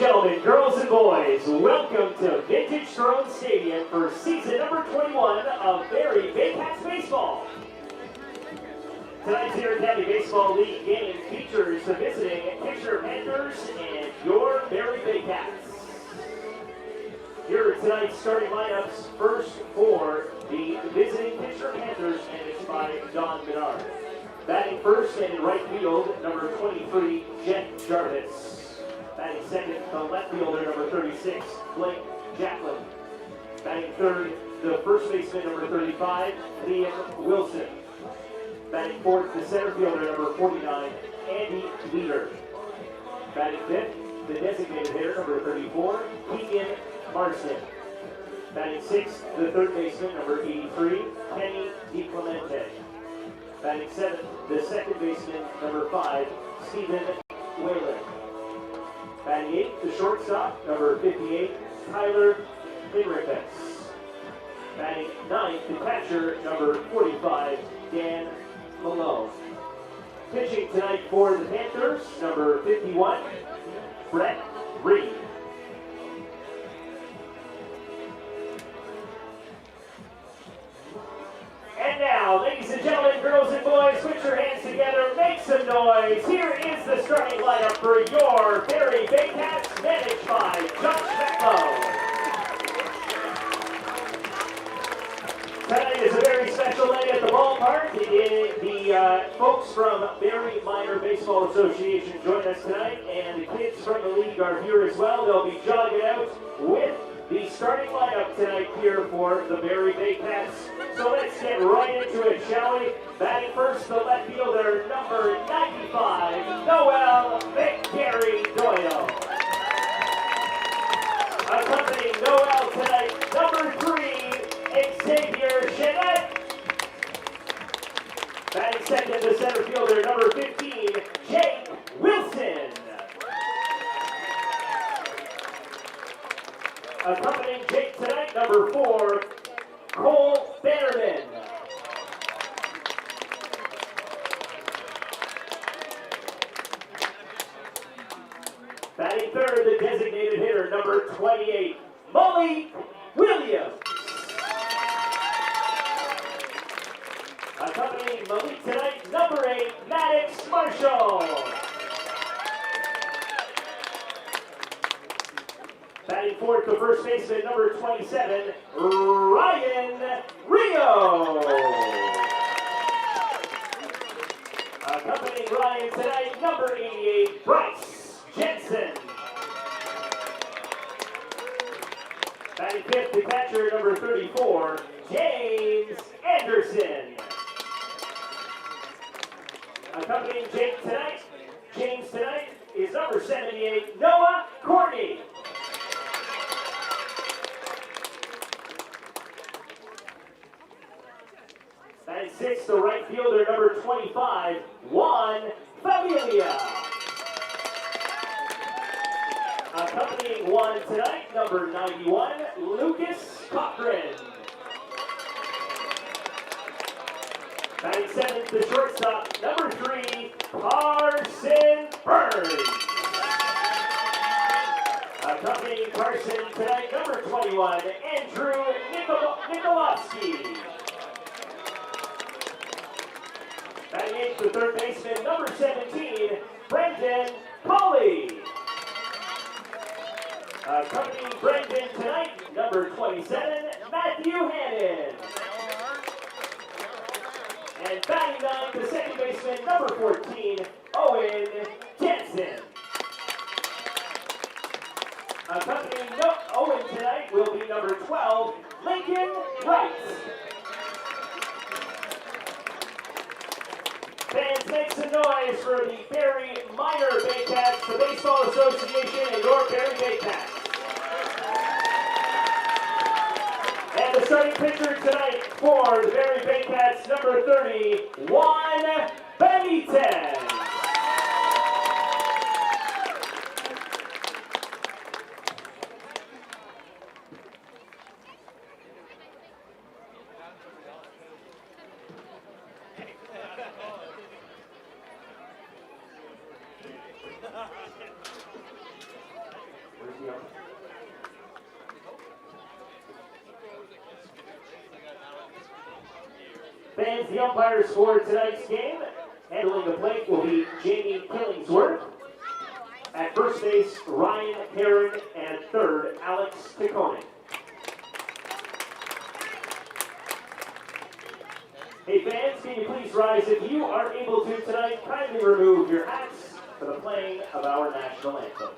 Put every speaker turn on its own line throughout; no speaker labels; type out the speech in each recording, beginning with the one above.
gentlemen, girls and boys, welcome to Vintage Throne Stadium for season number 21 of Barrie Baycats Baseball. Tonight's Intercounty Baseball League game features the visiting Kitchener Panthers and your Barrie Baycats. Here are tonight's starting lineups. First for the visiting Kitchener Panthers, and it's by Don Menard. Batting first and in right field, number 23, Jet Jarvis. Batting second, the left fielder, number 36, Blake Jacklin. Batting third, the first baseman, number 35, Liam Wilson. Batting fourth, the center fielder, number 49, Andy Leader. Batting fifth, the designated hitter, number 34, Keegan Marston. Batting sixth, the third baseman, number 83, Kenny DiClemente. Batting seventh, the second baseman, number 5, Stephen Whalen. Batting eighth, the shortstop, number 58, Tyler Hinrichs. Batting ninth, the catcher, number 45, Dan Malone. Pitching tonight for the Panthers, number 51, Brett Reed. And now, ladies and gentlemen, girls and boys, put your hands together, make some noise. Here is the starting lineup for your Barrie Baycats, managed by Josh Becklow. Tonight is a very special night at the ballpark. The folks from Barrie Minor Baseball Association join us tonight, and the kids from the league are here as well. They'll be jogging out with the starting lineup tonight here for the Barrie Baycats. So let's get right into it, shall we? Batting first, the left fielder, number 95, Noel McGarry Doyle. Accompanying Noel tonight, number 3, Xavier Jeanette. Batting second, the center fielder, number 15, Jake Wilson. Accompanying Jake tonight, number 4, Cole Bannerman. Batting third, the designated hitter, number 28, Malik Williams. Accompanying Malik tonight, number 8, Maddox Marshall. Batting fourth, the first baseman, number 27, Ryan Rio. Accompanying Ryan tonight, number 88, Bryce Jensen. Batting fifth, the catcher, number 34, James Anderson. Accompanying James tonight is number 78, Noah Courtney. Batting sixth, the right fielder, number 25, Juan Familia. Accompanying Juan tonight, number 91, Lucas Cochran. Batting seventh, the shortstop, number 3, Carson Burns. Accompanying Carson tonight, number 21, Andrew Nikolovsky. Batting eighth, the third baseman, number 17, Brendan Colley. Accompanying Brendan tonight, number 27, Matthew Hannon. And batting ninth, the second baseman, number 14, Owen Jensen. Accompanying Owen tonight will be number 12, Lincoln Wright. Fans, make some noise for the Barrie Minor Baycats, the Baseball Association, and your Barrie Baycats. And the starting pitcher tonight for the Barrie Baycats, number 30, Juan Benitez. Fans, the umpires for tonight's game. Handling the plate will be Jamie Killingsworth. At first base, Ryan Herron, and third, Alex Tacone. Hey fans, can you please rise if you are able to tonight? Kindly remove your hats for the playing of our national anthem.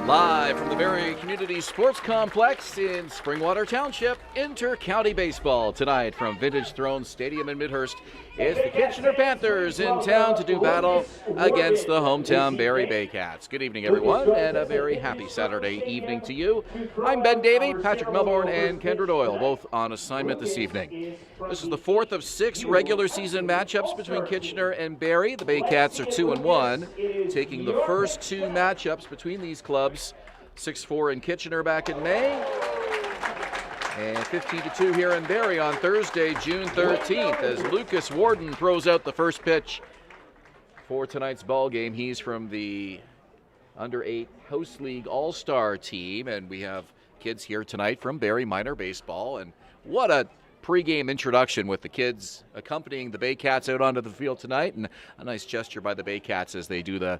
Live from the Barrie Community Sports Complex in Springwater Township, inter-county baseball tonight from Vintage Throne Stadium in Midhurst. It's the Kitchener Panthers in town to do battle against the hometown Barrie Baycats. Good evening, everyone, and a very happy Saturday evening to you. I'm Ben Davey, Patrick Melbourne, and Kendra Doyle, both on assignment this evening. This is the fourth of 6 regular season matchups between Kitchener and Barrie. The Baycats are 2-1, taking the first 2 matchups between these clubs. 6-4 in Kitchener back in May, and 15-2 here in Barrie on Thursday, June 13th, as Lucas Warden throws out the first pitch for tonight's ball game. He's from the Under-8 House League All-Star team, and we have kids here tonight from Barrie Minor Baseball. And what a pregame introduction with the kids accompanying the Baycats out onto the field tonight, and a nice gesture by the Baycats as they do the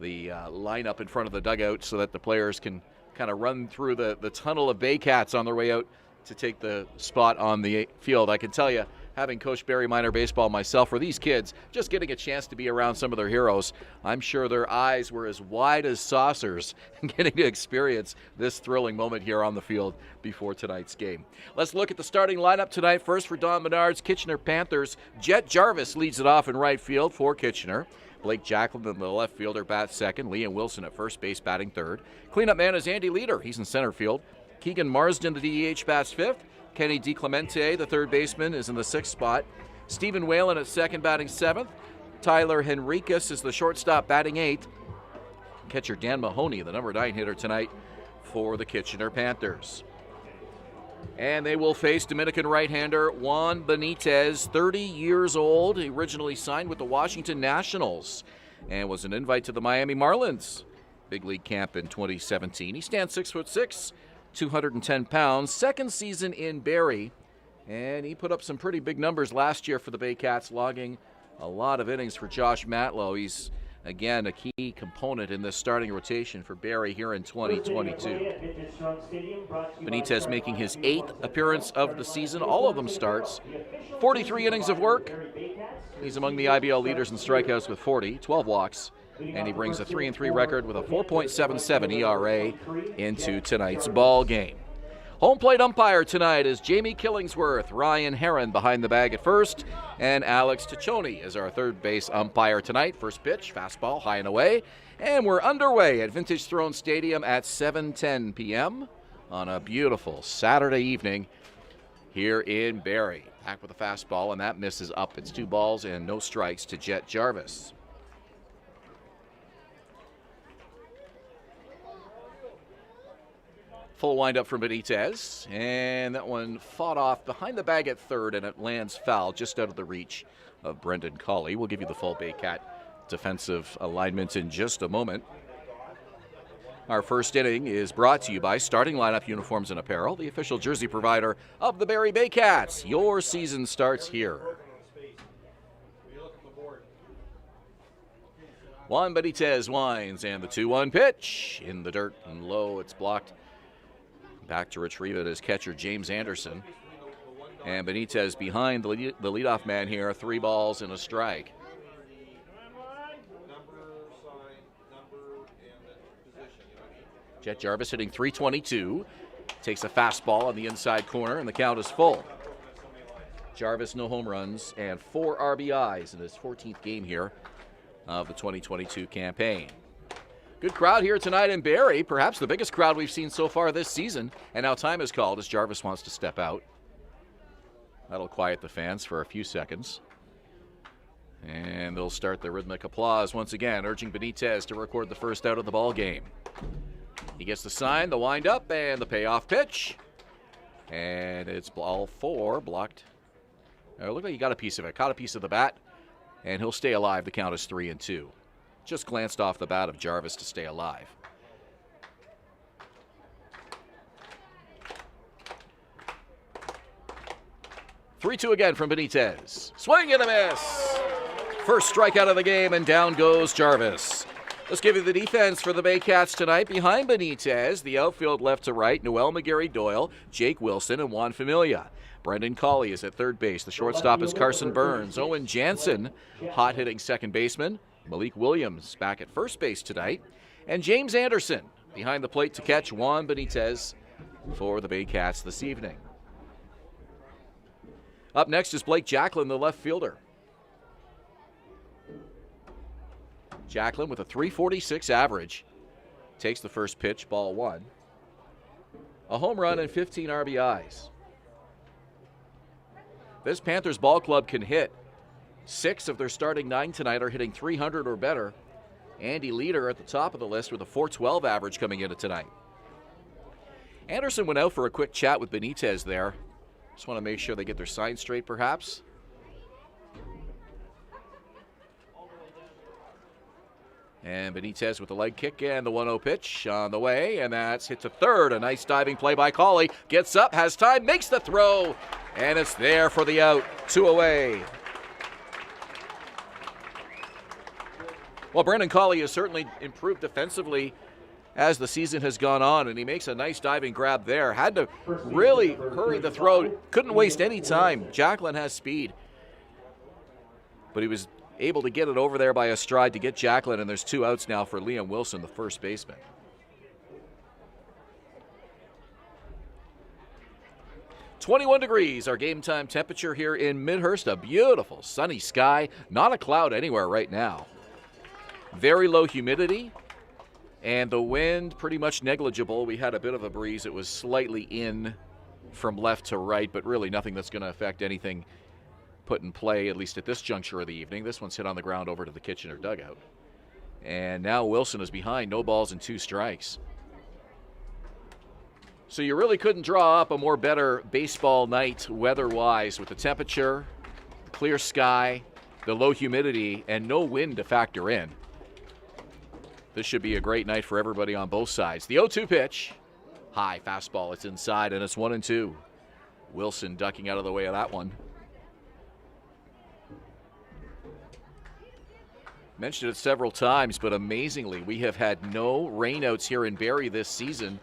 lineup in front of the dugout so that the players can kind of run through the tunnel of Baycats on their way out to take the spot on the field. I can tell you, having coached Barrie Minor Baseball myself, for these kids, just getting a chance to be around some of their heroes, I'm sure their eyes were as wide as saucers getting to experience this thrilling moment here on the field before tonight's game. Let's look at the starting lineup tonight. First for Don Menard's Kitchener Panthers, Jet Jarvis leads it off in right field for Kitchener. Blake Jacklin, the left fielder, bats second. Liam Wilson at first base, batting third. Cleanup man is Andy Leader. He's in center field. Keegan Marsden, the DH, bats fifth. Kenny DiClemente, the third baseman, is in the sixth spot. Stephen Whalen at second, batting seventh. Tyler Henriquez is the shortstop, batting eighth. Catcher Dan Mahoney, the number 9 hitter tonight for the Kitchener Panthers. And they will face Dominican right-hander Juan Benitez, 30 years old. He originally signed with the Washington Nationals and was an invite to the Miami Marlins big league camp in 2017. He stands 6'6", 210 pounds. Second season in Barrie, and he put up some pretty big numbers last year for the Baycats, logging a lot of innings for Josh Matlow. He's again a key component in this starting rotation for Barrie here in 2022. Benitez making his 8th appearance of the season, all of them starts. 43 innings of work. He's among the IBL leaders in strikeouts with 40, 12 walks, and he brings a 3-3 record with a 4.77 ERA into tonight's ball game. Home plate umpire tonight is Jamie Killingsworth. Ryan Herron behind the bag at first, and Alex Tacone is our third base umpire tonight. First pitch, fastball, high and away, and we're underway at Vintage Throne Stadium at 7:10 p.m. on a beautiful Saturday evening here in Barrie. Back with a fastball, and that misses up. It's 2 balls and no strikes to Jet Jarvis. Full windup from Benitez, and that one fought off behind the bag at third, and it lands foul just out of the reach of Brendan Colley. We'll give you the full Baycat defensive alignment in just a moment. Our first inning is brought to you by Starting Lineup Uniforms and Apparel, the official jersey provider of the Barrie Baycats. Your season starts here. Juan Benitez winds, and the 2-1 pitch in the dirt and low. It's blocked. Back to retrieve it is catcher James Anderson. And Benitez behind the leadoff man here. 3 balls and a strike. Jet Jarvis hitting .322. Takes a fastball on the inside corner, and the count is full. Jarvis, no home runs and 4 RBIs in his 14th game here of the 2022 campaign. Good crowd here tonight in Barrie, perhaps the biggest crowd we've seen so far this season. And now time is called as Jarvis wants to step out. That'll quiet the fans for a few seconds. And they'll start the rhythmic applause once again, urging Benitez to record the first out of the ball game. He gets the sign, the wind-up, and the payoff pitch. And it's ball 4, blocked. It looked like he got a piece of it, caught a piece of the bat, and he'll stay alive. The count is 3-2. Just glanced off the bat of Jarvis to stay alive. Three-two again from Benitez. Swing and a miss. First strikeout of the game, and down goes Jarvis. Let's give you the defense for the Baycats tonight. Behind Benitez, the outfield left to right, Noel McGarry-Doyle, Jake Wilson, and Juan Familia. Brendan Colley is at third base. The shortstop is Carson Burns. Owen Jansen, hot-hitting second baseman. Malik Williams back at first base tonight. And James Anderson behind the plate to catch Juan Benitez for the Baycats this evening. Up next is Blake Jacklin, the left fielder. Jacklin with a .346 average takes the first pitch, ball 1. A home run and 15 RBIs. This Panthers ball club can hit. 6 of their starting 9 tonight are hitting .300 or better. Andy Leader at the top of the list with a .412 average coming into tonight. Anderson went out for a quick chat with Benitez there. Just want to make sure they get their sign straight, perhaps. And Benitez with the leg kick and the 1-0 pitch on the way, and that's hit to third. A nice diving play by Colley. Gets up, has time, makes the throw, and it's there for the out. 2 away. Well, Brendan Colley has certainly improved defensively as the season has gone on, and he makes a nice diving grab there. Had to really hurry the throw. Couldn't waste any time. Jacklin has speed, but he was able to get it over there by a stride to get Jacklin, and there's 2 outs now for Liam Wilson, the first baseman. .21 degrees, our game time temperature here in Midhurst. A beautiful sunny sky, not a cloud anywhere right now. Very low humidity, and the wind pretty much negligible. We had a bit of a breeze. It was slightly in from left to right, but really nothing that's going to affect anything put in play, at least at this juncture of the evening. This one's hit on the ground over to the Kitchener dugout. And now Wilson is behind, no balls and 2 strikes. So you really couldn't draw up a more better baseball night weather-wise with the temperature, the clear sky, the low humidity, and no wind to factor in. This should be a great night for everybody on both sides. The 0-2 pitch. High fastball, it's inside, and it's 1-2. Wilson ducking out of the way of that one. Mentioned it several times, but amazingly, we have had no rainouts here in Barrie this season.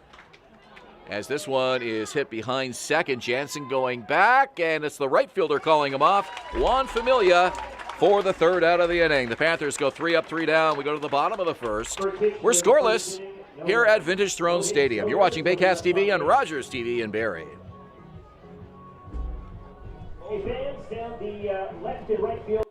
As this one is hit behind second, Jansen going back, and it's the right fielder calling him off. Juan Familia for the third out of the inning. The Panthers go 3 up, 3 down. We go to the bottom of the first. We're scoreless here at Vintage Throne Stadium. You're watching Baycats TV on Rogers TV in Barrie.
Hey, fans down the left and right field.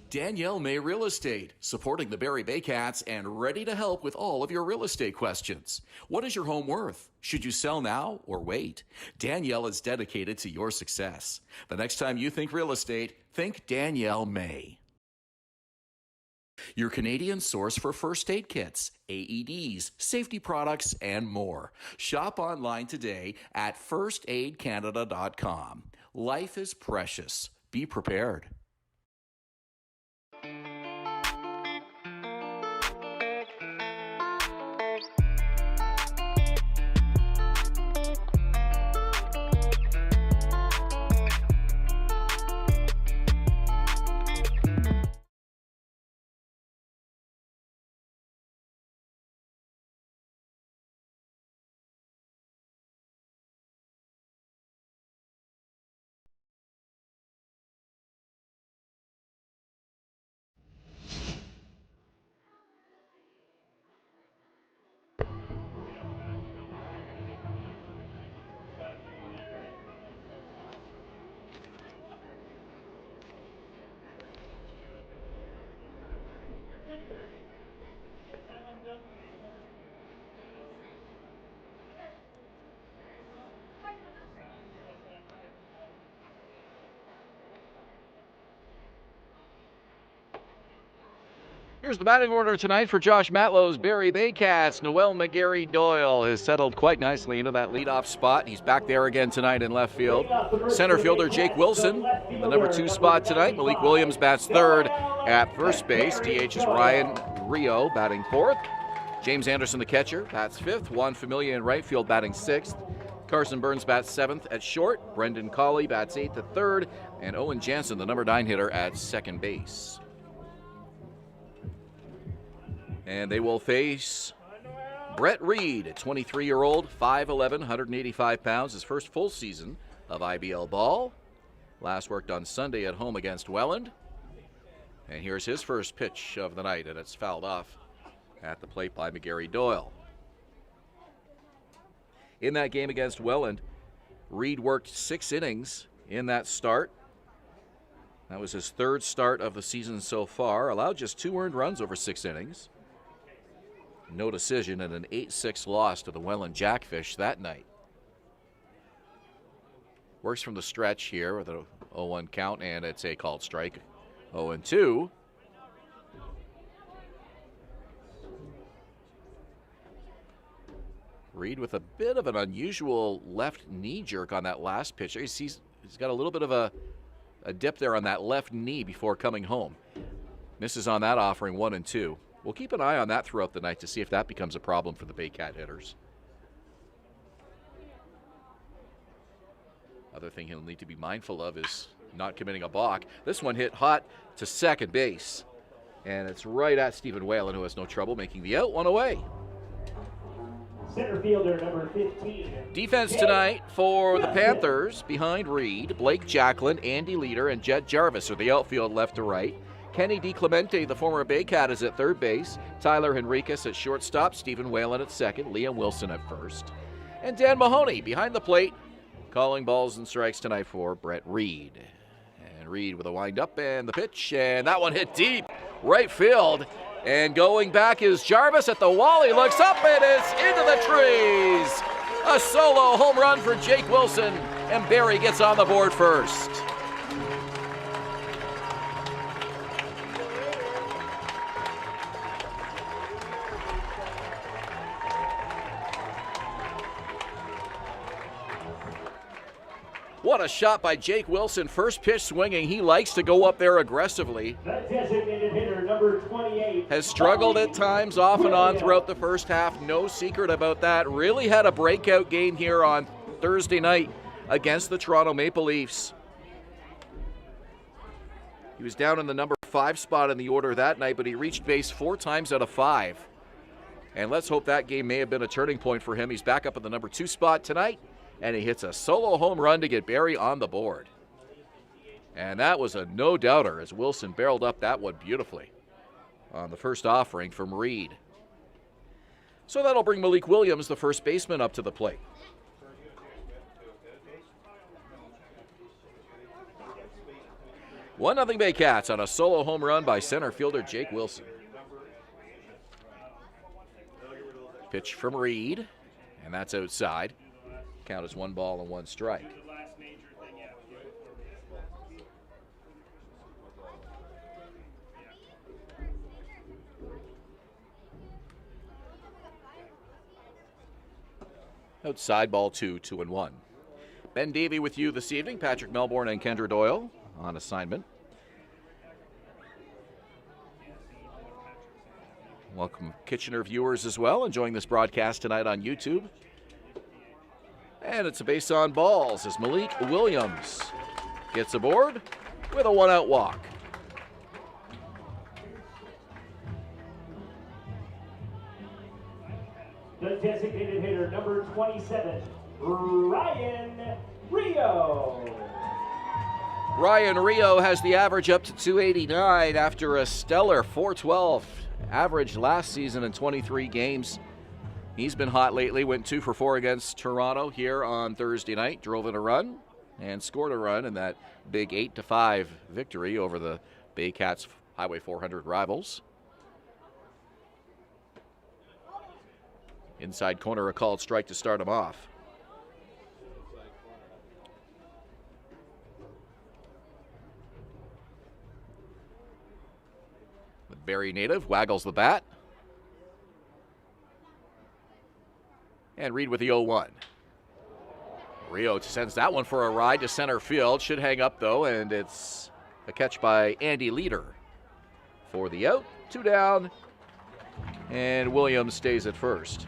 Danielle May Real Estate, supporting the Barrie Baycats and ready to help with all of your real estate questions. What is your home worth? Should you sell now or wait? Danielle is dedicated to your success. The next time you think real estate, think Danielle May.
your Canadian source for first aid kits, AEDs, safety products, and more. Shop online today at firstaidcanada.com. Life is precious. Be prepared.
Here's the batting order tonight for Josh Matlow's Barrie Baycats. Noel McGarry Doyle has settled quite nicely into that leadoff spot. He's back there again tonight in left field. Center fielder Jake Wilson in the number 2 spot tonight. Malik Williams bats third at first base. DH is Ryan Rio batting fourth. James Anderson, the catcher, bats fifth. Juan Familia in right field batting sixth. Carson Burns bats seventh at short. Brendan Colley bats eighth at third. And Owen Jansen, the number 9 hitter, at second base. And they will face Brett Reed, a 23-year-old, 5'11", 185 pounds, his first full season of IBL ball. Last worked on Sunday at home against Welland. And here's his first pitch of the night, and it's fouled off at the plate by McGarry Doyle. In that game against Welland, Reed worked 6 innings in that start. That was his third start of the season so far. Allowed just 2 earned runs over 6 innings. No decision, and an 8-6 loss to the Welland Jackfish that night. Works from the stretch here with a 0-1 count, and it's a called strike. 0-2. Reed with a bit of an unusual left knee jerk on that last pitch. He's got a little bit of a dip there on that left knee before coming home. Misses on that offering, 1-2. We'll keep an eye on that throughout the night to see if that becomes a problem for the Baycat hitters. Other thing he'll need to be mindful of is not committing a balk. This one hit hot to second base, and it's right at Stephen Whalen, who has no trouble making the out, 1 away.
Center fielder number 15.
Defense tonight for the Panthers behind Reed, Blake Jacklin, Andy Leader, and Jet Jarvis are the outfield left to right. Kenny DiClemente, the former Baycat, is at third base. Tyler Henriquez at shortstop. Stephen Whalen at second. Liam Wilson at first. And Dan Mahoney behind the plate, calling balls and strikes tonight for Brett Reed. And Reed with a wind-up and the pitch, and that one hit deep right field. And going back is Jarvis at the wall. He looks up and it's into the trees. A solo home run for Jake Wilson, and Barrie gets on the board first. What a shot by Jake Wilson. First pitch swinging. He likes to go up there aggressively.
The designated hitter, number 28.
Has struggled at times off and on throughout the first half. No secret about that. Really had a breakout game here on Thursday night against the Toronto Maple Leafs. He was down in the number 5 spot in the order that night, but he reached base 4 times out of 5. And let's hope that game may have been a turning point for him. He's back up in the number 2 spot tonight, and he hits a solo home run to get Barrie on the board. And that was a no-doubter as Wilson barreled up that one beautifully on the first offering from Reed. So that'll bring Malik Williams, the first baseman, up to the plate. One nothing Baycats on a solo home run by center fielder Jake Wilson. Pitch from Reed, and that's outside. Count as 1 ball and 1 strike. Outside ball 2, 2-1. Ben Davey with you this evening. Patrick Melbourne and Kendra Doyle on assignment. Welcome Kitchener viewers as well, enjoying this broadcast tonight on YouTube. And it's a base on balls as Malik Williams gets aboard with a one-out walk.
The designated hitter, number 27, Ryan Rio.
Ryan Rio has the average up to 289 after a stellar 412 average last season in 23 games. He's been hot lately, went 2 for 4 against Toronto here on Thursday night, drove in a run and scored a run in that big 8-5 victory over the Baycats Highway 400 rivals. Inside corner, a called strike to start him off. The Barrie native waggles the bat. And Reed with the 0-1. Rio sends that one for a ride to center field. Should hang up, though, and it's a catch by Andy Leader for the out. 2 down, and Williams stays at first.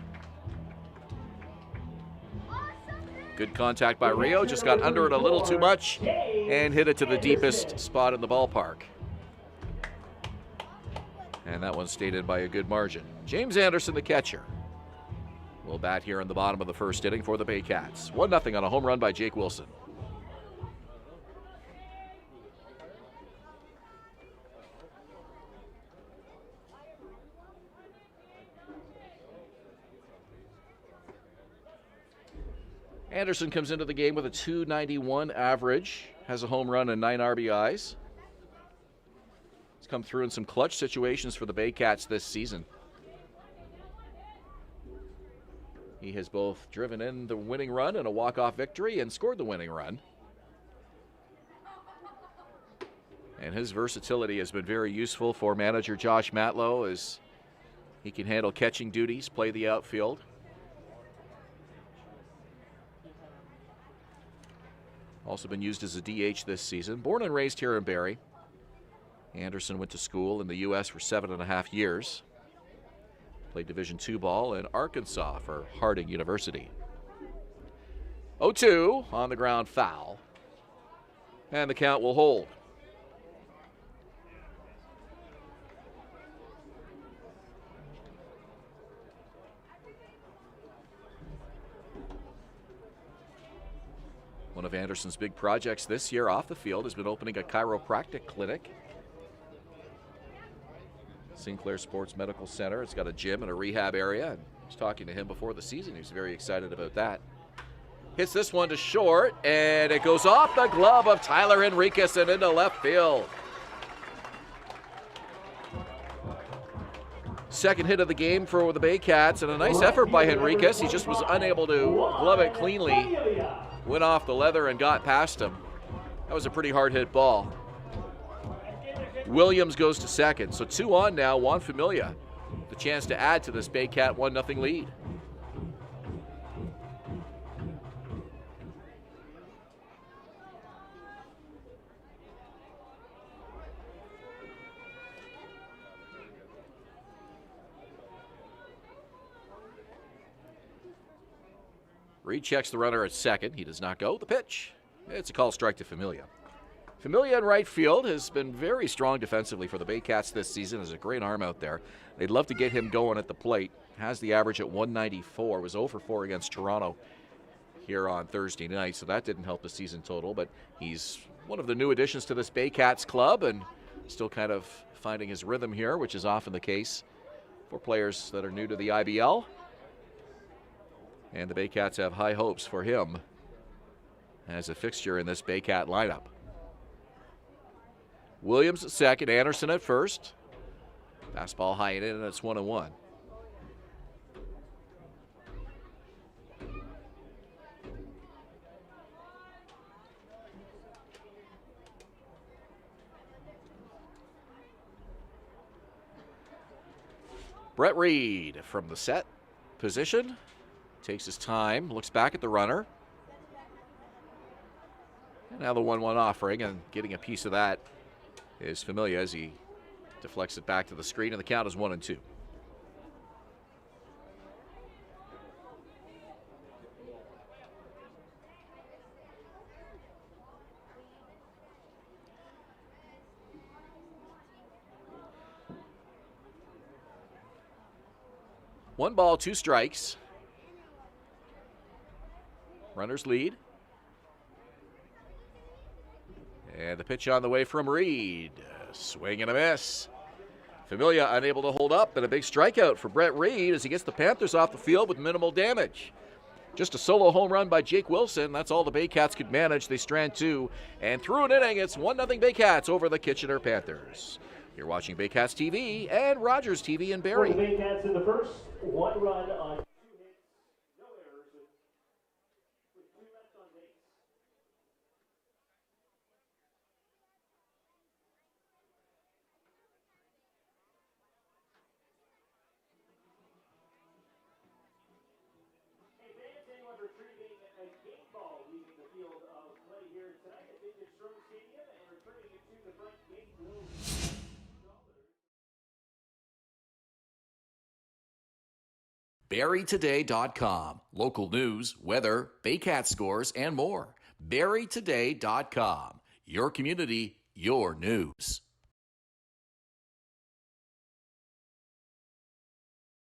Good contact by Rio, just got under it a little too much and hit it to the deepest spot in the ballpark. And that one stayed in by a good margin. James Anderson, the catcher, will bat here in the bottom of the first inning for the Baycats. 1-0 on a home run by Jake Wilson. Anderson comes into the game with a .291 average, has a home run and 9 RBIs. He's come through in some clutch situations for the Baycats this season. He has both driven in the winning run and a walk-off victory and scored the winning run. And his versatility has been very useful for manager Josh Matlow as he can handle catching duties, play the outfield. Also been used as a DH this season. Born and raised here in Barrie. Anderson went to school in the U.S. for 7.5 years. Played Division II ball in Arkansas for Harding University. 0-2 on the ground, foul. And the count will hold. One of Anderson's big projects this year off the field has been opening a chiropractic clinic. Sinclair Sports Medical Center. It's got a gym and a rehab area. And I was talking to him before the season. He was very excited about that. Hits this one to short, and it goes off the glove of Tyler Enriquez and into left field. Second hit of the game for the Baycats, and a nice effort by Enriquez. He just was unable to glove it cleanly. Went off the leather and got past him. That was a pretty hard hit ball. Williams goes to second, so 2 on now. Juan Familia, the chance to add to this Baycat 1-0 lead. Reed checks the runner at second. He does not go. The pitch. It's a call strike to Familia. Familia in right field has been very strong defensively for the Baycats this season. Has a great arm out there. They'd love to get him going at the plate. Has the average at 194. Was 0 for 4 against Toronto here on Thursday night, so that didn't help the season total. But he's one of the new additions to this Baycats club and still kind of finding his rhythm here, which is often the case for players that are new to the IBL. And the Baycats have high hopes for him as a fixture in this Baycat lineup. Williams at second, Anderson at first. Fastball high and in, and it's 1-1. Brett Reed from the set position. Takes his time, looks back at the runner. And now the 1-1 offering, and getting a piece of that is Familia as he deflects it back to the screen, and the count is 1-2. One ball, two strikes. Runners lead. And the pitch on the way from Reed. Swing and a miss. Familia unable to hold up, and a big strikeout for Brett Reed as he gets the Panthers off the field with minimal damage. Just a solo home run by Jake Wilson. That's all the Baycats could manage. They strand two, and through an inning, it's 1-0 Baycats over the Kitchener Panthers. You're watching Baycats TV and Rogers TV in Barrie.
For the Baycats in the first, 1 run on 2 hits, no errors, with 2 left on base. Hey fans, anyone retrieving a game ball leaving the field of play here tonight at Vintage Strom Stadium and returning it to the front gate will
BarrieToday.com. Local news, weather, Baycat scores, and more. BarrieToday.com. Your community, your news.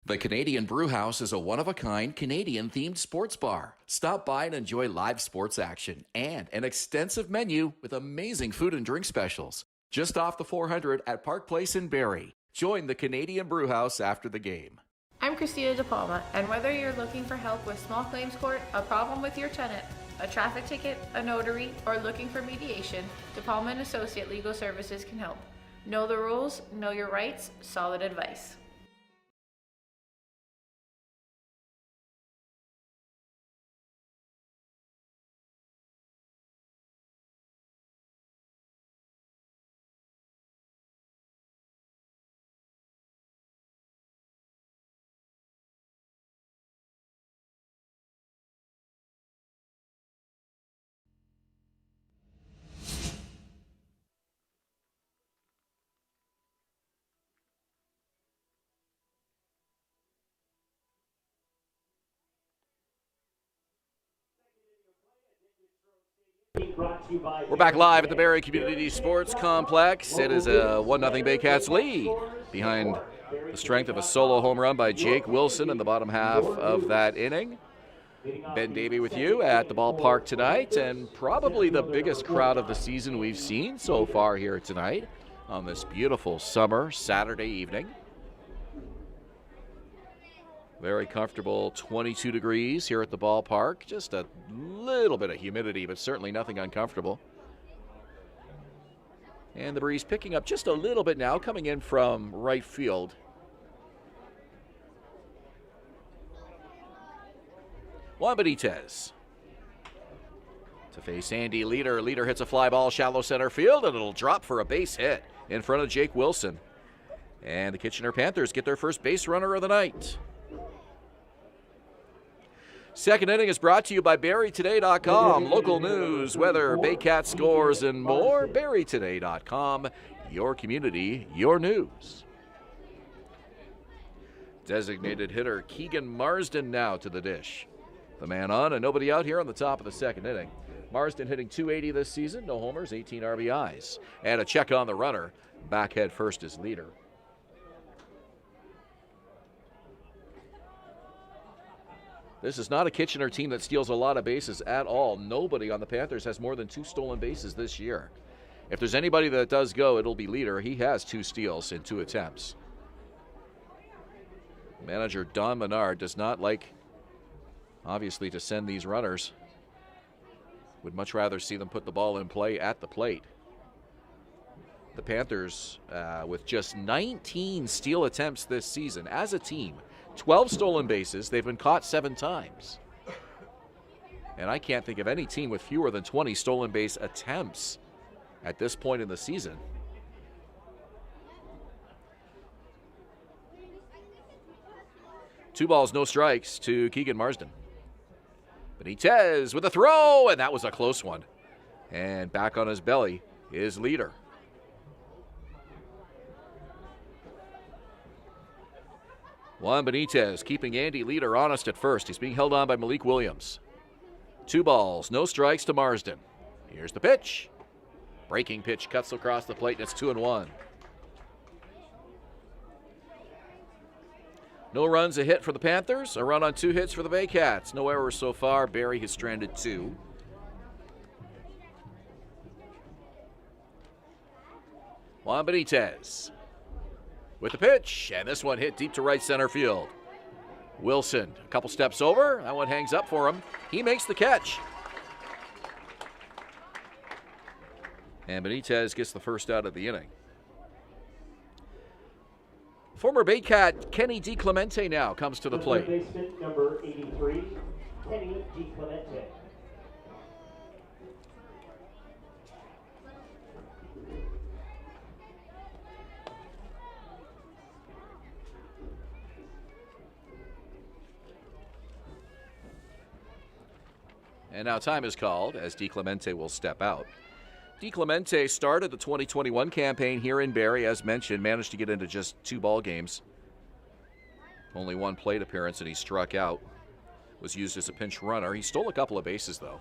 The Canadian Brewhouse is a one-of-a-kind Canadian-themed sports bar. Stop by and enjoy live sports action and an extensive menu with amazing food and drink specials. Just off the 400 at Park Place in Barrie. Join the Canadian Brewhouse after the game.
I'm Christina De Palma, and whether you're looking for help with small claims court, a problem with your tenant, a traffic ticket, a notary, or looking for mediation, De Palma & Associate Legal Services can help. Know the rules, know your rights, solid advice.
We're back live at the Barrie Community Sports Complex. It is a 1-0 Baycats lead behind the strength of a solo home run by Jake Wilson in the bottom half of that inning. Ben Davey with you at the ballpark tonight, and probably the biggest crowd of the season we've seen so far here tonight on this beautiful summer Saturday evening. Very comfortable 22 degrees here at the ballpark. Just a little bit of humidity, but certainly nothing uncomfortable. And the breeze picking up just a little bit now, coming in from right field. Juan Benitez to face Andy Leader. Leader hits a fly ball shallow center field, and it'll drop for a base hit in front of Jake Wilson. And the Kitchener Panthers get their first base runner of the night. Second inning is brought to you by BarrieToday.com. Local news, weather, Baycat scores, and more. BarrieToday.com. Your community, your news. Designated hitter Keegan Marsden now to the dish. The man on and nobody out here on the top of the second inning. Marsden hitting .280 this season. No homers, 18 RBIs. And a check on the runner. Back head first is Leader. This is not a Kitchener team that steals a lot of bases at all. Nobody on the Panthers has more than 2 stolen bases this year. If there's anybody that does go, it'll be Leader. He has 2 steals in 2 attempts. Manager Don Menard does not like, obviously, to send these runners. Would much rather see them put the ball in play at the plate. The Panthers, with just 19 steal attempts this season as a team, 12 stolen bases. They've been caught 7 times. And I can't think of any team with fewer than 20 stolen base attempts at this point in the season. Two balls, no strikes to Keegan Marsden. Benitez with a throw, and that was a close one. And back on his belly is Leader. Juan Benitez keeping Andy Leader honest at first. He's being held on by Malik Williams. 2 balls, no strikes to Marsden. Here's the pitch. Breaking pitch cuts across the plate, and it's 2-1. No runs, a hit for the Panthers. A run on 2 hits for the Baycats. No errors so far. Barrie has stranded 2. Juan Benitez with the pitch, and this one hit deep to right center field. Wilson, a couple steps over. That one hangs up for him. He makes the catch. And Benitez gets the first out of the inning. Former Baycat Kenny DiClemente now comes to the plate.
Baseman number 83, Kenny DiClemente.
And now time is called as DiClemente will step out. DiClemente started the 2021 campaign here in Barrie, as mentioned, managed to get into just 2 ball games. Only 1 plate appearance, and he struck out. Was used as a pinch runner. He stole a couple of bases, though.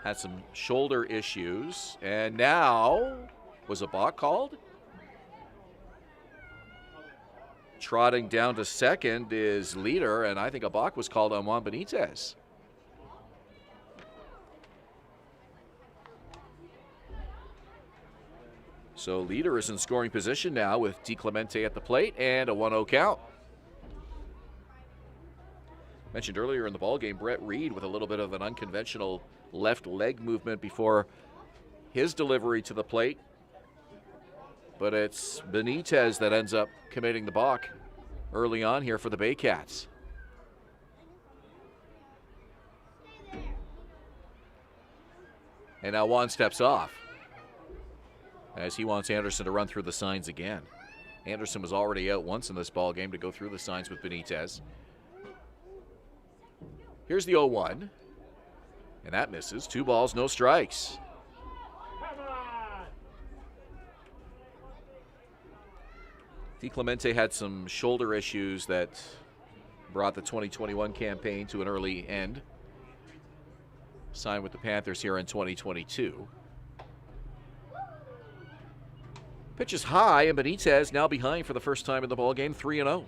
Had some shoulder issues, and now, was a balk called? Trotting down to second is Leader, and I think a balk was called on Juan Benitez. So Leader is in scoring position now with DiClemente at the plate and a 1-0 count. Mentioned earlier in the ballgame, Brett Reed with a little bit of an unconventional left leg movement before his delivery to the plate. But it's Benitez that ends up committing the balk early on here for the Baycats. And now Juan steps off as he wants Anderson to run through the signs again. Anderson was already out once in this ball game to go through the signs with Benitez. Here's the 0-1, and that misses. 2 balls, no strikes. DiClemente had some shoulder issues that brought the 2021 campaign to an early end. Signed with the Panthers here in 2022. Pitch is high, and Benitez now behind for the first time in the ballgame, 3-0.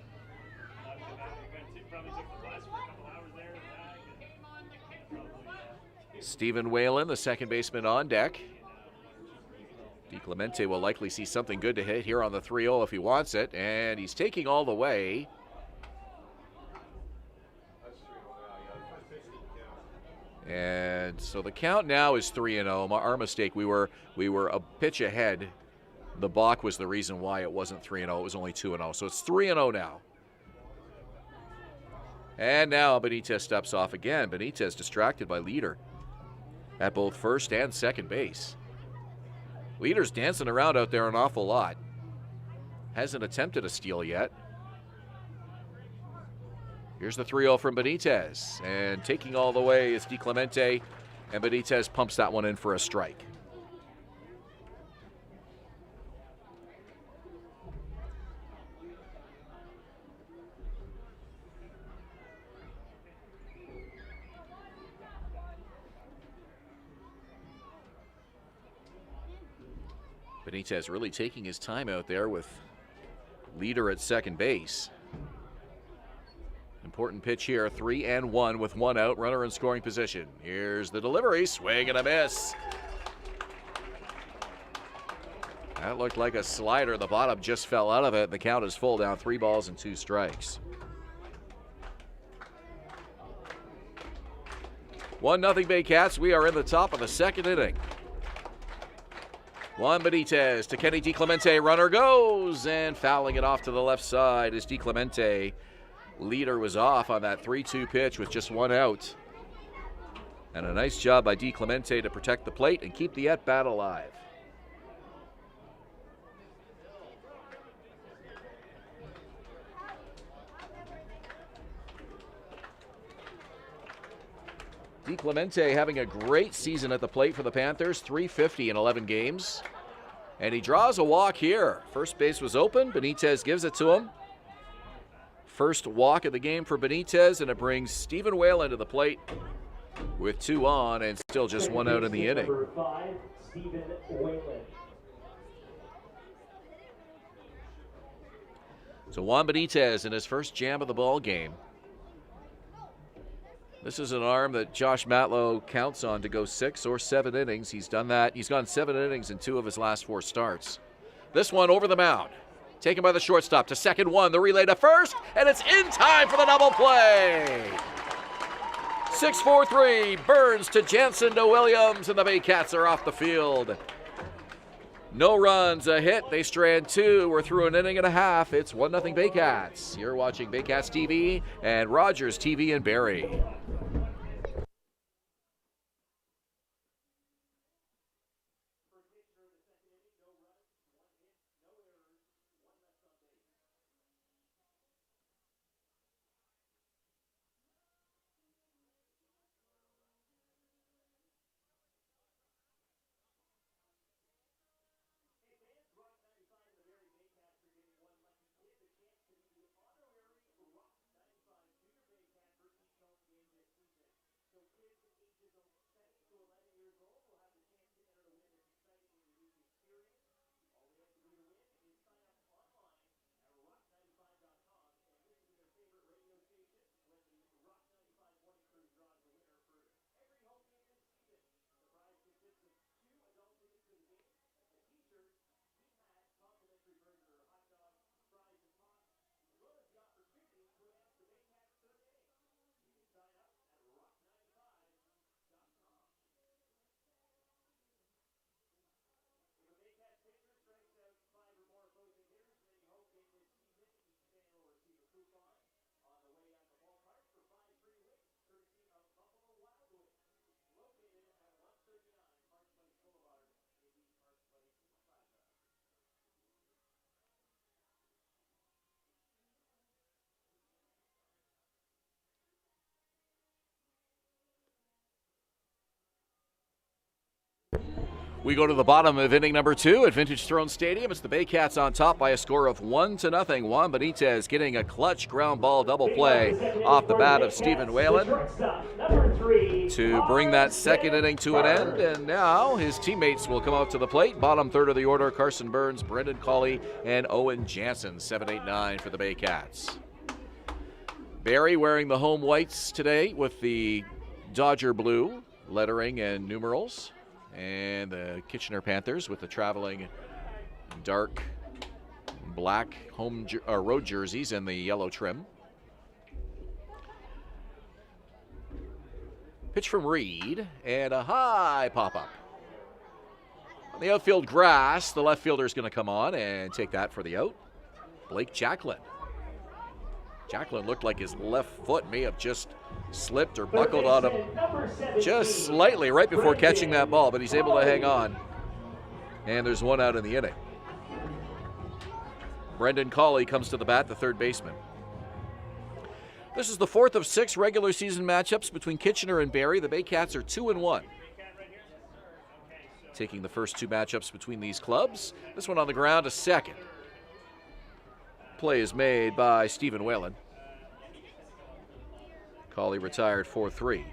Stephen Whalen, the second baseman, on deck. DiClemente will likely see something good to hit here on the 3-0 if he wants it, and he's taking all the way. And so the count now is 3-0. Our mistake, we were a pitch ahead. The balk was the reason why it wasn't 3-0. It was only 2-0. So it's 3-0 now. And now Benitez steps off again. Benitez distracted by Leader at both first and second base. Leader's dancing around out there an awful lot. Hasn't attempted a steal yet. Here's the 3-0 from Benitez. And taking all the way is DiClemente. And Benitez pumps that one in for a strike. Benitez really taking his time out there with Leader at second base. Important pitch here, 3-1 with 1 out, runner in scoring position. Here's the delivery, swing and a miss. That looked like a slider. The bottom just fell out of it. The count is full, down 3 balls and 2 strikes. 1-0 Baycats. We are in the top of the second inning. Juan Benitez to Kenny DiClemente. Runner goes, and fouling it off to the left side is DiClemente. Leader was off on that 3-2 pitch with just 1 out. And a nice job by DiClemente to protect the plate and keep the at-bat alive. Clemente having a great season at the plate for the Panthers, .350 in 11 games. And he draws a walk here. First base was open. Benitez gives it to him. First walk of the game for Benitez, and it brings Stephen Whalen to the plate with 2 on and still just 1 out in the inning.
Number 5, Stephen Whalen.
So Juan Benitez in his first jam of the ball game. This is an arm that Josh Matlow counts on to go 6 or 7 innings. He's done that. He's gone 7 innings in 2 of his last 4 starts. This one over the mound. Taken by the shortstop to second one. The relay to first, and it's in time for the double play. 6-4-3, Burns to Jansen to Williams, and the Baycats are off the field. No runs, a hit. They strand 2. We're through an inning and a half. It's 1-0 Baycats. You're watching Baycats TV and Rogers TV in Barrie. We go to the bottom of inning number 2 at Vintage Throne Stadium. It's the Baycats on top by a score of 1-0. Juan Benitez getting a clutch ground ball double play off the bat of Stephen Whalen to bring that second inning to an end. And now his teammates will come out to the plate. Bottom third of the order, Carson Burns, Brendan Cawley, and Owen Jansen. 7-8-9 for the Baycats. Barrie wearing the home whites today with the Dodger blue lettering and numerals. And the Kitchener Panthers with the traveling dark black road jerseys and the yellow trim. Pitch from Reed, and a high pop-up. On the outfield grass, the left fielder is going to come on and take that for the out. Blake Jacklin. Jacklin looked like his left foot may have just slipped or buckled on him just slightly right before catching that ball, but he's able to hang on. And there's 1 out in the inning. Brendan Cawley comes to the bat, the third baseman. This is the 4th of 6 regular season matchups between Kitchener and Barrie. The Baycats are 2-1. Taking the first 2 matchups between these clubs. This one on the ground, a second. Play is made by Stephen Whalen. Cawley retired 4-3.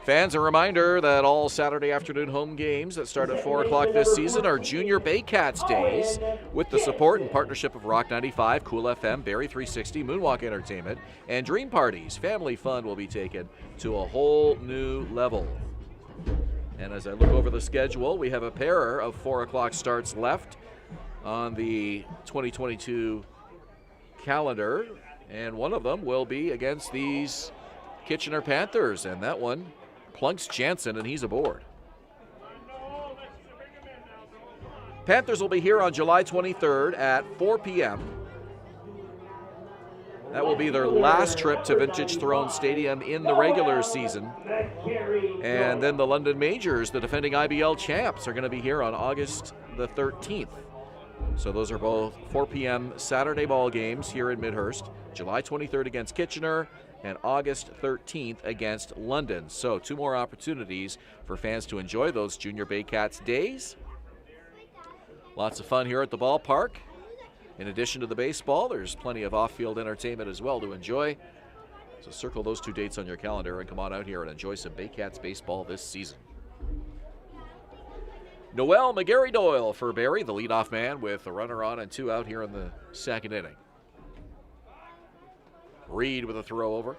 Fans, a reminder that all Saturday afternoon home games that start at 4 o'clock this season are Junior Baycats Days with the support and partnership of Rock 95, Cool FM, Barrie 360, Moonwalk Entertainment, and Dream Parties. Family fun will be taken to a whole new level. And as I look over the schedule, we have a pair of 4 o'clock starts left on the 2022 calendar, and one of them will be against these Kitchener Panthers, and that one plunks Jansen, and he's aboard. Panthers will be here on July 23rd at 4 p.m. That will be their last trip to Vintage Throne Stadium in the regular season. And then the London Majors, the defending IBL champs, are going to be here on August the 13th. So those are both 4 p.m. Saturday ball games here in Midhurst. July 23rd against Kitchener, and August 13th against London. So 2 more opportunities for fans to enjoy those Junior Baycats days. Lots of fun here at the ballpark. In addition to the baseball, there's plenty of off-field entertainment as well to enjoy. So circle those 2 dates on your calendar and come on out here and enjoy some Baycats baseball this season. Noel McGarry Doyle for Barrie, the leadoff man, with a runner on and 2 out here in the 2nd inning. Reed with a throw over.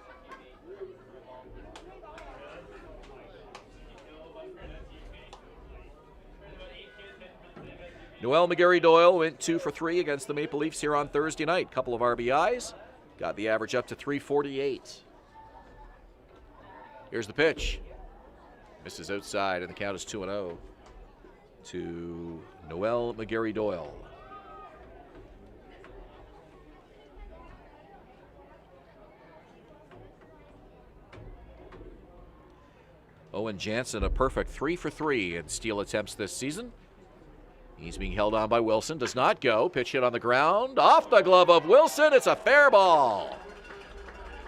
Noel McGarry Doyle went 2 for 3 against the Maple Leafs here on Thursday night. Couple of RBIs. Got the average up to 348. Here's the pitch. Misses outside, and the count is 2-0 to Noel McGarry Doyle. Owen Jansen, a perfect 3 for 3 in steal attempts this season. He's being held on by Wilson, does not go. Pitch hit on the ground, off the glove of Wilson. It's a fair ball.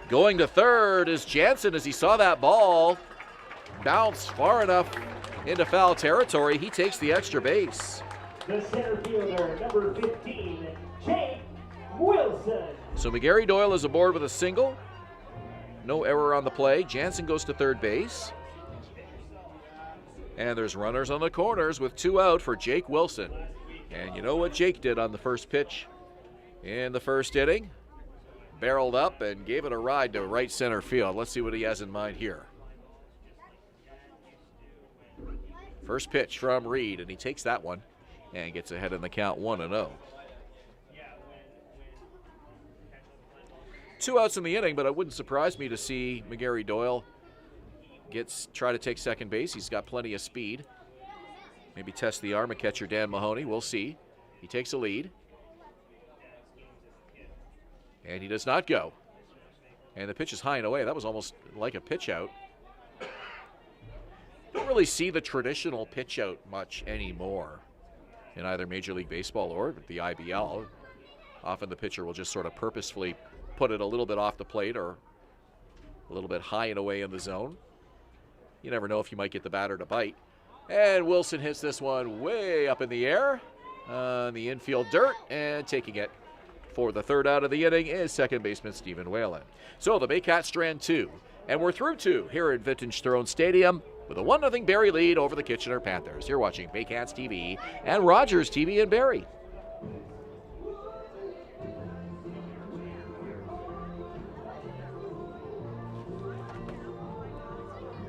Going to third is Jansen as he saw that ball bounce far enough into foul territory. He takes the extra base.
The center fielder, number 15, Jake Wilson.
So McGarry Doyle is aboard with a single. No error on the play. Jansen goes to third base. And there's runners on the corners with 2 out for Jake Wilson. And you know what Jake did on the first pitch in the 1st inning? Barreled up and gave it a ride to right center field. Let's see what he has in mind here. First pitch from Reed, and he takes that one and gets ahead in the count 1-0. 2 outs in the inning, but it wouldn't surprise me to see McGarry Doyle try to take second base. He's got plenty of speed. Maybe test the arm of catcher Dan Mahoney. We'll see. He takes a lead. And he does not go. And the pitch is high and away. That was almost like a pitch out. Don't really see the traditional pitch out much anymore in either Major League Baseball or the IBL. Often the pitcher will just sort of purposefully put it a little bit off the plate or a little bit high and away in the zone. You never know if you might get the batter to bite. And Wilson hits this one way up in the air on the infield dirt, and taking it for the 3rd out of the inning is second baseman Stephen Whalen. So the Baycats strand 2, and we're through 2 here at Vintage Throne Stadium with a 1-0 Barrie lead over the Kitchener Panthers. You're watching Baycats TV and Rogers TV in Barrie.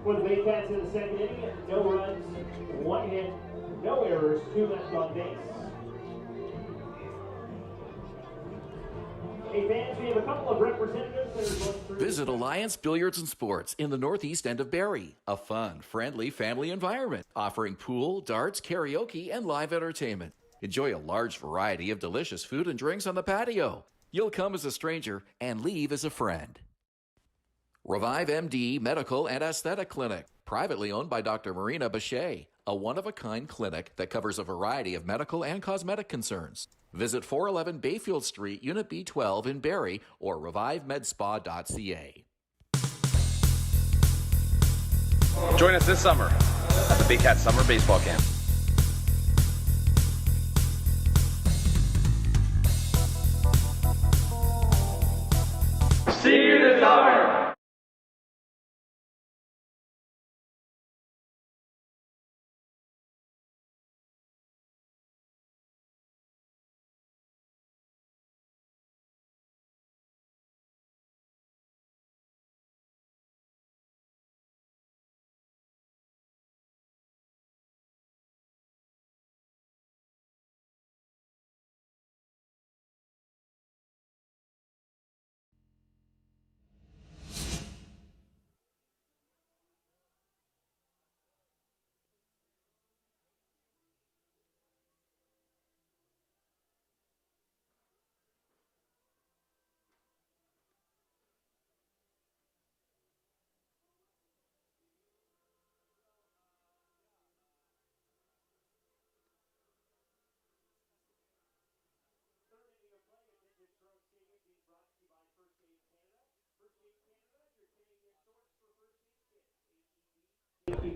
For the Baycats in the 2nd inning, no runs, 1 hit, no errors, 2 left on base. Hey fans, we have a couple of representatives that are going through.
Visit Alliance Billiards and Sports in the northeast end of Barrie. A fun, friendly family environment offering pool, darts, karaoke, and live entertainment. Enjoy a large variety of delicious food and drinks on the patio. You'll come as a stranger and leave as a friend. Revive MD Medical and Aesthetic Clinic, privately owned by Dr. Marina Bachet, a one-of-a-kind clinic that covers a variety of medical and cosmetic concerns. Visit 411 Bayfield Street, Unit B12 in Barrie, or revivemedspa.ca.
Join us this summer at the Baycats Summer Baseball Camp. See you this summer!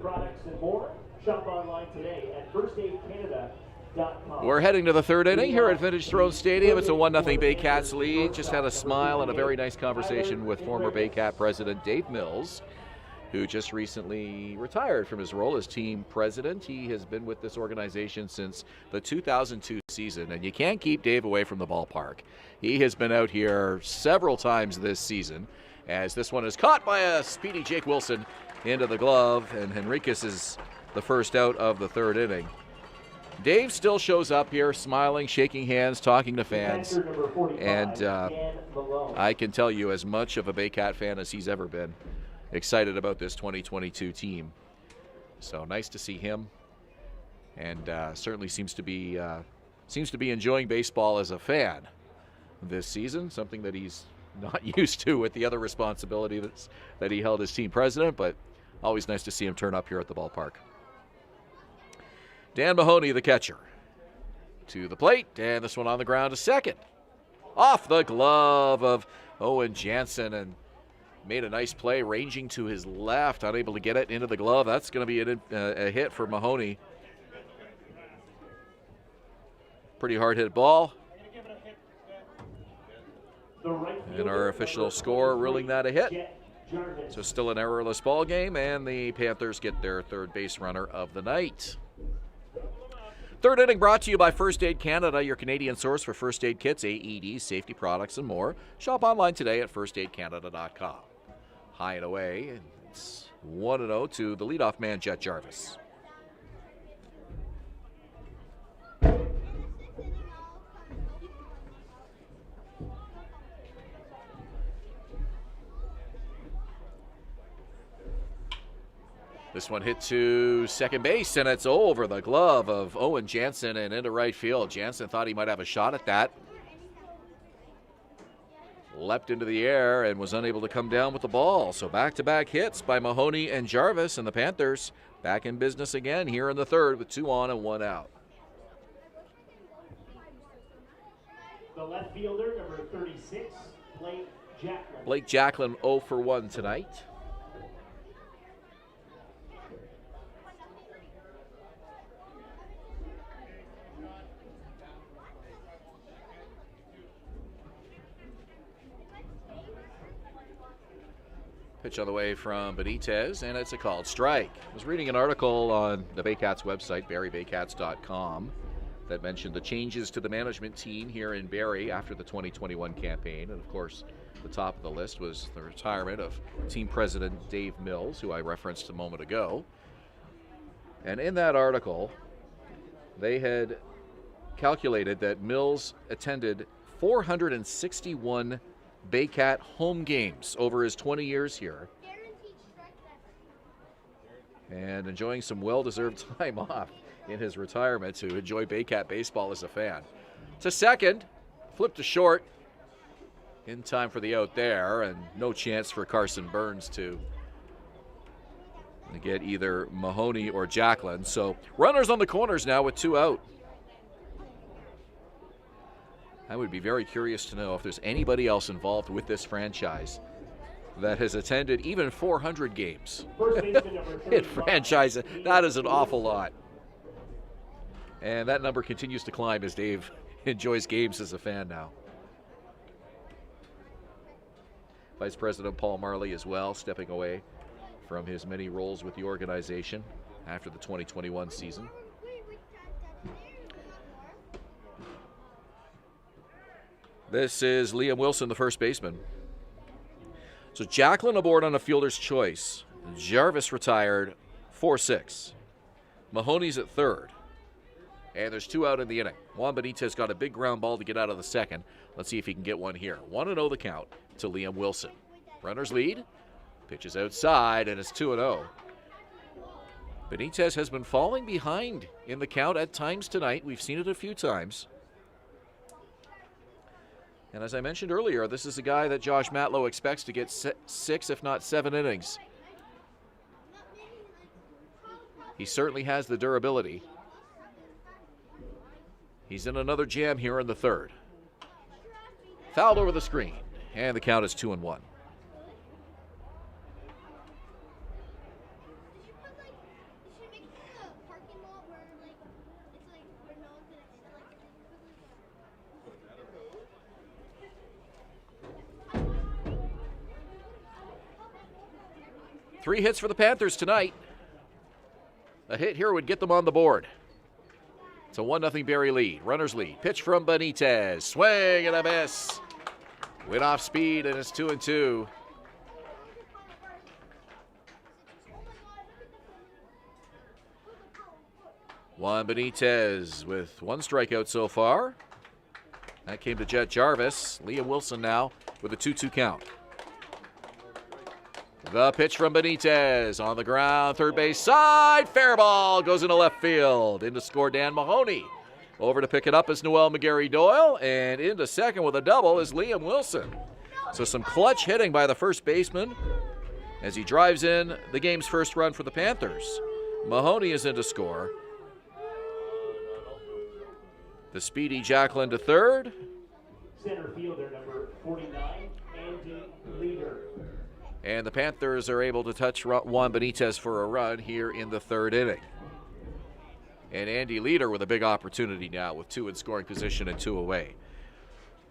products, and more. Shop online today at firstaidcanada.com.
We're heading to the third inning here at Vintage Throne Stadium. It's a 1-0 Baycats lead. Just had a smile and a very nice conversation with former Baycat president Dave Mills, who just recently retired from his role as team president. He has been with this organization since the 2002 season, and you can't keep Dave away from the ballpark. He has been out here several times this season, as this one is caught by a speedy Jake Wilson into the glove, and Henriquez is the first out of the third inning. Dave still shows up here smiling, shaking hands, talking to fans, and I can tell you, as much of a Baycat fan as he's ever been, excited about this 2022 team. So nice to see him, and certainly seems to be enjoying baseball as a fan this season, something that he's not used to with the other responsibility that he held as team president, but always nice to see him turn up here at the ballpark. Dan Mahoney, the catcher, to the plate, and this one on the ground to second. Off the glove of Owen Jansen, and made a nice play, ranging to his left, unable to get it into the glove. That's going to be a hit for Mahoney. Pretty hard hit ball. And our official score ruling that a hit. So still an errorless ball game, and the Panthers get their third base runner of the night. Third inning brought to you by First Aid Canada, your Canadian source for first aid kits, AEDs, safety products, and more. Shop online today at firstaidcanada.com. High and away, and it's 1-0 to the leadoff man, Jet Jarvis. This one hit to second base, and it's over the glove of Owen Jansen and into right field. Jansen thought he might have a shot at that. Leapt into the air and was unable to come down with the ball. So back-to-back hits by Mahoney and Jarvis, and the Panthers back in business again here in the third with 2 on and 1 out.
The left fielder, number 36, Blake Jacklin.
Blake Jacklin 0 for 1 tonight. Pitch on the way from Benitez, and it's a called strike. I was reading an article on the Baycats website, barriebaycats.com, that mentioned the changes to the management team here in Barrie after the 2021 campaign. And of course, the top of the list was the retirement of team president Dave Mills, who I referenced a moment ago. And in that article, they had calculated that Mills attended 461 Baycat home games over his 20 years here, and enjoying some well-deserved time off in his retirement to enjoy Baycat baseball as a fan. To second, flipped to short in time for the out there, and no chance for Carson Burns to get either Mahoney or Jacklin. So runners on the corners now with 2 out. I would be very curious to know if there's anybody else involved with this franchise that has attended even 400 games. In franchise, that is an awful lot. And that number continues to climb as Dave enjoys games as a fan now. Vice President Paul Marley as well, stepping away from his many roles with the organization after the 2021 season. This is Liam Wilson, the first baseman. So Jacklin aboard on a fielder's choice. Jarvis retired 4-6. Mahoney's at third. And there's 2 out in the inning. Juan Benitez got a big ground ball to get out of the second. Let's see if he can get one here. 1-0 the count to Liam Wilson. Runners lead. Pitches outside, and it's 2-0. Benitez has been falling behind in the count at times tonight. We've seen it a few times. And as I mentioned earlier, this is a guy that Josh Matlow expects to get 6, if not 7 innings. He certainly has the durability. He's in another jam here in the third. Fouled over the screen, and the count is 2-1. 3 hits for the Panthers tonight. A hit here would get them on the board. It's a 1-0 Barrie lead. Runners lead. Pitch from Benitez. Swing and a miss. Went off speed, and it's 2-2. Juan Benitez with 1 strikeout so far. That came to Jet Jarvis. Liam Wilson now with a 2-2 count. The pitch from Benitez on the ground, third base side, fair ball, goes into left field. In to score Dan Mahoney. Over to pick it up is Noel McGarry-Doyle, and into second with a double is Liam Wilson. So some clutch hitting by the first baseman as he drives in the game's first run for the Panthers. Mahoney is in to score. The speedy Jacqueline to third.
Center fielder number 49, Andy Leader.
And the Panthers are able to touch Juan Benitez for a run here in the third inning. And Andy Leader with a big opportunity now with 2 in scoring position and 2 away.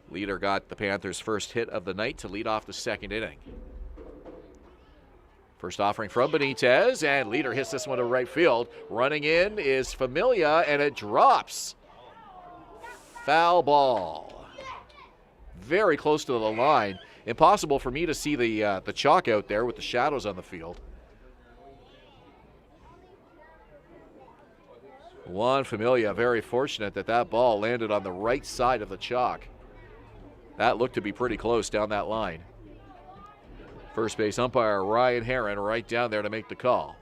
Leader got the Panthers' first hit of the night to lead off the second inning. First offering from Benitez, and Leader hits this one to right field. Running in is Familia, and it drops. Foul ball. Very close to the line. Impossible for me to see the chalk out there with the shadows on the field. Juan Familia very fortunate that ball landed on the right side of the chalk. That looked to be pretty close down that line. First base umpire Ryan Herron right down there to make the call.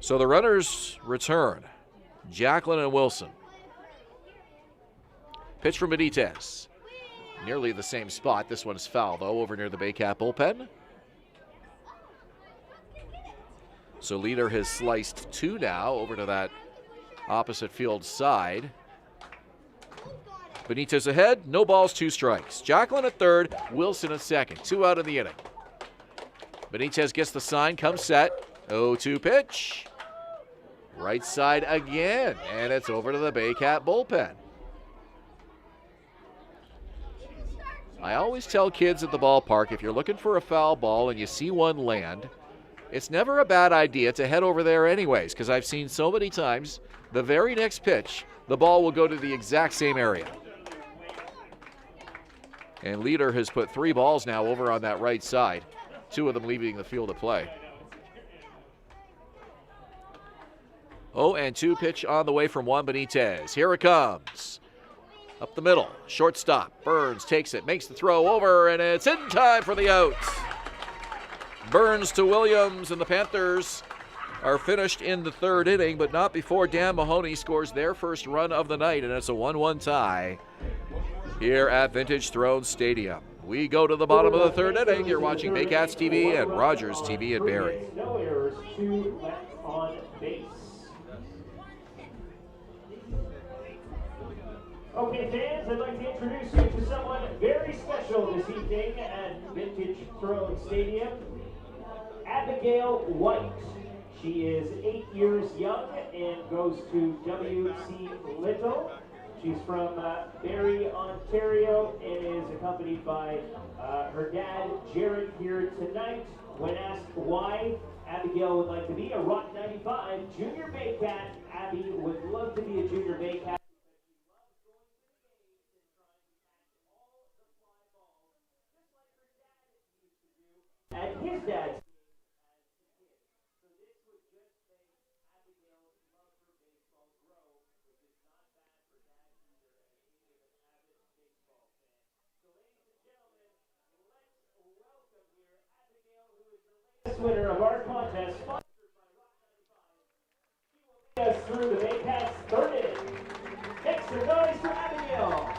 So the runners return. Jacqueline and Wilson. Pitch from Benitez. Nearly the same spot. This one's foul, though, over near the Baycat bullpen. So Leader has sliced 2 now over to that opposite field side. Benitez ahead. No balls, 2 strikes. Jacqueline at third. Wilson at second. 2 out in the inning. Benitez gets the sign. Comes set. 0-2 pitch. Right side again. And it's over to the Baycat bullpen. I always tell kids at the ballpark, if you're looking for a foul ball and you see one land, it's never a bad idea to head over there anyways, because I've seen so many times the very next pitch, the ball will go to the exact same area. And Leader has put 3 balls now over on that right side, 2 of them leaving the field of play. 0-2 pitch on the way from Juan Benitez. Here it comes. Up the middle, shortstop. Burns takes it, makes the throw over, and it's in time for the out. Burns to Williams, and the Panthers are finished in the third inning, but not before Dan Mahoney scores their first run of the night, and it's a 1-1 tie here at Vintage Throne Stadium. We go to the bottom of the third inning. You're watching Baycats TV and Rogers TV in Barrie.
No errors, 2 left on base. Okay, fans, I'd like to introduce you to someone very special this evening at Vintage Throne Stadium. Abigail White. She is 8 years young and goes to W.C. Little. She's from Barrie, Ontario, and is accompanied by her dad, Jared, here tonight. When asked why Abigail would like to be a Rock 95 Junior Baycat, Abby would love to be a Junior Baycat. And his dad. So this would just make Abigail's love for baseball grow, which is not bad for dad either, and he is an avid baseball fan. So ladies and gentlemen, let's welcome here Abigail, who is the latest winner of our contest, sponsored by Rock 95. She will lead us through the Baycats' third inning. Make some noise for Abigail.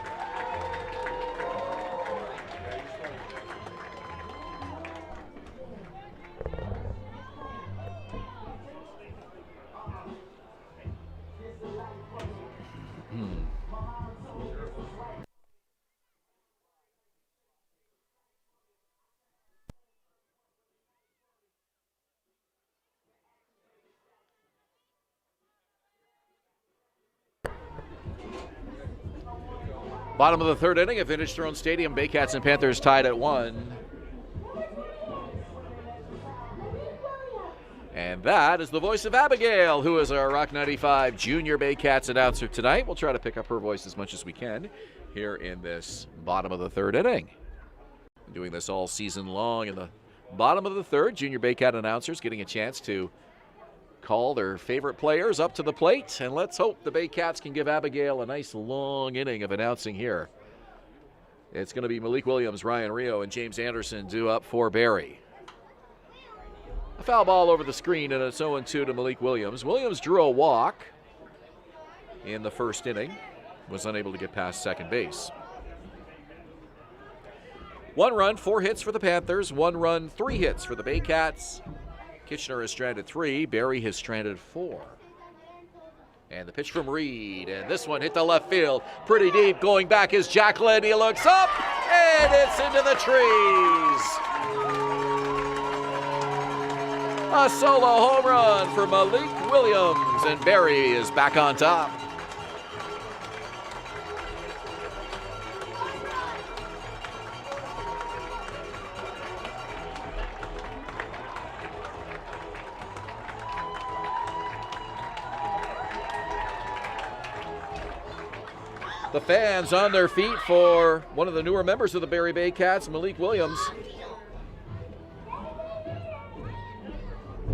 Bottom of the third inning at Vintage Throne Stadium. Baycats and Panthers tied at 1. And that is the voice of Abigail, who is our Rock 95 Junior Baycats announcer tonight. We'll try to pick up her voice as much as we can here in this bottom of the third inning. Doing this all season long in the bottom of the third. Junior Baycat announcers getting a chance to call their favorite players up to the plate. And let's hope the Baycats can give Abigail a nice long inning of announcing here. It's going to be Malik Williams, Ryan Rio, and James Anderson due up for Barrie. A foul ball over the screen, and it's 0-2 to Malik Williams. Williams drew a walk in the first inning. Was unable to get past second base. 1 run, 4 hits for the Panthers. 1 run, 3 hits for the Baycats. Kitchener has stranded 3. Barrie has stranded 4. And the pitch from Reed, and this one hit the left field. Pretty deep, going back is Jacqueline. He looks up, and it's into the trees. A solo home run for Malik Williams, and Barrie is back on top. The fans on their feet for one of the newer members of the Barrie Baycats, Malik Williams.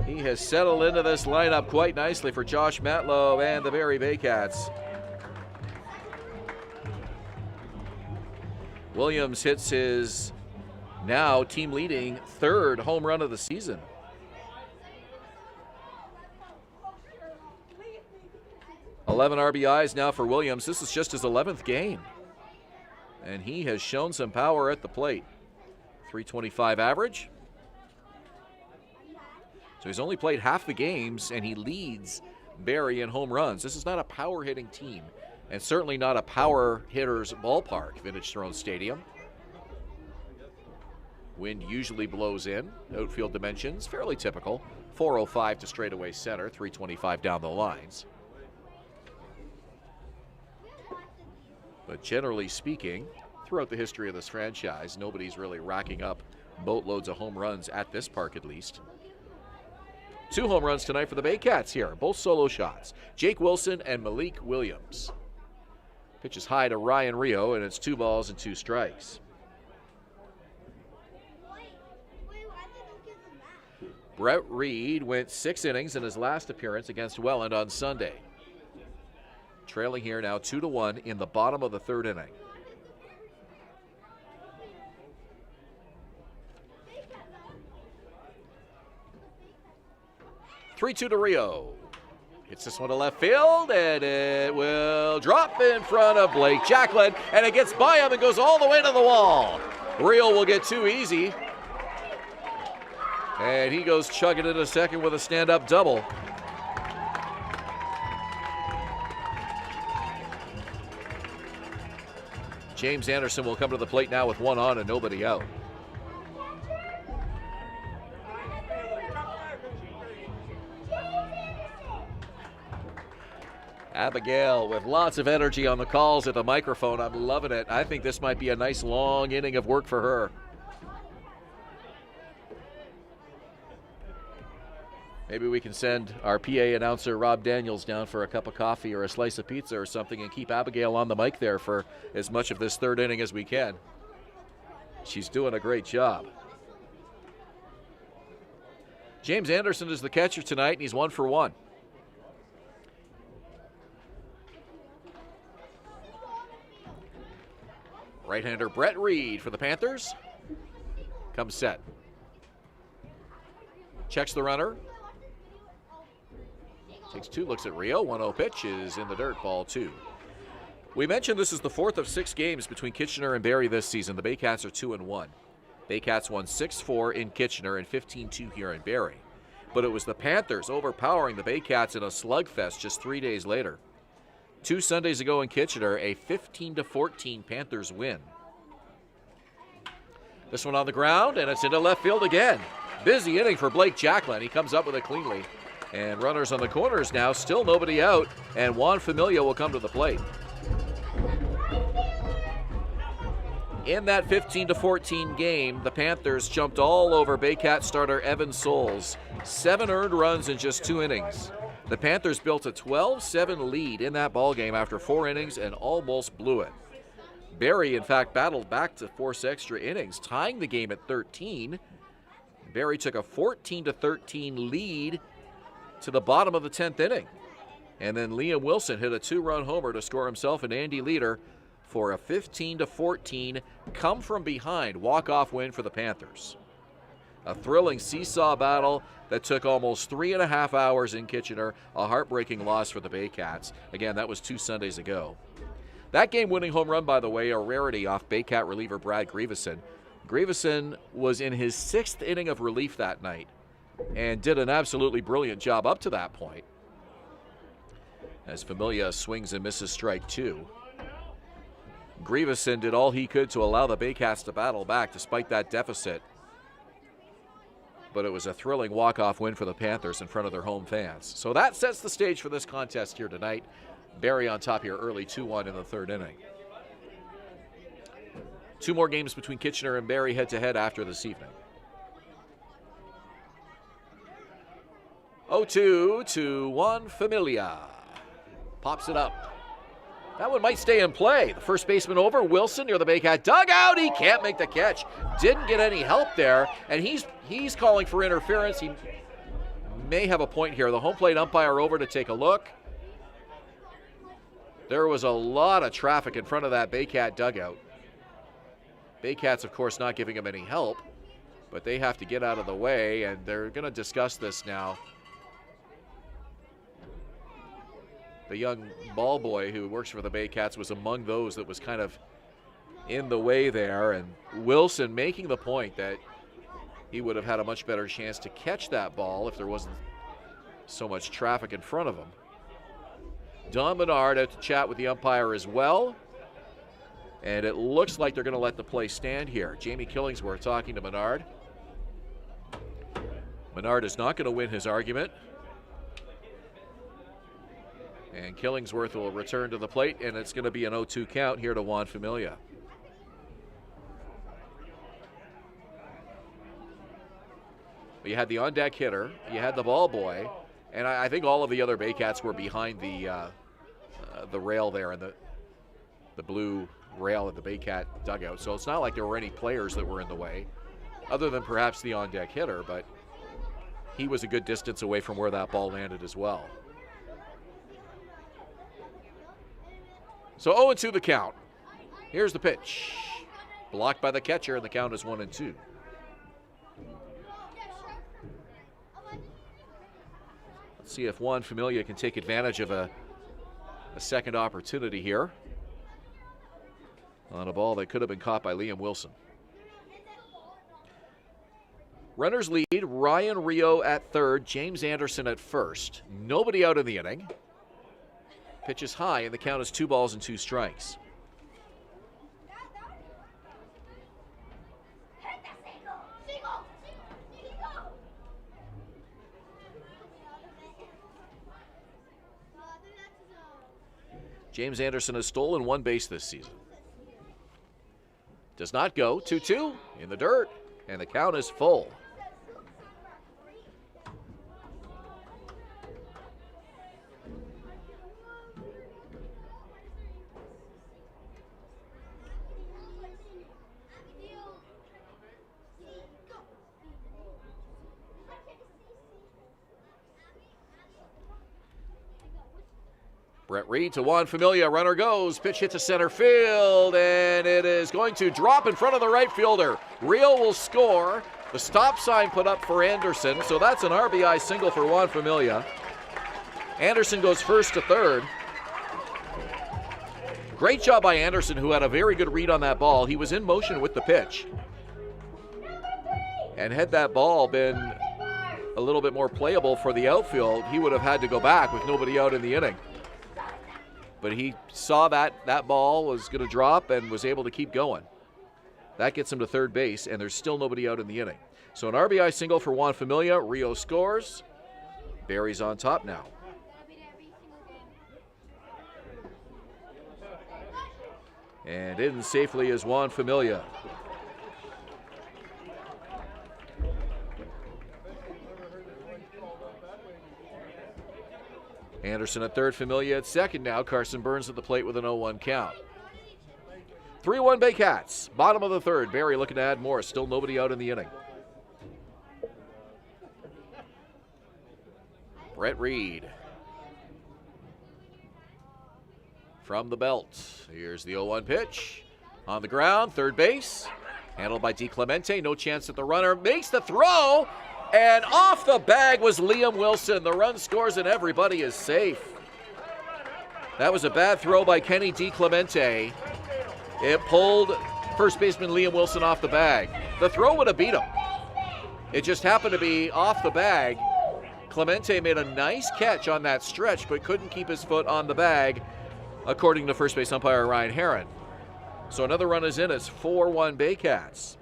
He has settled into this lineup quite nicely for Josh Matlow and the Barrie Baycats. Williams hits his now team-leading 3rd home run of the season. $11 RBIs now for Williams. This is just his 11th game. And he has shown some power at the plate. .325 average. So he's only played half the games, and he leads Barrie in home runs. This is not a power-hitting team, and certainly not a power hitter's ballpark, Vintage Throne Stadium. Wind usually blows in. Outfield dimensions, fairly typical. 405 to straightaway center, 325 down the lines. But generally speaking, throughout the history of this franchise, nobody's really racking up boatloads of home runs at this park at least. 2 home runs tonight for the Baycats here, both solo shots. Jake Wilson and Malik Williams. Pitch is high to Ryan Rio, and it's 2 balls and 2 strikes. Brett Reed went 6 innings in his last appearance against Welland on Sunday. Trailing here now 2-1 in the bottom of the 3rd inning. (3-2) to Rio. Hits this one to left field, and it will drop in front of Blake Jacqueline, and it gets by him and goes all the way to the wall. Rio will get 2 easy, and he goes chugging into second with a stand-up double. James Anderson will come to the plate now with 1 on and nobody out. Abigail with lots of energy on the calls at the microphone. I'm loving it. I think this might be a nice long inning of work for her. Maybe we can send our PA announcer, Rob Daniels, down for a cup of coffee or a slice of pizza or something and keep Abigail on the mic there for as much of this 3rd inning as we can. She's doing a great job. James Anderson is the catcher tonight, and he's 1 for 1. Right-hander Brett Reed for the Panthers. Comes set. Checks the runner. Takes 2 looks at Rio. 1-0 pitch is in the dirt, ball 2. We mentioned this is the 4th of 6 games between Kitchener and Barrie this season. The Baycats are 2-1. Baycats won 6-4 in Kitchener and 15-2 here in Barrie. But it was the Panthers overpowering the Baycats in a slugfest just 3 days later. 2 Sundays ago in Kitchener, a 15-14 Panthers win. This one on the ground, and it's into left field again. Busy inning for Blake Jacqueline. He comes up with it cleanly. And runners on the corners now, still nobody out, and Juan Familia will come to the plate. In that 15-14 game, the Panthers jumped all over Baycat starter Evan Souls. 7 earned runs in just 2 innings. The Panthers built a 12-7 lead in that ballgame after 4 innings and almost blew it. Barrie, in fact, battled back to force extra innings, tying the game at 13. Barrie took a 14-13 lead to the bottom of the 10th inning. And then Liam Wilson hit a 2-run homer to score himself an Andy leader for a 15-14 come-from-behind walk-off win for the Panthers. A thrilling seesaw battle that took almost 3.5 hours in Kitchener, a heartbreaking loss for the Baycats. Again, that was 2 Sundays ago. That game-winning home run, by the way, a rarity off Baycat reliever Brad Grieveson. Grieveson was in his 6th inning of relief that night and did an absolutely brilliant job up to that point. As Familia swings and misses strike 2. Grieveson did all he could to allow the Baycats to battle back despite that deficit. But it was a thrilling walk-off win for the Panthers in front of their home fans. So that sets the stage for this contest here tonight. Barrie on top here early 2-1 in the 3rd inning. 2 more games between Kitchener and Barrie head-to-head after this evening. 0-2-1 Familia. Pops it up. That one might stay in play. The first baseman over, Wilson near the Baycat dugout. He can't make the catch. Didn't get any help there, and he's calling for interference. He may have a point here. The home plate umpire over to take a look. There was a lot of traffic in front of that Baycat dugout. Baycats, of course, not giving him any help, but they have to get out of the way, and they're going to discuss this now. The young ball boy who works for the Baycats was among those that was kind of in the way there, and Wilson making the point that he would have had a much better chance to catch that ball if there wasn't so much traffic in front of him. Don Menard out to chat with the umpire as well, and it looks like they're going to let the play stand here. Jamie Killingsworth talking to Menard. Menard is not going to win his argument. And Killingsworth will return to the plate, and it's going to be an 0-2 count here to Juan Familia. You had the on-deck hitter, you had the ball boy, and I think all of the other Baycats were behind the rail there, and the blue rail at the Baycat dugout. So it's not like there were any players that were in the way, other than perhaps the on-deck hitter, but he was a good distance away from where that ball landed as well. So 0-2 the count. Here's the pitch. Blocked by the catcher, and the count is 1-2. Let's see if Juan Familia can take advantage of a second opportunity here on a ball that could have been caught by Liam Wilson. Runners lead, Ryan Rio at third, James Anderson at first. Nobody out in the inning. Pitch is high, and the count is 2 balls and 2 strikes. James Anderson has stolen 1 base this season. Does not go. 2-2 in the dirt, and the count is full. Brett Reed to Juan Familia, runner goes, pitch hit to center field, and it is going to drop in front of the right fielder. Rio will score. The stop sign put up for Anderson, so that's an RBI single for Juan Familia. Anderson goes first to third. Great job by Anderson, who had a very good read on that ball. He was in motion with the pitch. And had that ball been a little bit more playable for the outfield, he would have had to go back with nobody out in the inning. But he saw that ball was going to drop and was able to keep going. That gets him to third base, and there's still nobody out in the inning. So an RBI single for Juan Familia. Rio scores. Barrie's on top now. And in safely is Juan Familia. Anderson at third, Familia at second now. Carson Burns at the plate with an 0-1 count. 3-1 Baycats. Bottom of the third. Barrie looking to add more. Still nobody out in the inning. Brett Reed. From the belt. Here's the 0-1 pitch. On the ground, third base. Handled by DiClemente. No chance at the runner. Makes the throw. And off the bag was Liam Wilson. The run scores and everybody is safe. That was a bad throw by Kenny DiClemente. It pulled first baseman Liam Wilson off the bag. The throw would have beat him. It just happened to be off the bag. Clemente made a nice catch on that stretch, but couldn't keep his foot on the bag, according to first base umpire Ryan Herron. So another run is in. It's 4-1 Baycats.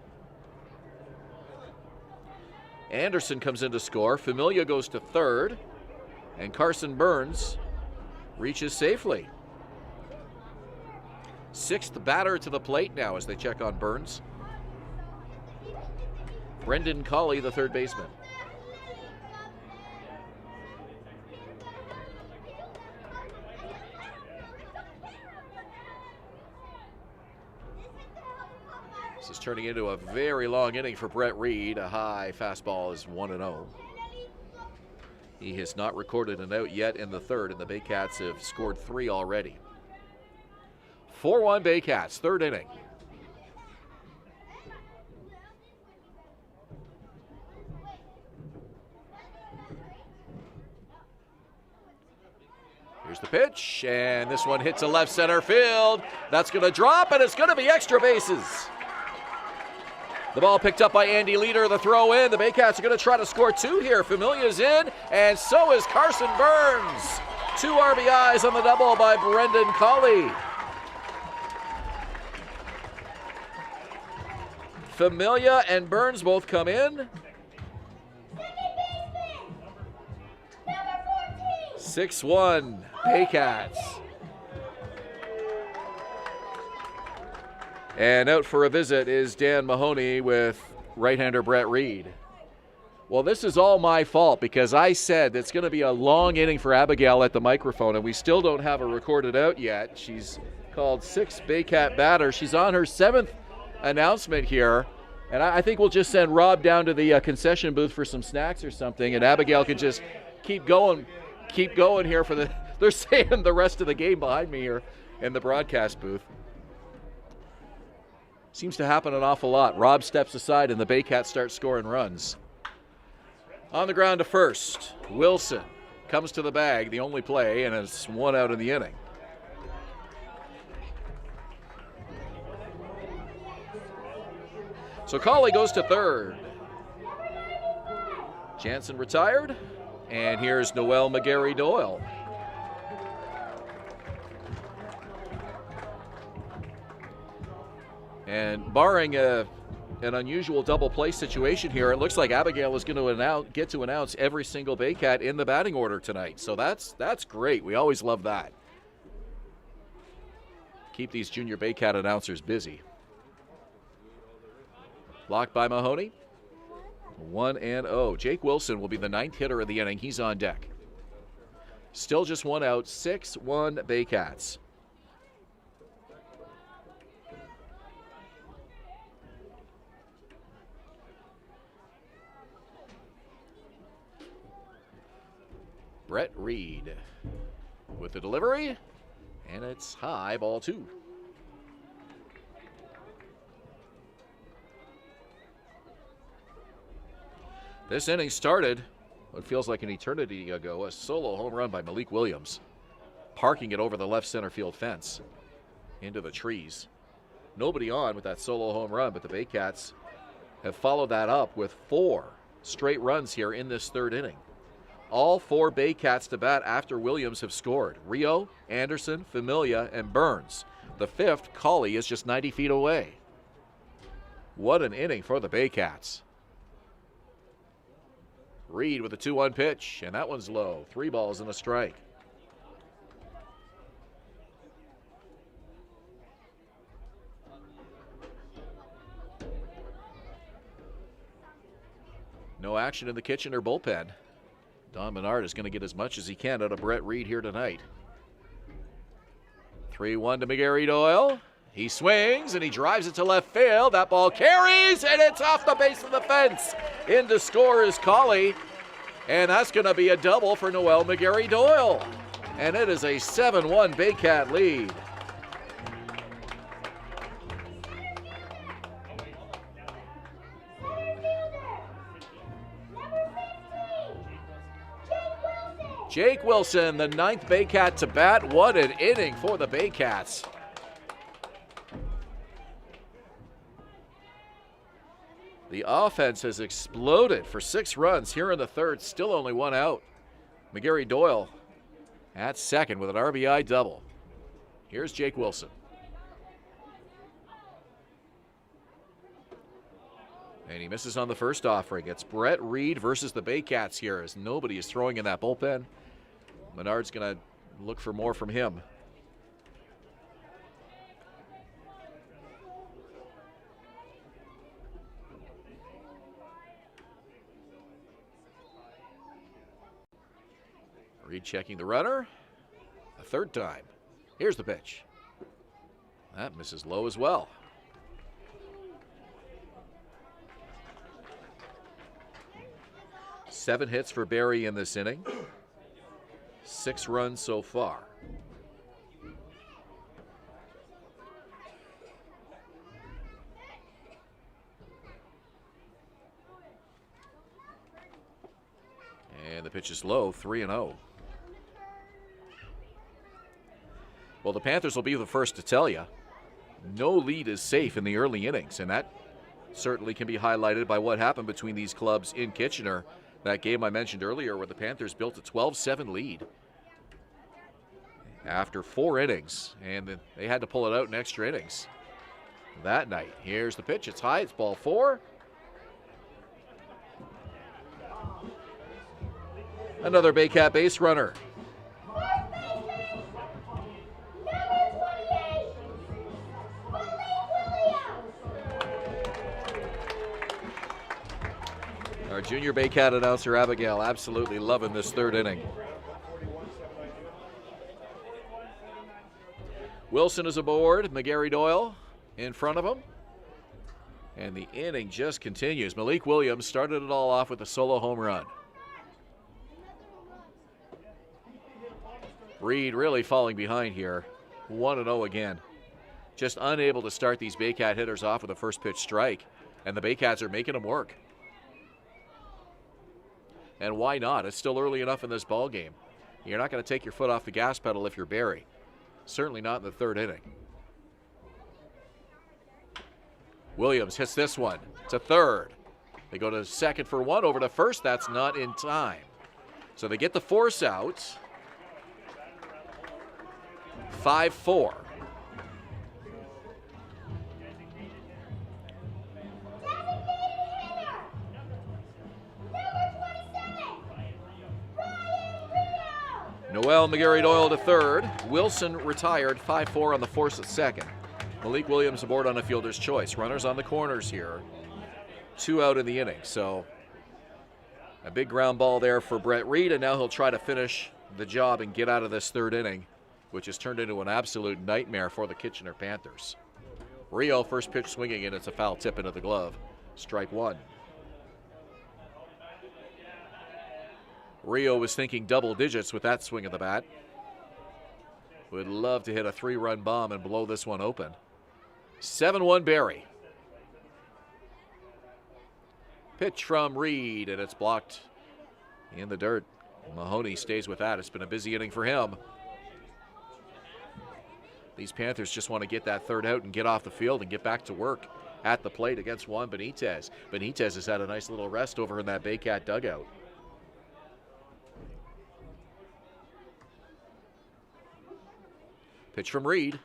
Anderson comes in to score. Familia goes to third. And Carson Burns reaches safely. Sixth batter to the plate now as they check on Burns. Brendan Colley, the third baseman. This is turning into a very long inning for Brett Reed. A high fastball is 1-0. He has not recorded an out yet in the third, and the Baycats have scored 3 already. 4-1 Baycats, third inning. Here's the pitch, and this one hits a left center field. That's going to drop, and it's going to be extra bases. The ball picked up by Andy Leader, the throw in. The Baycats are going to try to score 2 here. Familia's in, and so is Carson Burns. 2 RBIs on the double by Brendan Colley. Familia and Burns both come in. 6-1 Baycats. And out for a visit is Dan Mahoney with right-hander Brett Reed. Well, this is all my fault because I said it's going to be a long inning for Abigail at the microphone, and we still don't have her recorded out yet. She's called 6 Baycat batters. She's on her 7th announcement here, and I think we'll just send Rob down to the concession booth for some snacks or something, and Abigail can just keep going here for the, they're saying the rest of the game behind me here in the broadcast booth. Seems to happen an awful lot. Rob steps aside and the Baycats start scoring runs. On the ground to first, Wilson comes to the bag, the only play, and it's 1 out in the inning. So Colley goes to third. Jansen retired, and here's Noel McGarry Doyle. And barring an unusual double play situation here, it looks like Abigail is going to get to announce every single Baycat in the batting order tonight. So that's great. We always love that. Keep these junior Baycat announcers busy. Blocked by Mahoney. 1-0. Jake Wilson will be the 9th hitter of the inning. He's on deck. Still just 1 out. 6-1 Baycats. Brett Reed with the delivery, and it's high, ball 2. This inning started what feels like an eternity ago, a solo home run by Malik Williams, parking it over the left center field fence into the trees. Nobody on with that solo home run, but the Baycats have followed that up with 4 straight runs here in this third inning. All 4 Baycats to bat after Williams have scored. Rio, Anderson, Familia, and Burns. The 5th, Colley, is just 90 feet away. What an inning for the Baycats. Reed with a 2-1 pitch, and that one's low. 3 balls and a strike. No action in the Kitchener bullpen. Don Menard is going to get as much as he can out of Brett Reed here tonight. 3-1 to McGarry Doyle. He swings and he drives it to left field. That ball carries and it's off the base of the fence. In to score is Colley. And that's going to be a double for Noel McGarry Doyle. And it is a 7-1 Baycat lead. Jake Wilson, the 9th Baycat to bat. What an inning for the Baycats. The offense has exploded for 6 runs here in the third, still only 1 out. McGarry Doyle at second with an RBI double. Here's Jake Wilson. And he misses on the first offering. It's Brett Reed versus the Baycats here as nobody is throwing in that bullpen. Menard's going to look for more from him. Reed checking the runner. A third time. Here's the pitch. That misses low as well. Seven hits for Barrie in this inning. 6 runs so far. And the pitch is low, 3-0. Well, the Panthers will be the first to tell you, no lead is safe in the early innings, and that certainly can be highlighted by what happened between these clubs in Kitchener. That game I mentioned earlier where the Panthers built a 12-7 lead after 4 innings, and they had to pull it out in extra innings that night. Here's the pitch. It's high. It's ball 4. Another Baycat base runner. Our junior Baycat announcer, Abigail, absolutely loving this third inning. Wilson is aboard. McGarry Doyle in front of him. And the inning just continues. Malik Williams started it all off with a solo home run. Reed really falling behind here. 1-0 again. Just unable to start these Baycat hitters off with a first pitch strike. And the Baycats are making them work. And why not? It's still early enough in this ball game. You're not going to take your foot off the gas pedal if you're Barrie. Certainly not in the third inning. Williams hits this one to third. They go to second for 1, over to first. That's not in time. So they get the force out. 5-4. Noel McGarry Doyle to third. Wilson retired, 5-4 on the force at second. Malik Williams aboard on a fielder's choice. Runners on the corners here. 2 out in the inning. So a big ground ball there for Brett Reed, and now he'll try to finish the job and get out of this third inning, which has turned into an absolute nightmare for the Kitchener Panthers. Rio first pitch swinging, and it's a foul tip into the glove. Strike 1. Rio was thinking double digits with that swing of the bat. Would love to hit a 3-run bomb and blow this one open. 7-1 Barrie. Pitch from Reed, and it's blocked in the dirt. Mahoney stays with that. It's been a busy inning for him. These Panthers just want to get that third out and get off the field and get back to work at the plate against Juan Benitez. Benitez has had a nice little rest over in that Baycat dugout. Pitch from Reed.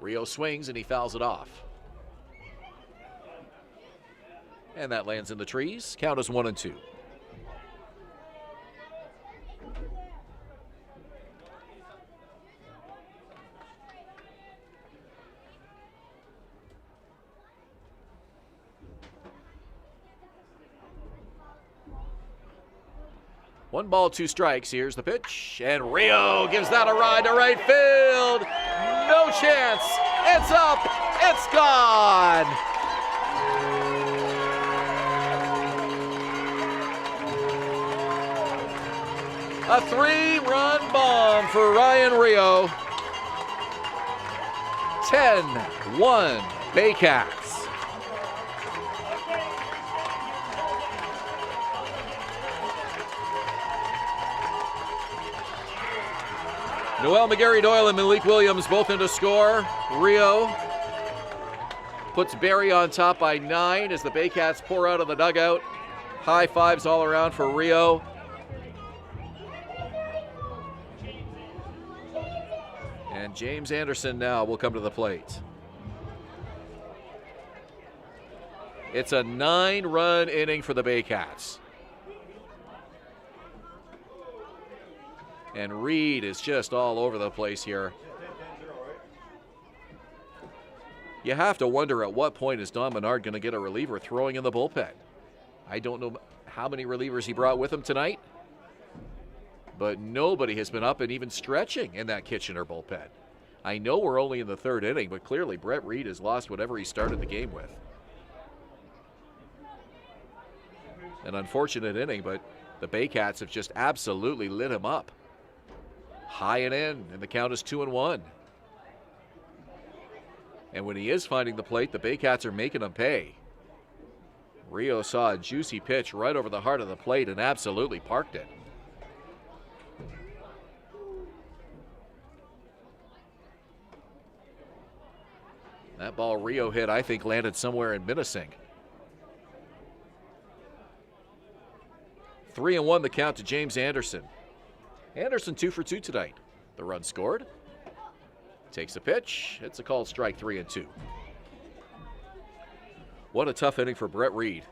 Rio swings and he fouls it off. And that lands in the trees. Count is 1-2. 1 ball, 2 strikes. Here's the pitch, and Rio gives that a ride to right field. No chance. It's up. It's gone. A 3-run bomb for Ryan Rio. 10-1 Baycats. Noel McGarry-Doyle and Malik Williams both in to score. Rio puts Barrie on top by 9 as the Baycats pour out of the dugout. High fives all around for Rio. And James Anderson now will come to the plate. It's a 9-run inning for the Baycats. And Reed is just all over the place here. You have to wonder at what point is Don Menard going to get a reliever throwing in the bullpen. I don't know how many relievers he brought with him tonight, but nobody has been up and even stretching in that Kitchener bullpen. I know we're only in the 3rd inning, but clearly Brett Reed has lost whatever he started the game with. An unfortunate inning, but the Baycats have just absolutely lit him up. High and in, and the count is 2-1. And when he is finding the plate, the Baycats are making him pay. Rio saw a juicy pitch right over the heart of the plate and absolutely parked it. That ball Rio hit, I think, landed somewhere in Minisink. 3-1 the count to James Anderson. Anderson 2 for 2 tonight. The run scored. Takes a pitch. It's a called strike 3-2. What a tough inning for Brett Reed.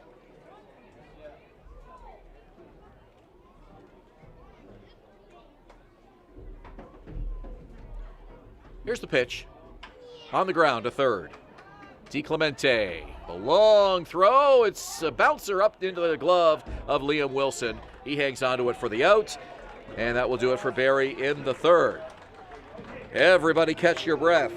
Here's the pitch. On the ground to third. DiClemente. The long throw. It's a bouncer up into the glove of Liam Wilson. He hangs onto it for the out. And that will do it for Barrie in the 3rd. Everybody catch your breath.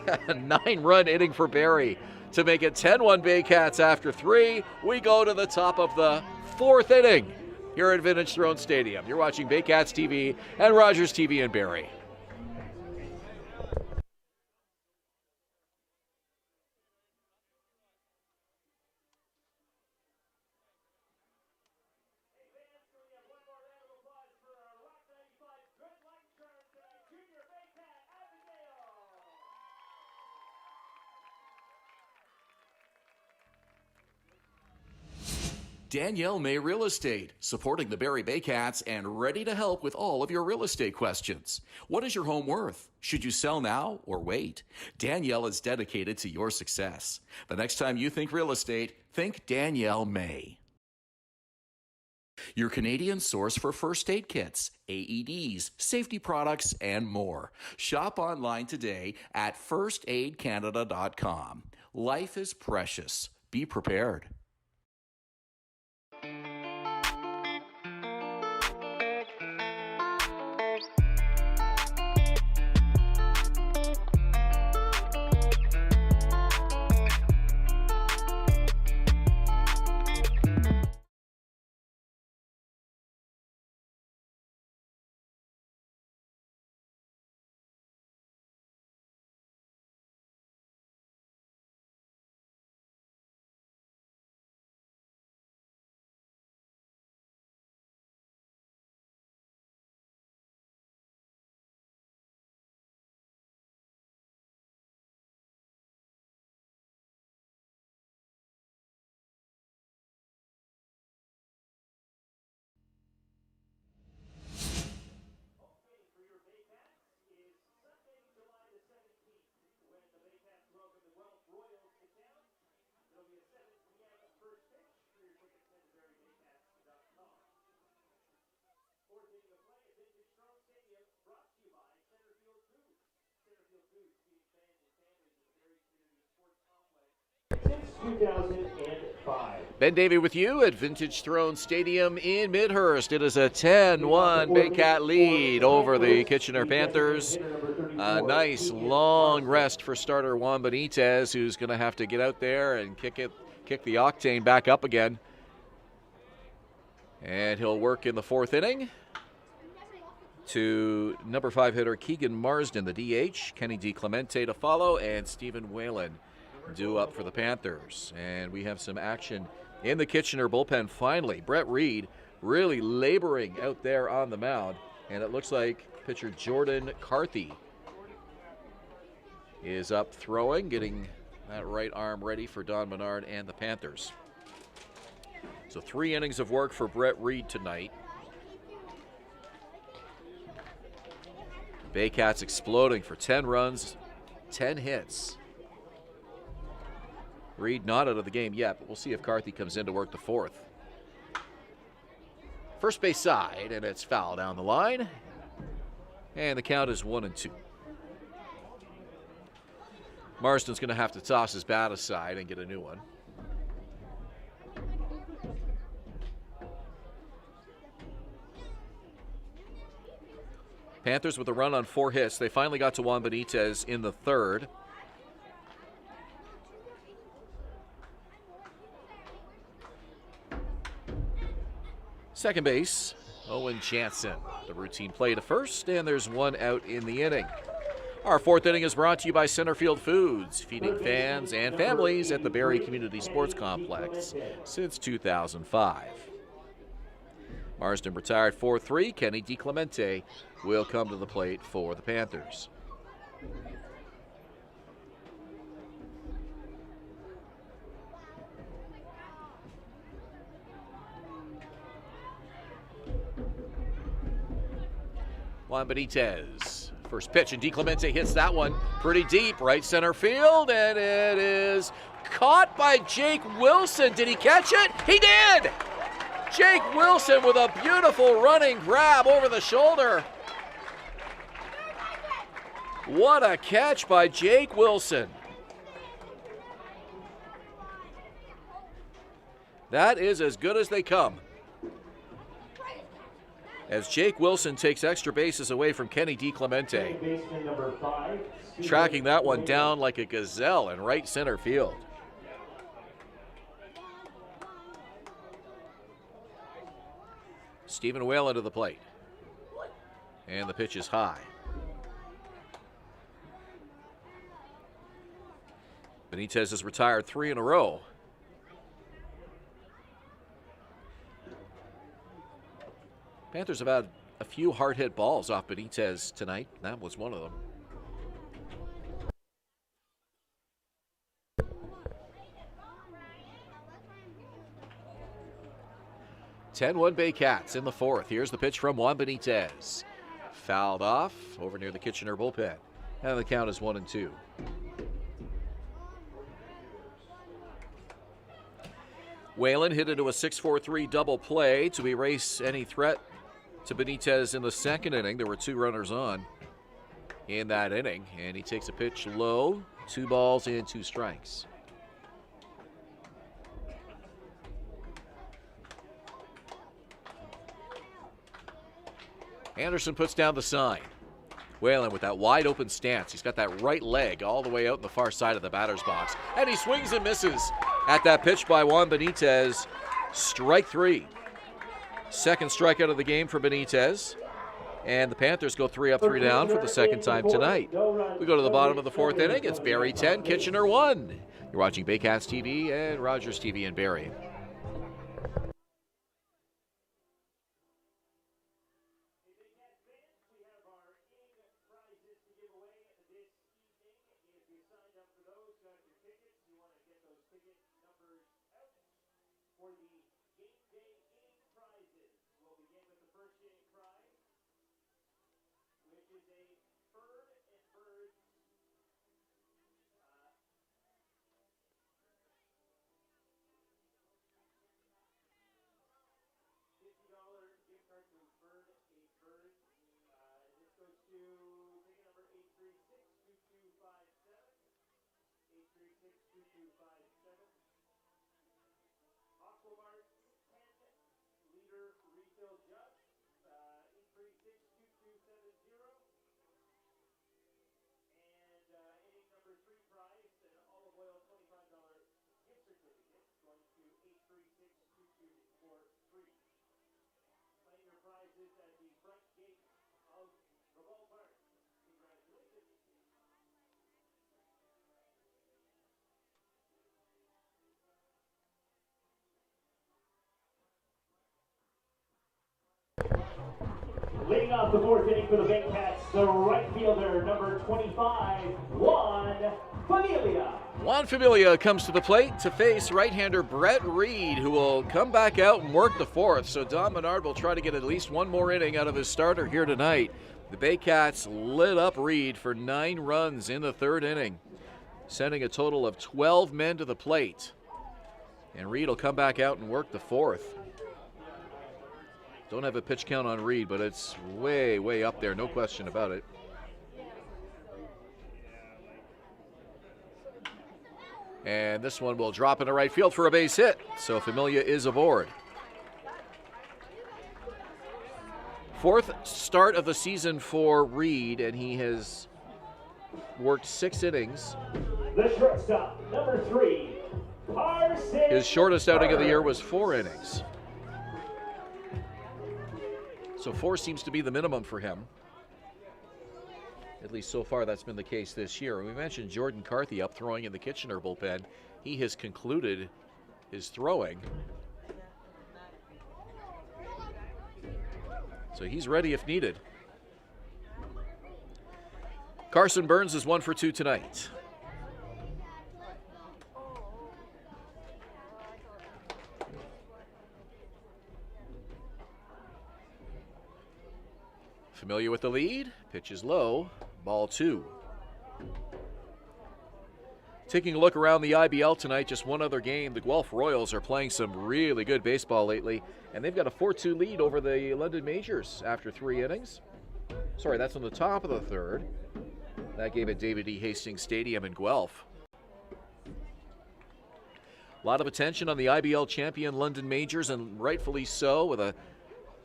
A 9-run inning for Barrie to make it 10-1 Baycats after 3. We go to the top of the 4th inning here at Vintage Throne Stadium. You're watching Baycats TV and Rogers TV in Barrie.
Danielle May Real Estate, supporting the Barrie Baycats and ready to help with all of your real estate questions. What is your home worth? Should you sell now or wait? Danielle is dedicated to your success. The next time you think real estate, think Danielle May. Your Canadian source for first aid kits, AEDs, safety products, and more. Shop online today at firstaidcanada.com. Life is precious. Be prepared.
Since 2005.
Ben Davey with you at Vintage Throne Stadium in Midhurst. It is a 10-1 Baycat lead over the Kitchener Panthers. A nice long rest for starter Juan Benitez, who's going to have to get out there and kick the octane back up again. And he'll work in the fourth inning to number 5 hitter Keegan Marsden, the DH, Kenny DiClemente to follow, and Stephen Whalen due up for the Panthers. And we have some action in the Kitchener bullpen finally. Brett Reed really laboring out there on the mound, and it looks like pitcher Jordan Carthy is up throwing, getting that right arm ready for Don Menard and the Panthers. So 3 innings of work for Brett Reed tonight. Baycats exploding for 10 runs, 10 hits. Reed not out of the game yet, but we'll see if Carthy comes in to work the fourth. First base side, and it's foul down the line. And the count is 1-2. Marsden's going to have to toss his bat aside and get a new one. Panthers with a run on 4 hits. They finally got to Juan Benitez in the third. Second base, Owen Jansen. The routine play to first, and there's 1 out in the inning. Our fourth inning is brought to you by Centerfield Foods, feeding fans and families at the Barrie Community Sports Complex since 2005. Marsden retired 4-3. Kenny DiClemente will come to the plate for the Panthers. Juan Benitez, first pitch, and DiClemente hits that one pretty deep, right center field, and it is caught by Jake Wilson. Did he catch it? He did! Jake Wilson with a beautiful running grab over the shoulder. What a catch by Jake Wilson. That is as good as they come. As Jake Wilson takes extra bases away from Kenny DiClemente. Tracking that one down like a gazelle in right center field. Stephen Whalen to the plate. And the pitch is high. Benitez has retired 3 in a row. Panthers have had a few hard-hit balls off Benitez tonight. That was one of them. (10-1) Baycats in the fourth. Here's the pitch from Juan Benitez. Fouled off over near the Kitchener bullpen. And the count is 1-2. Whalen hit into a 6-4-3 double play to erase any threat to Benitez in the second inning. There were 2 runners on in that inning, and he takes a pitch low, 2 balls and 2 strikes. Anderson puts down the sign. Whalen with that wide open stance. He's got that right leg all the way out in the far side of the batter's box, and he swings and misses at that pitch by Juan Benitez. Strike 3. Second strikeout of the game for Benitez. And the Panthers go 3 up, 3 down for the second time tonight. We go to the bottom of the fourth inning. It's Barrie 10, Kitchener 1. You're watching Baycats TV and Rogers TV in Barrie.
Aquamart 10-liter refill jug, E362270. And inning number 3 prize, an olive oil $25 gift certificate going to 8362243. Claim your prizes at the front gate of the ballpark. Congratulations. Leading off the 4th inning for the Baycats, the right fielder, number 25, Juan Familia.
Juan Familia comes to the plate to face right-hander Brett Reed, who will come back out and work the 4th. So Don Menard will try to get at least one more inning out of his starter here tonight. The Baycats lit up Reed for 9 runs in the 3rd inning, sending a total of 12 men to the plate. And Reed will come back out and work the 4th. Don't have a pitch count on Reed, but it's way, way up there, no question about it. And this one will drop into right field for a base hit, so Familia is aboard. 4th start of the season for Reed, and he has worked 6 innings.
The shortstop, number 3, Carson.
His shortest outing of the year was 4 innings. So 4 seems to be the minimum for him. At least so far that's been the case this year. And we mentioned Jordan Carthy up throwing in the Kitchener bullpen. He has concluded his throwing. So he's ready if needed. Carson Burns is 1 for 2 tonight. Familia with the lead, pitch is low, ball 2. Taking a look around the IBL tonight, just one other game. The Guelph Royals are playing some really good baseball lately, and they've got a 4-2 lead over the London Majors after 3 innings. Sorry, that's on the top of the 3rd. That game at David E. Hastings Stadium in Guelph. A lot of attention on the IBL champion London Majors, and rightfully so, with a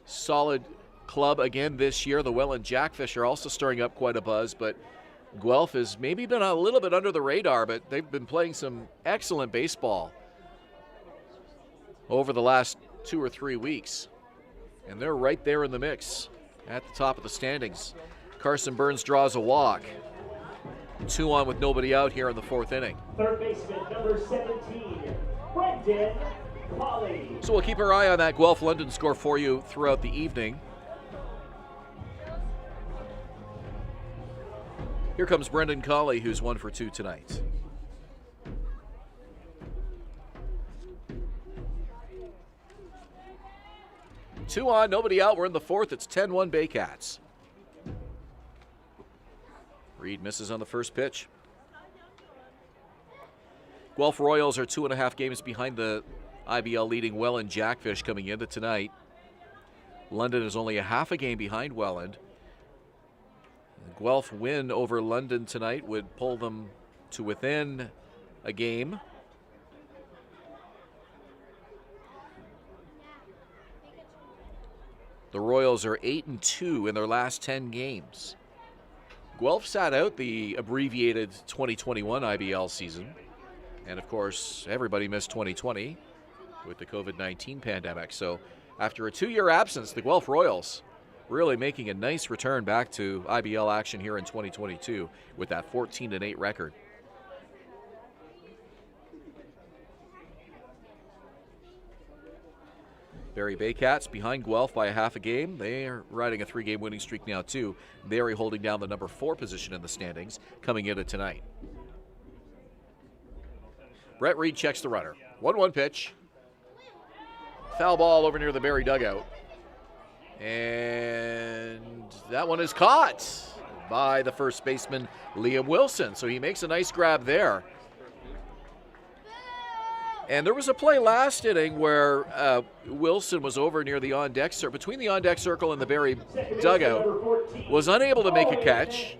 solid club again this year. The Welland Jackfish are also stirring up quite a buzz, but Guelph has maybe been a little bit under the radar, but they've been playing some excellent baseball over the last 2 or 3 weeks, and they're right there in the mix at the top of the standings. Carson Burns draws a walk. 2 on with nobody out here in the 4th inning.
Third baseman, number 17, Brendan Polly.
So we'll keep our eye on that Guelph London score for you throughout the evening. Here comes Brendan Colley, who's 1 for 2 tonight. Two on, nobody out. We're in the 4th. It's 10-1 Baycats. Reed misses on the first pitch. Guelph Royals are 2.5 games behind the IBL leading Welland Jackfish coming into tonight. London is only a half a game behind Welland. The Guelph win over London tonight would pull them to within a game. The Royals are 8-2 in their last 10 games. Guelph sat out the abbreviated 2021 IBL season. And of course, everybody missed 2020 with the COVID-19 pandemic. So after a 2-year absence, the Guelph Royals really making a nice return back to IBL action here in 2022 with that 14-8 record. Barrie Baycats behind Guelph by a half a game. They are riding a 3-game winning streak now too. Barrie holding down the number 4 position in the standings coming into tonight. Brett Reed checks the runner. 1-1 pitch. Foul ball over near the Barrie dugout. And that one is caught by the first baseman, Liam Wilson. So he makes a nice grab there. And there was a play last inning where Wilson was over near the on-deck circle, between the on-deck circle and the Barrie dugout, was unable to make a catch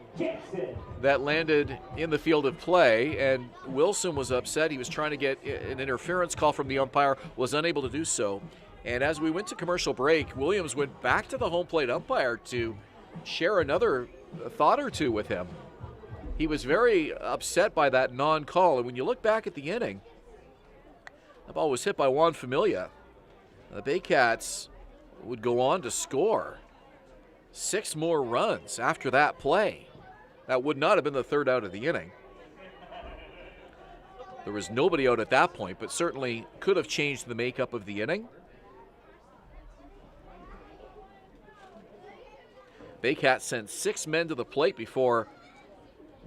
that landed in the field of play, and Wilson was upset. He was trying to get an interference call from the umpire, was unable to do so. And as we went to commercial break, Williams went back to the home plate umpire to share another thought or two with him. He was very upset by that non-call, and when you look back at the inning, the ball was hit by Juan Familia. The Baycats would go on to score 6 more runs after that play. That would not have been the third out of the inning. There was nobody out at that point, but certainly could have changed the makeup of the inning. Baycats sent 6 men to the plate before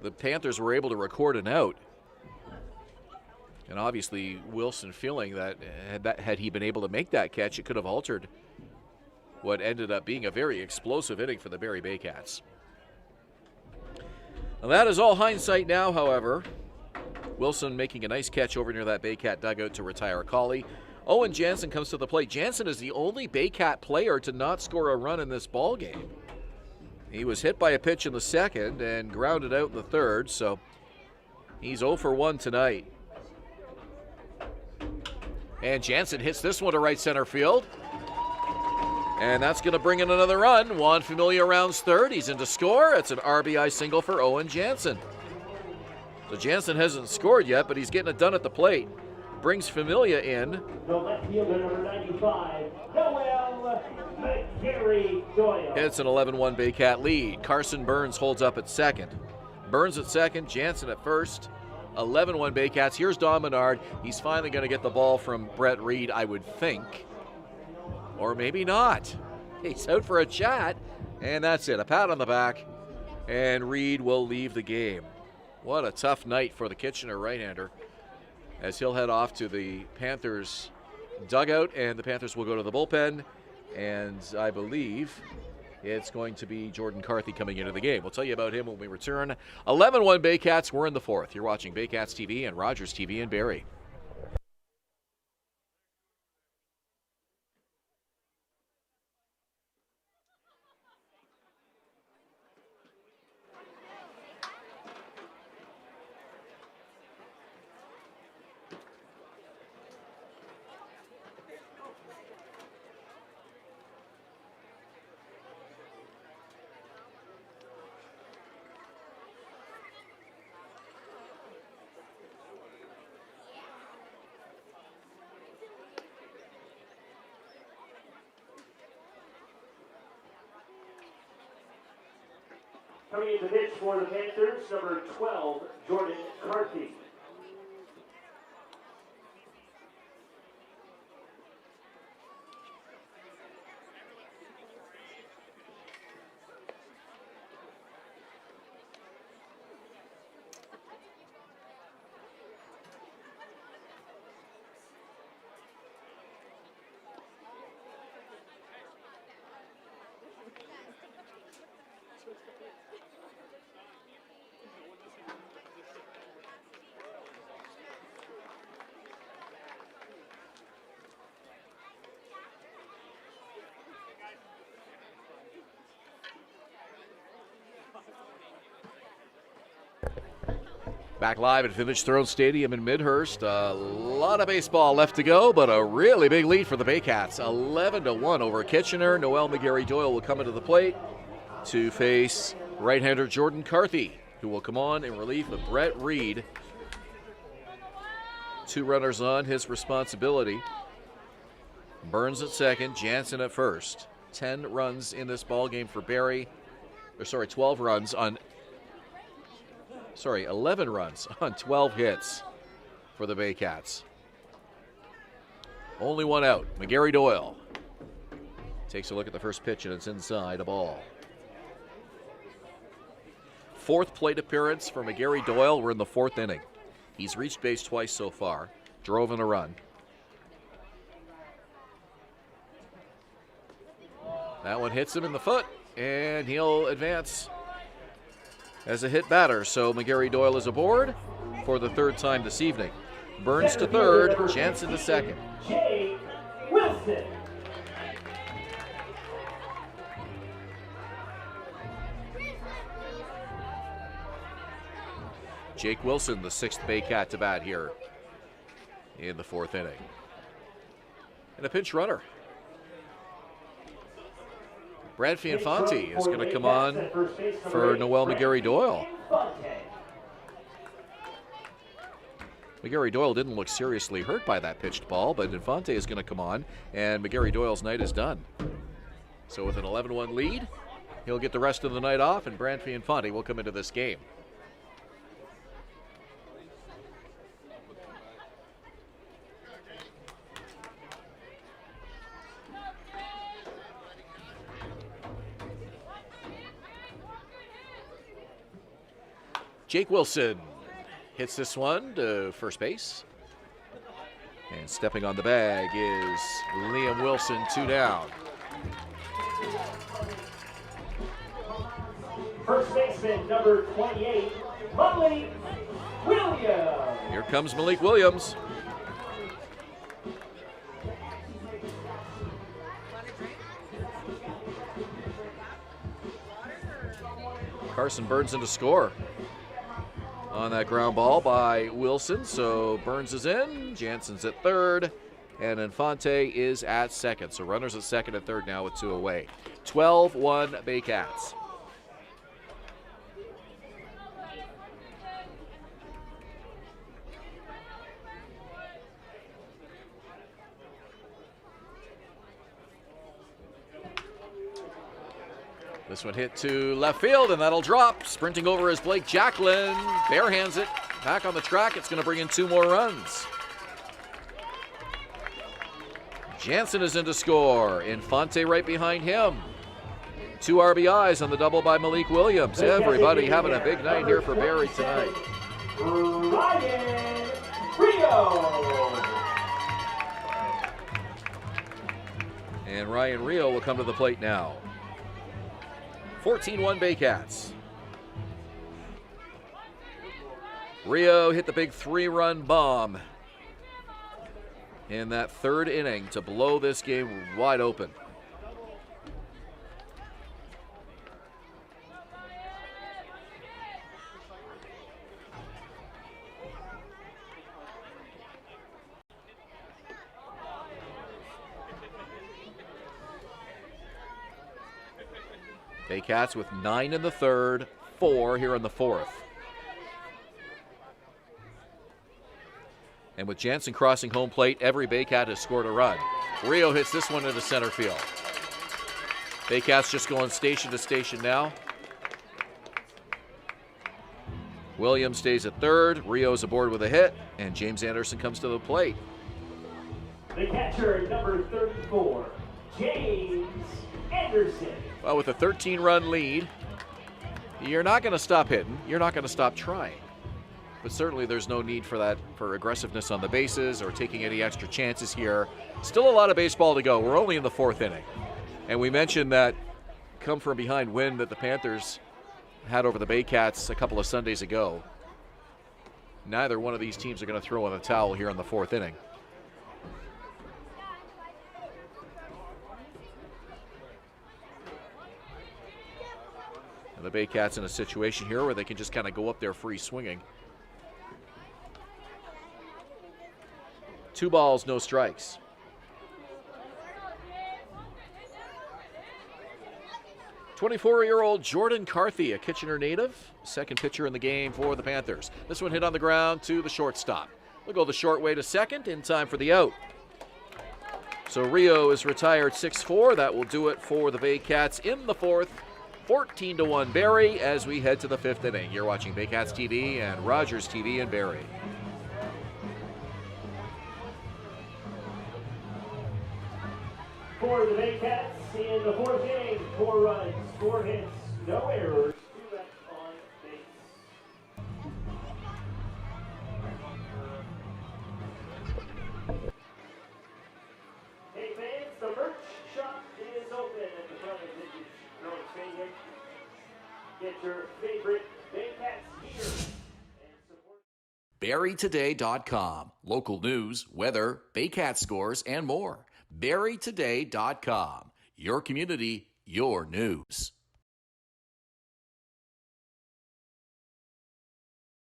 the Panthers were able to record an out. And obviously Wilson feeling that had he been able to make that catch, it could have altered what ended up being a very explosive inning for the Barrie Baycats. Now that is all hindsight now, however. Wilson making a nice catch over near that Baycat dugout to retire a Collie. Owen Jansen comes to the plate. Jansen is the only Baycat player to not score a run in this ball game. He was hit by a pitch in the second and grounded out in the third, so he's 0 for 1 tonight. And Jansen hits this one to right center field. And that's going to bring in another run. Juan Familia rounds third. He's in to score. It's an RBI single for Owen Jansen. So Jansen hasn't scored yet, but he's getting it done at the plate. Brings Familia in.
The left fielder, number 95, Noel McGarry-Doyle.
It's an 11-1 Baycat lead. Carson Burns holds up at second. Burns at second, Jansen at first. 11-1 Baycats. Here's Don Menard. He's finally going to get the ball from Brett Reed, I would think. Or maybe not. He's out for a chat, and that's it. A pat on the back, and Reed will leave the game. What a tough night for the Kitchener right-hander, as he'll head off to the Panthers dugout, and the Panthers will go to the bullpen, and I believe it's going to be Jordan Carthy coming into the game. We'll tell you about him when we return. 11-1 Baycats. We're in the fourth. You're watching Baycats TV and Rogers TV in Barrie.
Coming in to pitch for the Panthers, number 12, Jordan Carthy. Back live at Vintage Throne Stadium in Midhurst. A lot of baseball left to go, but a really big lead for the Baycats. 11-1 over Kitchener. Noel McGarry-Doyle will come into the plate to face right-hander Jordan Carthy, who will come on in relief of Brett Reed. 2 runners on, his responsibility. Burns at second, Jansen at first. 10 runs in this ball game for Barrie. 12 runs on 11 runs on 12 hits for the Baycats. Only one out. McGarry-Doyle takes a look at the first pitch, and it's inside, a ball. 4th plate appearance for McGarry-Doyle. We're in the 4th inning. He's reached base twice so far, drove in a run. That one hits him in the foot, and he'll advance as a hit batter. So McGarry-Doyle is aboard for the 3rd time this evening.
Burns to third, Jansen to second.
Jake Wilson.
Jake Wilson, the 6th Baycat to bat here in the 4th inning. And a pinch runner. Bradfie Infante is going to come on for Noel McGarry Doyle. McGarry Doyle didn't look seriously hurt by that pitched ball, but Infante is going to come on, and McGarry Doyle's night is done. So with an 11-1 lead, he'll get the rest of the night off, and Bradfie Infante will come into this game. Jake Wilson hits this one to first base. And stepping on the bag is Liam Wilson, 2 down.
First baseman, number 28, Malik Williams.
Here comes Malik Williams. Carson Burns in to score on that ground ball by Wilson. So Burns is in, Jansen's at third, and Infante is at second. So runners at second and third now with 2 away. 12-1 Baycats. This one hit to left field, and that'll drop. Sprinting over is Blake Jacklin. Barehands it. Back on the track. It's going to bring in 2 more runs. Jansen is in to score. Infante right behind him. 2 RBIs on the double by Malik Williams. Everybody having a big night here for Barrie tonight.
Ryan Rio.
And Ryan Rio will come to the plate now. 14-1 Baycats. Rio hit the big 3-run bomb in that 3rd inning to blow this game wide open. Baycats with 9 in the 3rd, 4 here in the 4th. And with Jansen crossing home plate, every Baycat has scored a run. Rio hits this one into center field. Baycats just going station to station now. Williams stays at third, Rio's aboard with a hit, and James Anderson comes to the plate.
The catcher, number 34, James Anderson.
Well, with a 13-run lead, you're not going to stop hitting. You're not going to stop trying. But certainly there's no need for that, for aggressiveness on the bases or taking any extra chances here. Still a lot of baseball to go. We're only in the 4th inning. And we mentioned that come from behind win that the Panthers had over the Baycats a couple of Sundays ago. Neither one of these teams are going to throw in the towel here in the 4th inning. The Baycats in a situation here where they can just kind of go up there free swinging. 2 balls, no strikes. '24-year-old Jordan Carthy, a Kitchener native, 2nd pitcher in the game for the Panthers. This one hit on the ground to the shortstop. We'll go the short way to second in time for the out. So Rio is retired 6-4. That will do it for the Baycats in the 4th. 14-1 Barrie as we head to the 5th inning. You're watching Baycats TV and Rogers TV in Barrie.
For the Baycats in the 4th inning, 4 runs, 4 hits, no errors, 2 left on base. Hey fans, the merch shop is open at the front of Vintage Throne Stadium. Get your favorite Baycats gear and support.
BarrieToday.com. Local news, weather, Baycat scores, and more. BarrieToday.com. Your community, your news.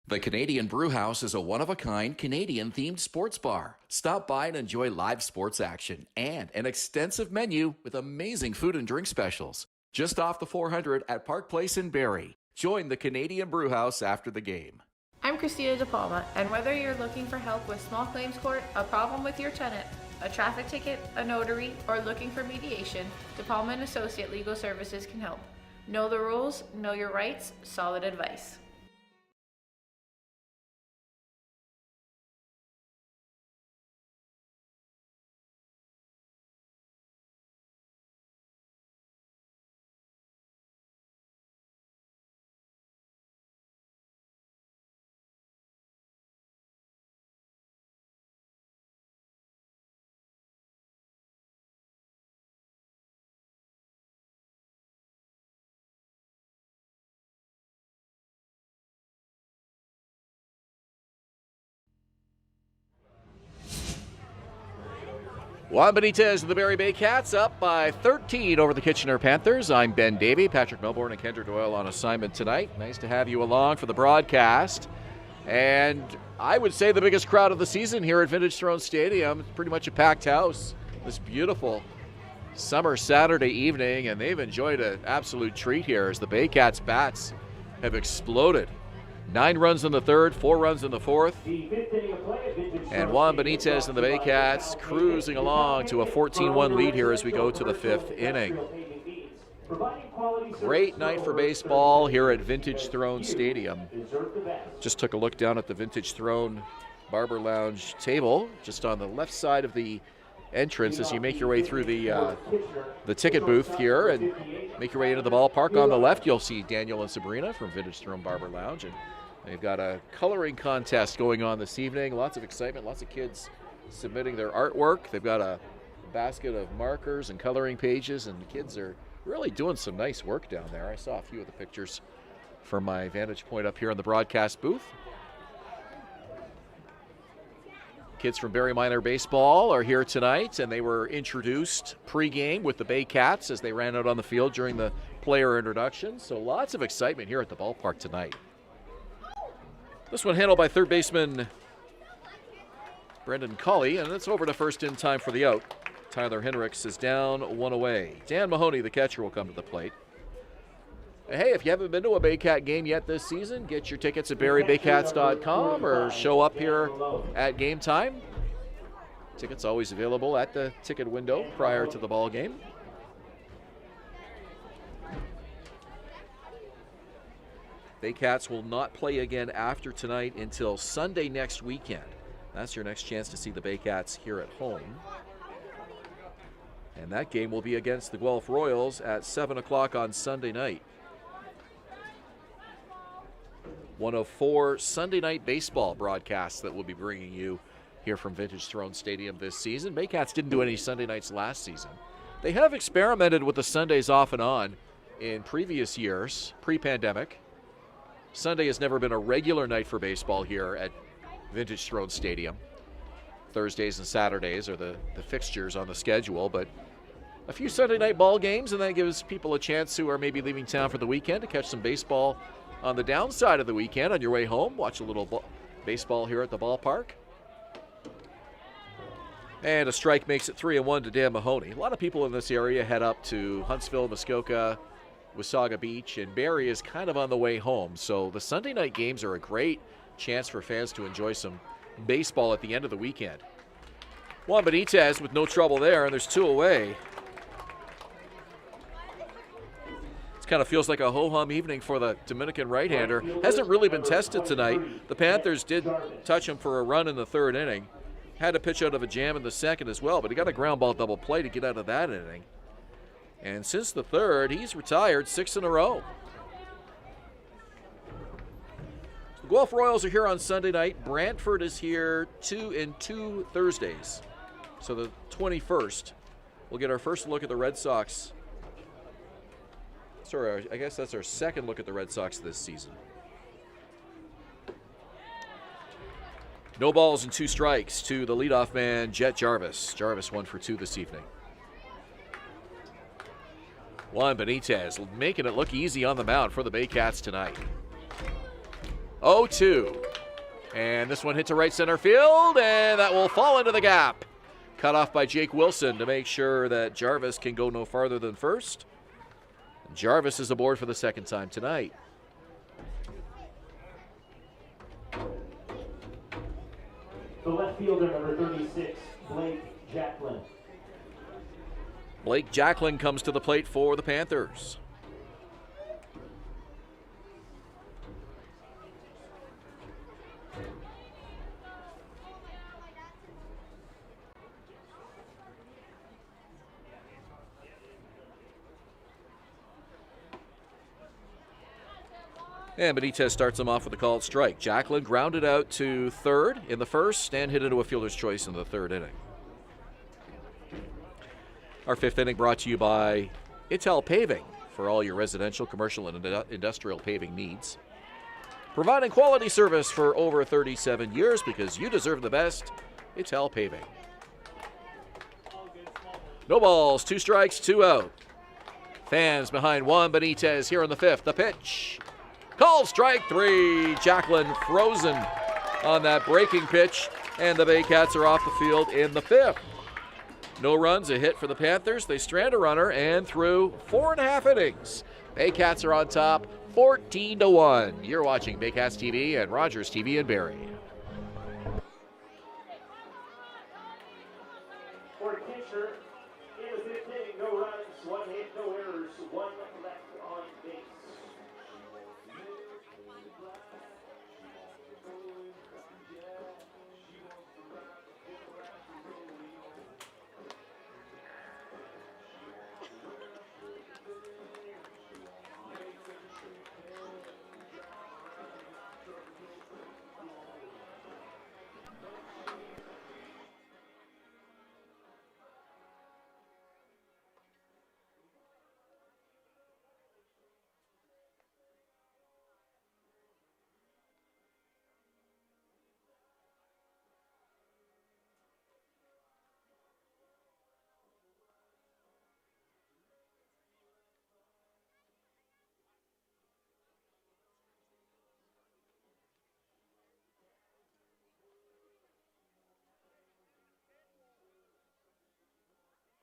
The Canadian Brewhouse is a one-of-a-kind Canadian-themed sports bar. Stop by and enjoy live sports action and an extensive menu with amazing food and drink specials. Just off the 400 at Park Place in Barrie. Join the Canadian Brewhouse after the game.
I'm Christina De Palma, and whether you're looking for help with small claims court, a problem with your tenant, a traffic ticket, a notary, or looking for mediation, De Palma and Associate Legal Services can help. Know the rules, know your rights, solid advice.
Juan Benitez and the Barrie Baycats up by 13 over the Kitchener Panthers. I'm Ben Davey, Patrick Melbourne and Kendra Doyle on assignment tonight. Nice to have you along for the broadcast. And I would say the biggest crowd of the season here at Vintage Throne Stadium. It's pretty much a packed house. This beautiful summer Saturday evening, and they've enjoyed an absolute treat here as the Baycats bats have exploded. 9 runs in the third, 4 runs in the fourth. And Juan Benitez and the Baycats cruising along to a 14-1 lead here as we go to the 5th inning. Great night for baseball here at Vintage Throne Stadium. Just took a look down at the Vintage Throne Barber Lounge table, just on the left side of the entrance as you make your way through the ticket booth here and make your way into the ballpark. On the left, you'll see Daniel and Sabrina from Vintage Throne Barber Lounge, and they've got a coloring contest going on this evening. Lots of excitement, lots of kids submitting their artwork. They've got a basket of markers and coloring pages, and the kids are really doing some nice work down there. I saw a few of the pictures from my vantage point up here in the broadcast booth. Kids from Barrie Minor Baseball are here tonight, and they were introduced pregame with the Baycats as they ran out on the field during the player introduction. So lots of excitement here at the ballpark tonight. This one handled by third baseman Brendan Colley, and it's over to first in time for the out. Tyler Henricks is down, 1 away. Dan Mahoney, the catcher, will come to the plate. Hey, if you haven't been to a Baycat game yet this season, get your tickets at BarrieBaycats.com or show up here at game time. Tickets always available at the ticket window prior to the ball game. Baycats will not play again after tonight until Sunday next weekend. That's your next chance to see the Baycats here at home. And that game will be against the Guelph Royals at 7 o'clock on Sunday night. 104 Sunday night baseball broadcasts that we'll be bringing you here from Vintage Throne Stadium this season. Baycats didn't do any Sunday nights last season. They have experimented with the Sundays off and on in previous years, pre-pandemic. Sunday has never been a regular night for baseball here at Vintage Throne Stadium. Thursdays and Saturdays are the fixtures on the schedule, but a few Sunday night ball games, and that gives people a chance who are maybe leaving town for the weekend to catch some baseball on the downside of the weekend on your way home. Watch a little baseball here at the ballpark. And a strike makes it 3-1 to Dan Mahoney. A lot of people in this area head up to Huntsville, Muskoka, Wasaga Beach, and Barrie is kind of on the way home. So the Sunday night games are a great chance for fans to enjoy some baseball at the end of the weekend. Juan Benitez with no trouble there, and there's 2 away. It kind of feels like a ho-hum evening for the Dominican right-hander. Hasn't really been tested tonight. The Panthers did touch him for a run in the 3rd inning. Had to pitch out of a jam in the 2nd as well, but he got a ground ball double play to get out of that inning. And since the 3rd, he's retired 6 in a row. The Guelph Royals are here on Sunday night. Brantford is here 2 Thursdays. So the 21st, we'll get our first look at the Red Sox. Sorry, I guess that's our second look at the Red Sox this season. No balls and 2 strikes to the leadoff man, Jet Jarvis. Jarvis 1 for 2 this evening. Juan Benitez making it look easy on the mound for the Baycats tonight. 0-2. And this one hit to right center field, and that will fall into the gap. Cut off by Jake Wilson to make sure that Jarvis can go no farther than first. Jarvis is aboard for the second time tonight.
The left fielder, number 36, Blake Jacklin.
Blake Jacklin comes to the plate for the Panthers. And Benitez starts him off with a called strike. Jacklin grounded out to third in the first and hit into a fielder's choice in the third inning. Our fifth inning brought to you by Ital Paving for all your residential, commercial, and industrial paving needs. Providing quality service for over 37 years because you deserve the best. Ital Paving. No balls, 2 strikes, 2 out. Fans behind Juan Benitez here in the fifth. The pitch. Called strike 3. Jacklin frozen on that breaking pitch, and the Baycats are off the field in the fifth. No runs, a hit for the Panthers. They strand a runner and through 4.5 innings. Baycats are on top 14-1. You're watching Baycats TV and Rogers TV in Barrie.
For pitcher, in the fifth inning, no runs, 1 hit, no errors, 1 left on base.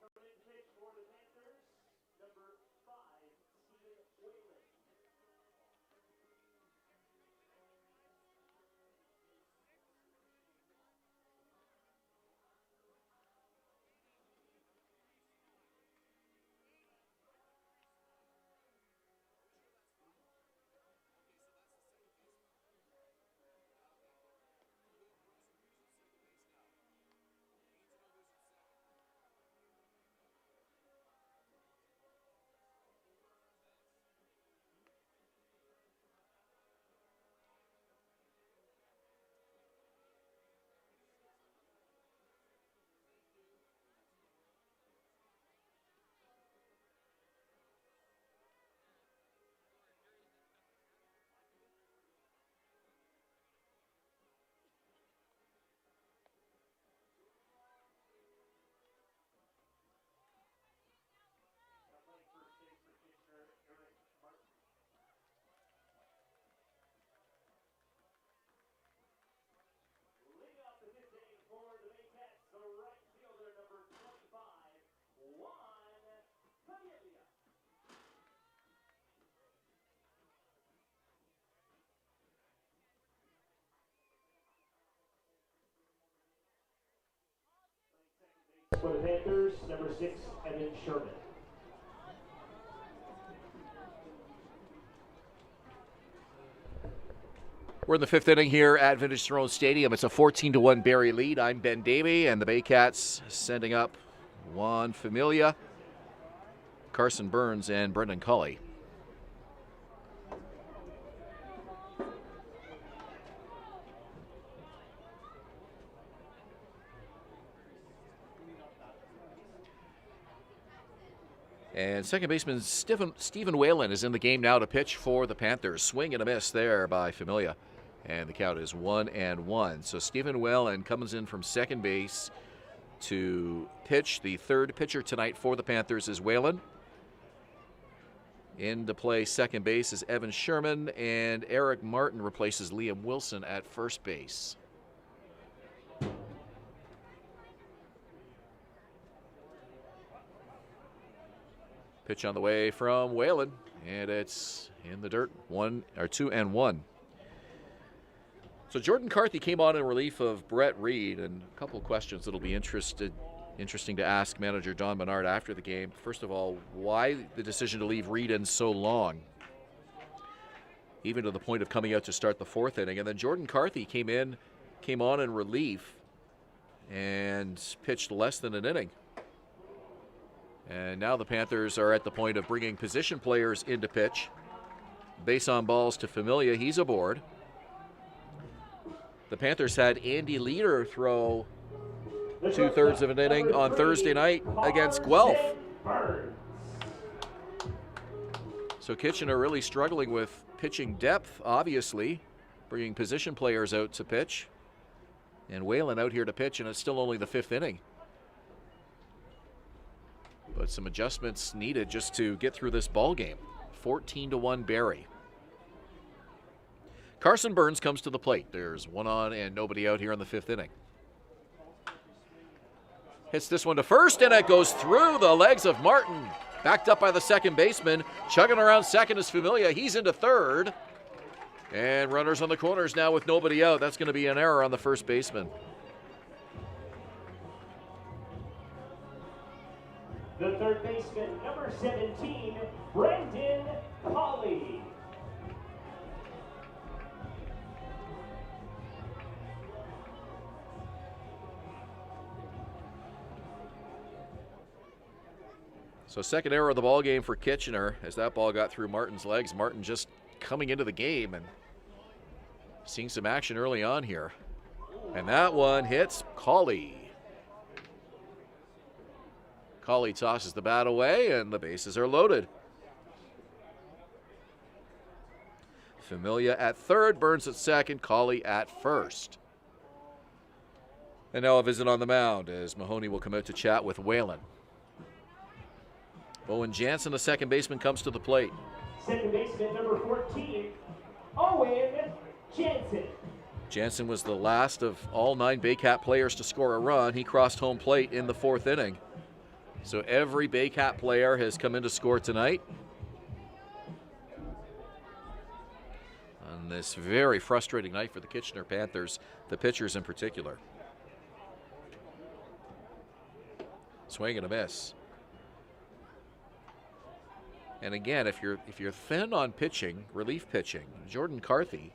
For the Panthers, number 5, Stephen Whalen. Leading off the fifth inning for the Baycats, the right fielder, number 25, Juan Benitez. For the Panthers, number 6, Evan Sherman.
We're in the fifth inning here at Vintage Throne Stadium. It's a 14-1 Barrie lead. I'm Ben Davey, and the Baycats sending up Juan Familia, Carson Burns, and Brendan Culley. And second baseman Stephen Whalen is in the game now to pitch for the Panthers. Swing and a miss there by Familia. And the count is 1-1. So Stephen Whalen comes in from second base to pitch. The third pitcher tonight for the Panthers is Whalen. In to play second base is Evan Sherman, and Eric Martin replaces Liam Wilson at first base. Pitch on the way from Whalen, and it's in the dirt. 2-1. So Jordan Carthy came on in relief of Brett Reed, and a couple of questions that'll be interesting to ask manager Don Menard after the game. First of all, why the decision to leave Reed in so long, even to the point of coming out to start the fourth inning? And then Jordan Carthy came on in relief and pitched less than an inning. And now the Panthers are at the point of bringing position players into pitch. Base on balls to Familia. He's aboard. The Panthers had Andy Leader throw 2/3 of an inning on Thursday night against Guelph. So Kitchener really struggling with pitching depth, obviously, bringing position players out to pitch. And Whalen out here to pitch, and it's still only the fifth inning. But some adjustments needed just to get through this ball game. 14-1 Barrie. Carson Burns comes to the plate. There's one on and nobody out here in the fifth inning. Hits this one to first, and it goes through the legs of Martin. Backed up by the second baseman. Chugging around second is Familia. He's into third. And runners on the corners now with nobody out. That's going to be an error on the first baseman.
The third baseman, number 17, Brendan Colley.
So second error of the ball game for Kitchener as that ball got through Martin's legs. Martin just coming into the game and seeing some action early on here. And that one hits Colley. Colley tosses the bat away and the bases are loaded. Familia at third, Burns at second, Colley at first. And now a visit on the mound as Mahoney will come out to chat with Whalen. Owen Jansen, the second baseman, comes to the plate.
Second baseman, number 14, Owen Jansen.
Jansen was the last of all 9 Baycat players to score a run. He crossed home plate in the fourth inning. So every Baycat player has come in to score tonight. On this very frustrating night for the Kitchener Panthers, the pitchers in particular. Swing and a miss. And again, if you're thin on pitching, relief pitching, Jordan Carthy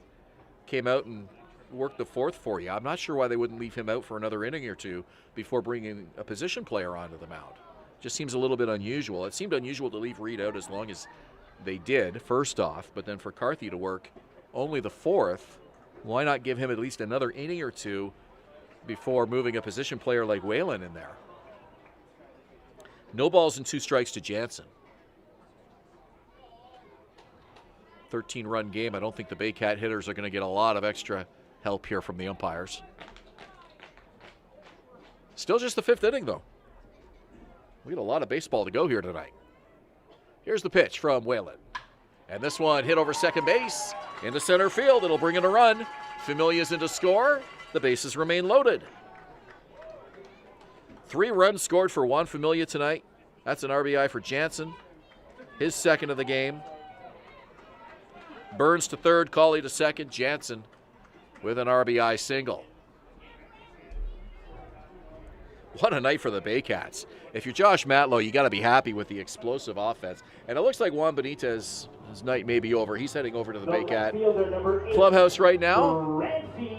came out and worked the fourth for you. I'm not sure why they wouldn't leave him out for another inning or two before bringing a position player onto the mound. Just seems a little bit unusual. It seemed unusual to leave Reed out as long as they did, first off, but then for Carthy to work only the fourth, why not give him at least another inning or two before moving a position player like Whalen in there? No balls and 2 strikes to Jansen. 13-run game. I don't think the Baycat hitters are going to get a lot of extra help here from the umpires. Still just the fifth inning, though. We got a lot of baseball to go here tonight. Here's the pitch from Whalen. And this one hit over second base into center field. It'll bring in a run. Familia's in to score. The bases remain loaded. 3 runs scored for Juan Familia tonight. That's an RBI for Jansen. His second of the game. Burns to third, Colley to second, Jansen with an RBI single. What a night for the Baycats. If you're Josh Matlow, you got to be happy with the explosive offense. And it looks like Juan Benitez, his night may be over. He's heading over to the Baycat clubhouse right now.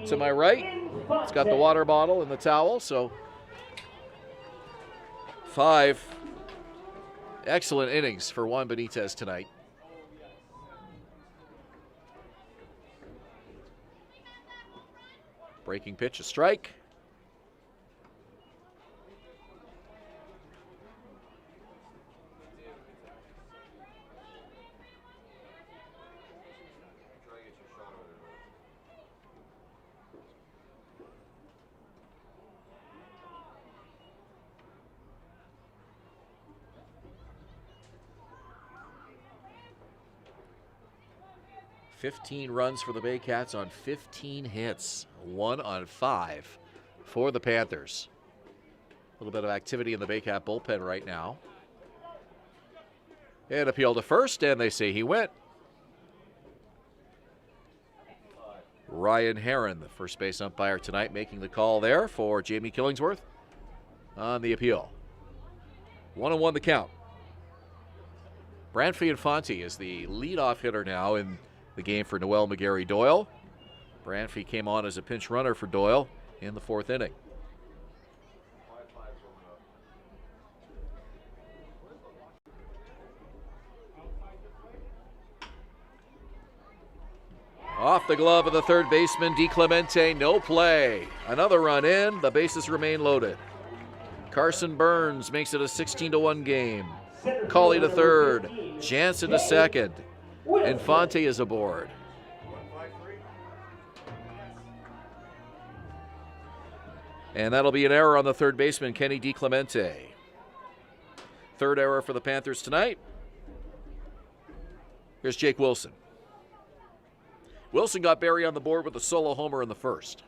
To my right, it's got the water bottle and the towel. So 5 excellent innings for Juan Benitez tonight. Breaking pitch, a strike. 15 runs for the Baycats on 15 hits. 1 on 5 for the Panthers. A little bit of activity in the Baycat bullpen right now. And appeal to first, and they say he went. Ryan Herron, the first base umpire tonight, making the call there for Jamie Killingsworth on the appeal. 1-1 the count. Branfy Infante is the leadoff hitter now in the game for Noel McGarry Doyle. Branfy came on as a pinch runner for Doyle in the 4th inning. Off the glove of the third baseman, DiClemente, no play. Another run in, the bases remain loaded. Carson Burns makes it a 16-1 game. Cauley to third, Jansen to second. Infante is aboard. And that'll be an error on the third baseman, Kenny DiClemente. Third error for the Panthers tonight. Here's Jake Wilson. Wilson got Barrie on the board with a solo homer in the first.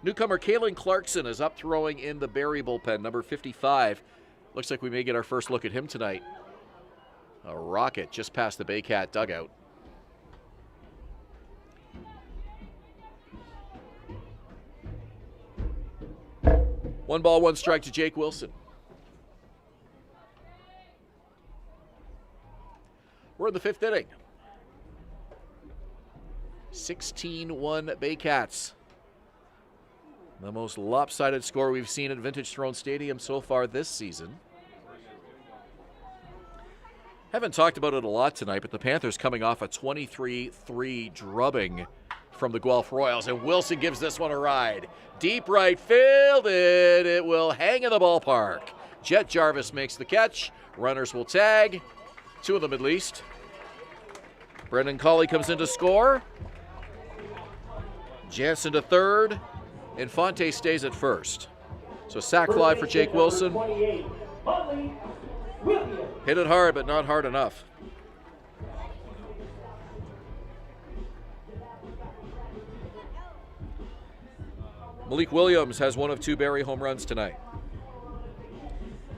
Newcomer Kalen Clarkson is up throwing in the Barrie bullpen, number 55. Looks like we may get our first look at him tonight. A rocket just past the Baycat dugout. One ball, one strike to Jake Wilson. We're in the 5th inning. 16-1 Baycats. The most lopsided score we've seen at Vintage Throne Stadium so far this season. Haven't talked about it a lot tonight, but the Panthers coming off a 23-3 drubbing from the Guelph Royals, and Wilson gives this one a ride. Deep right field, and it will hang in the ballpark. Jet Jarvis makes the catch. Runners will tag. 2 of them at least. Brendan Cauley comes in to score. Jansen to third. Infante stays at first. So sac fly for Jake Wilson. Hit it hard, but not hard enough. Malik Williams has one of 2 Barrie home runs tonight.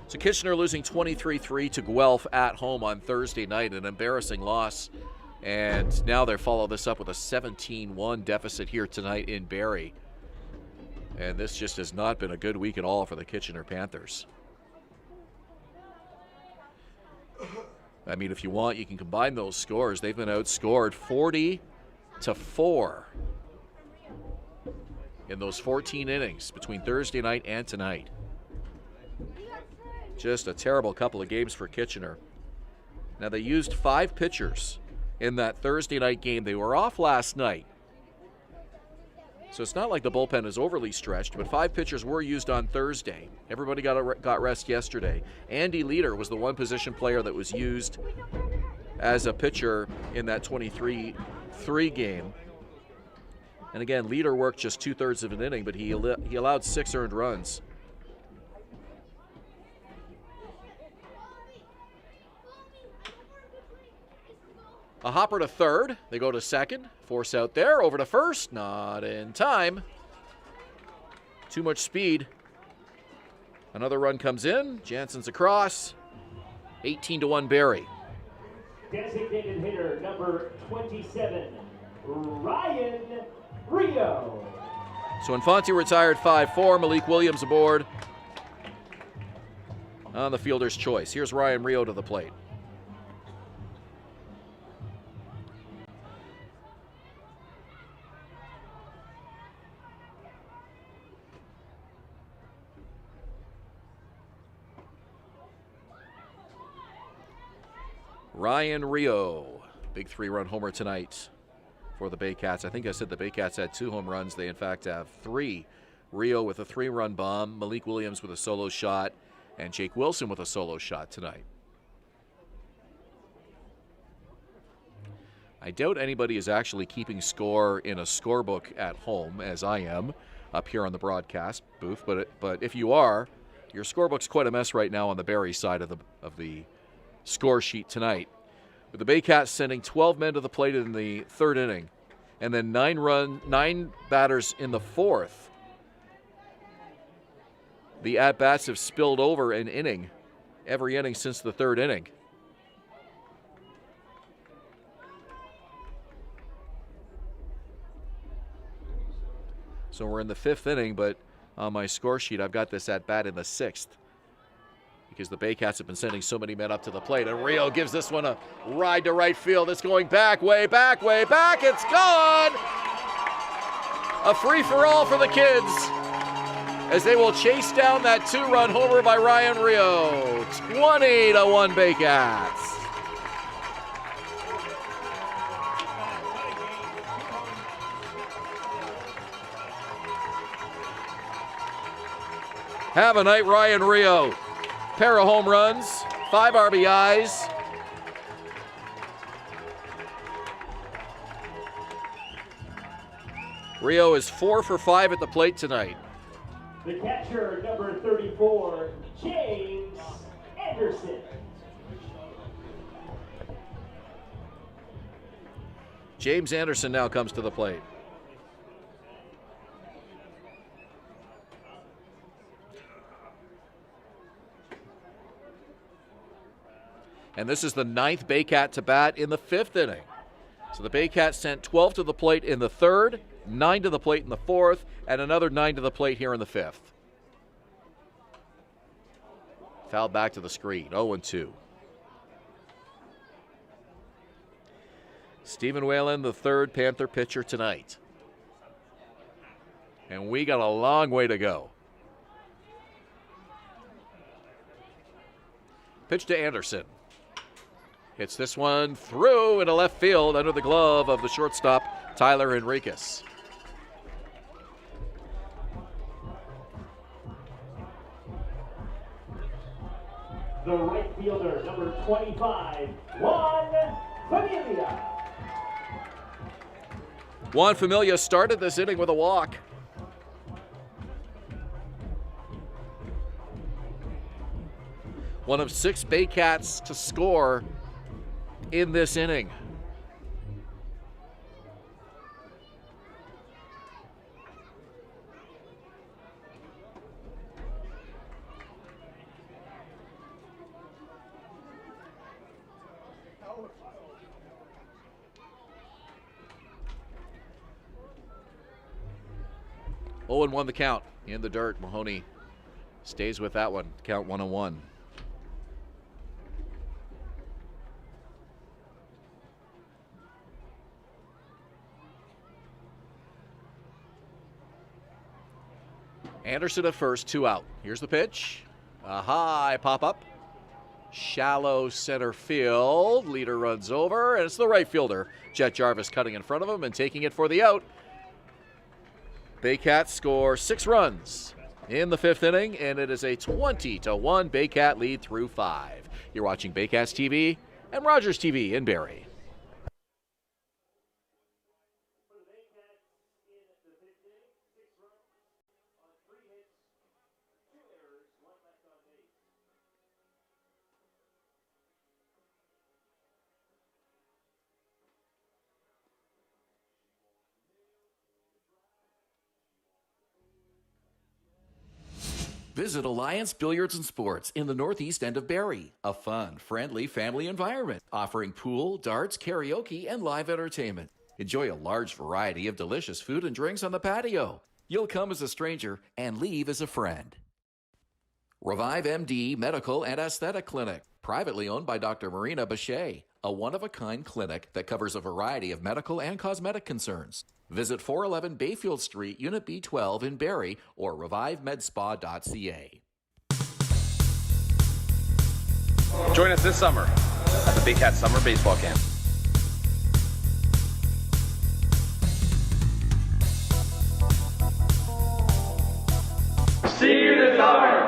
So Kitchener losing 23-3 to Guelph at home on Thursday night, an embarrassing loss. And now they follow this up with a 17-1 deficit here tonight in Barrie. And this just has not been a good week at all for the Kitchener Panthers. I mean, if you want, you can combine those scores. They've been outscored 40-4 in those 14 innings between Thursday night and tonight. Just a terrible couple of games for Kitchener. Now, they used 5 pitchers in that Thursday night game. They were off last night, so it's not like the bullpen is overly stretched, but 5 pitchers were used on Thursday. Everybody got rest yesterday. Andy Leader was the one position player that was used as a pitcher in that 23-3 game. And again, Leader worked just 2/3 of an inning, but he allowed 6 earned runs. A hopper to third. They go to second. Force out there. Over to first. Not in time. Too much speed. Another run comes in. Jansen's across. 18-1 Barrie.
Designated hitter number 27, Ryan Rio.
So Infante retired 5-4. Malik Williams aboard on the fielder's choice. Here's Ryan Rio to the plate. Ryan Rio, big 3-run homer tonight for the Baycats. I think I said the Baycats had 2 home runs. They, in fact, have 3. Rio with a 3-run bomb, Malik Williams with a solo shot, and Jake Wilson with a solo shot tonight. I doubt anybody is actually keeping score in a scorebook at home, as I am up here on the broadcast booth. But if you are, Your scorebook's quite a mess right now on the Barrie side of the score sheet tonight, with the Baycats sending 12 men to the plate in the third inning, and then 9 batters in the fourth. The at-bats have spilled over an inning, every inning since the third inning. So we're in the fifth inning, but on my score sheet, I've got this at-bat in the sixth because the Baycats have been sending so many men up to the plate. And Rio gives this one a ride to right field. It's going back, way back, way back. It's gone! A free-for-all for the kids as they will chase down that 2-run homer by Ryan Rio. 20-1 Baycats. Have a night, Ryan Rio. Pair of home runs, 5 RBIs. Rio is 4 for 5 at the plate tonight.
The catcher, number 34, James Anderson.
James Anderson now comes to the plate. And this is the 9th Baycat to bat in the 5th inning. So the Baycats sent 12 to the plate in the 3rd, 9 to the plate in the 4th, and another 9 to the plate here in the 5th. Fouled back to the screen, 0-2. Stephen Whalen, the 3rd Panther pitcher tonight. And we got a long way to go. Pitch to Anderson. Hits this one through into left field under the glove of the shortstop, Tyler Enriquez.
The right fielder, number 25, Juan Familia.
Juan Familia started this inning with a walk. One of 6 Baycats to score in this inning. Owen won the count in the dirt. Mahoney stays with that one. Count 1-1. Anderson at first, 2 out. Here's the pitch. A high pop-up. Shallow center field. Leader runs over, and it's the right fielder, Jet Jarvis, cutting in front of him and taking it for the out. Baycats score 6 runs in the 5th inning, and it is a 20-1 Baycat lead through 5. You're watching Baycats TV and Rogers TV in Barrie.
Visit Alliance Billiards and Sports in the northeast end of Barrie. A fun, friendly family environment offering pool, darts, karaoke, and live entertainment. Enjoy a large variety of delicious food and drinks on the patio. You'll come as a stranger and leave as a friend. Revive MD Medical and Aesthetic Clinic, privately owned by Dr. Marina Bechet, a one-of-a-kind clinic that covers a variety of medical and cosmetic concerns. Visit 411 Bayfield Street, Unit B12 in Barrie, or revivemedspa.ca.
Join us this summer at the Baycats Summer Baseball Camp.
See you this summer.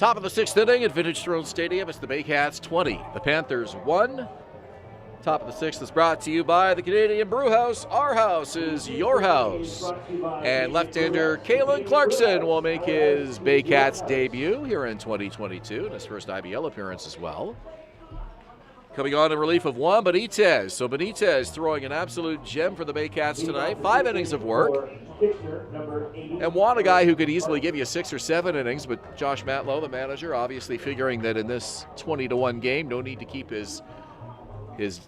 Top of the 6th inning at Vintage Throne Stadium. It's the Baycats 20, the Panthers 1. Top of the 6th is brought to you by the Canadian Brewhouse. Our house is your house. And left-hander Kalen Clarkson will make his Baycats debut here in 2022 and his first IBL appearance as well. Coming on in relief of Juan Benitez. So Benitez throwing an absolute gem for the Baycats tonight. 5 innings of work. And Juan, a guy who could easily give you 6 or 7 innings, but Josh Matlow, the manager, obviously figuring that in this 20-1 game, no need to keep his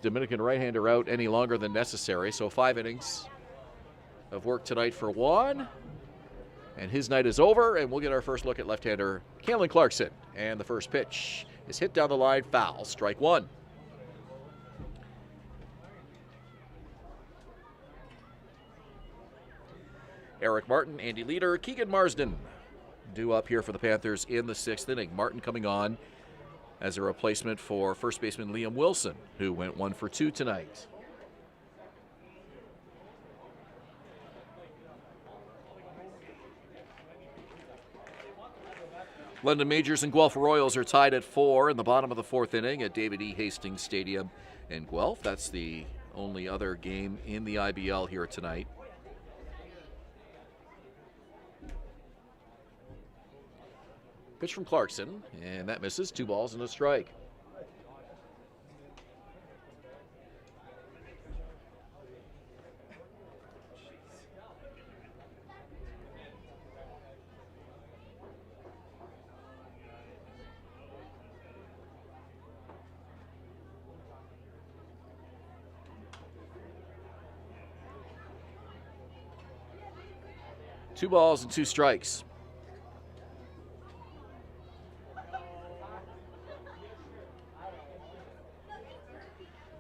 Dominican right-hander out any longer than necessary. So 5 innings of work tonight for Juan. And his night is over, and we'll get our first look at left-hander Kalen Clarkson. And the first pitch is hit down the line, foul, strike 1. Eric Martin, Andy Leader, Keegan Marsden due up here for the Panthers in the 6th inning. Martin coming on as a replacement for first baseman Liam Wilson, who went 1 for 2 tonight. London Majors and Guelph Royals are tied at 4 in the bottom of the 4th inning at David E. Hastings Stadium in Guelph. That's the only other game in the IBL here tonight. Pitch from Clarkson, and that misses. 2 balls and a strike. Two balls and 2 strikes.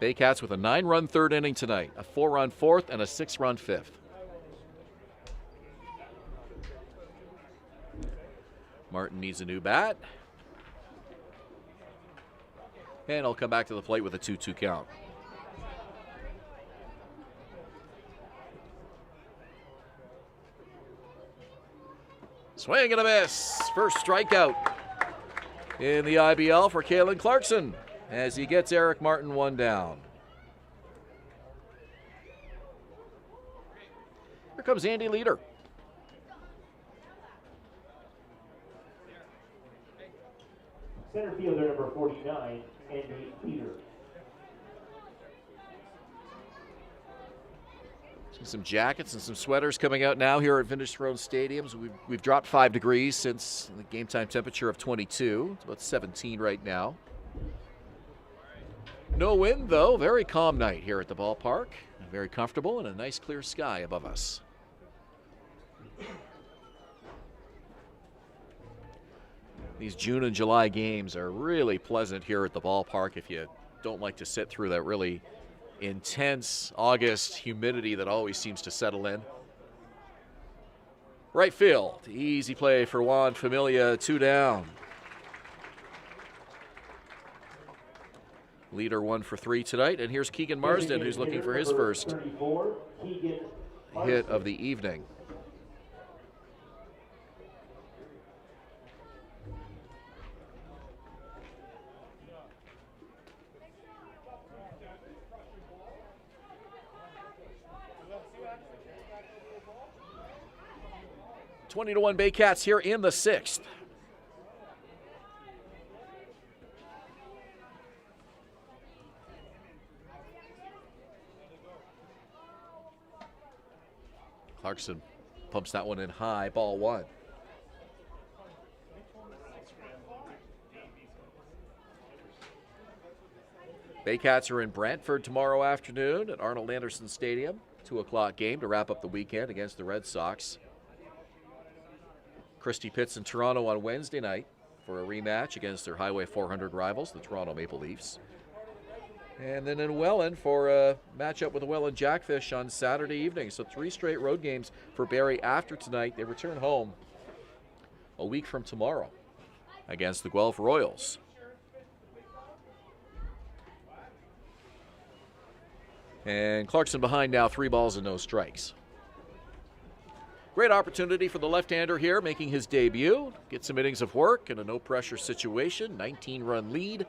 Baycats with a 9-run 3rd inning tonight, a 4-run 4th, and a 6-run 5th. Martin needs a new bat. And he'll come back to the plate with a 2-2 count. Swing and a miss. First strikeout in the IBL for Kalen Clarkson as he gets Eric Martin 1 down. Here comes Andy Leader.
Center fielder number 49, Andy Leader.
Some jackets and some sweaters coming out now here at Vintage Throne Stadiums. We've dropped 5 degrees since the game time temperature of 22. It's about 17 right now. No wind, though. Very calm night here at the ballpark. Very comfortable and a nice clear sky above us. These June and July games are really pleasant here at the ballpark if you don't like to sit through that really intense August humidity that always seems to settle in. Right field, easy play for Juan Familia, 2 down. Leader 1 for 3 tonight, and here's Keegan Marsden, who's looking for his first hit of the evening. (20-1) Baycats here in the 6th. Clarkson pumps that one in high, ball 1. Baycats are in Brantford tomorrow afternoon at Arnold Anderson Stadium. 2 o'clock game to wrap up the weekend against the Red Sox. Christie Pitts in Toronto on Wednesday night for a rematch against their Highway 400 rivals, the Toronto Maple Leafs. And then in Welland for a matchup with the Welland Jackfish on Saturday evening. So 3 straight road games for Barrie after tonight. They return home a week from tomorrow against the Guelph Royals. And Clarkson behind now, 3 balls and no strikes. Great opportunity for the left-hander here, making his debut. Get some innings of work in a no-pressure situation. 19-run lead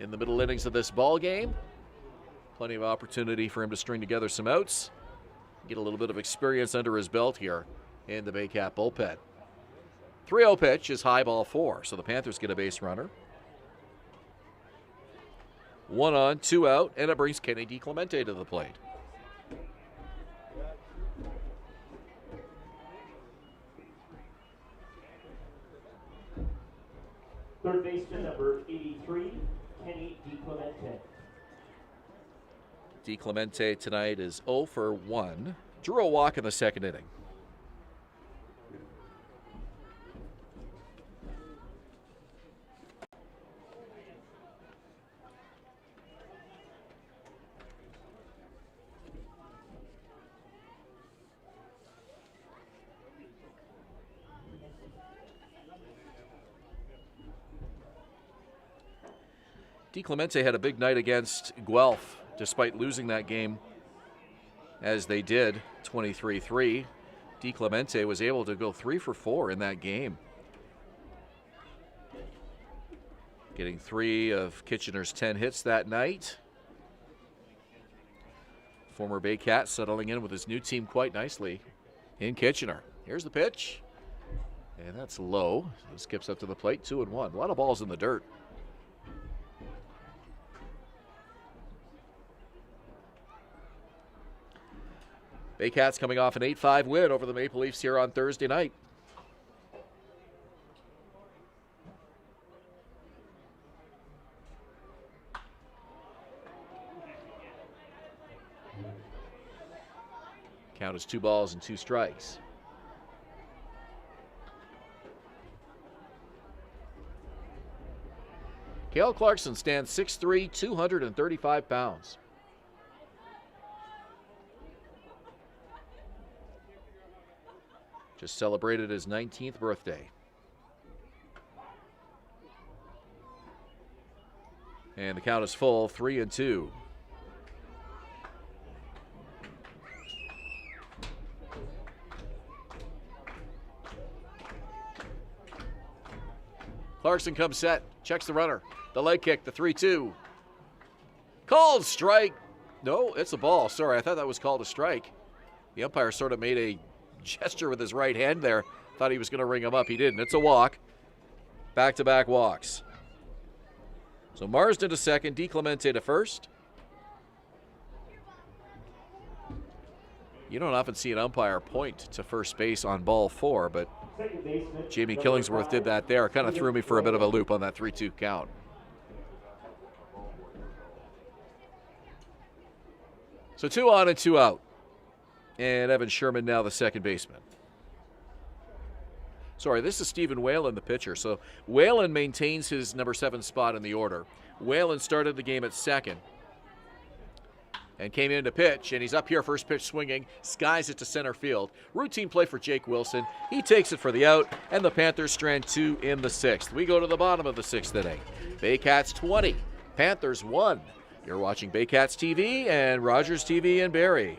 in the middle innings of this ball game. Plenty of opportunity for him to string together some outs. Get a little bit of experience under his belt here in the Baycat bullpen. 3-0 pitch is high, ball 4, so the Panthers get a base runner. 1 on, 2 out, and it brings Kenny DiClemente to the plate.
Third baseman number 83, Kenny DiClemente.
DiClemente tonight is 0 for 1. Drew a walk in the second inning. DiClemente had a big night against Guelph, despite losing that game as they did, 23-3. DiClemente was able to go 3 for 4 in that game, getting 3 of Kitchener's 10 hits that night. Former Baycat settling in with his new team quite nicely in Kitchener. Here's the pitch, and that's low. He skips up to the plate, 2-1. A lot of balls in the dirt. Baycats coming off an 8-5 win over the Maple Leafs here on Thursday night. Count is 2 balls and 2 strikes. Cale Clarkson stands 6'3", 235 pounds. Just celebrated his 19th birthday. And the count is full, 3-2. Clarkson comes set, checks the runner. The leg kick, the 3-2. Called strike. No, it's a ball. Sorry, I thought that was called a strike. The umpire sort of made a gesture with his right hand there. Thought he was going to ring him up. He didn't. It's a walk. Back-to-back walks. So Marsden to second, DiClemente to first. You don't often see an umpire point to first base on ball 4, but Jamie Killingsworth did that there. Kind of threw me for a bit of a loop on that 3-2 count. So 2 on and 2 out. And Evan Sherman now the second baseman. Sorry, this is Stephen Whalen, the pitcher. So Whalen maintains his number 7 spot in the order. Whalen started the game at second and came in to pitch, and he's up here, first pitch swinging, skies it to center field. Routine play for Jake Wilson. He takes it for the out, and the Panthers strand 2 in the 6th. We go to the bottom of the 6th inning. Baycats 20, Panthers 1. You're watching Baycats TV and Rogers TV in Barrie.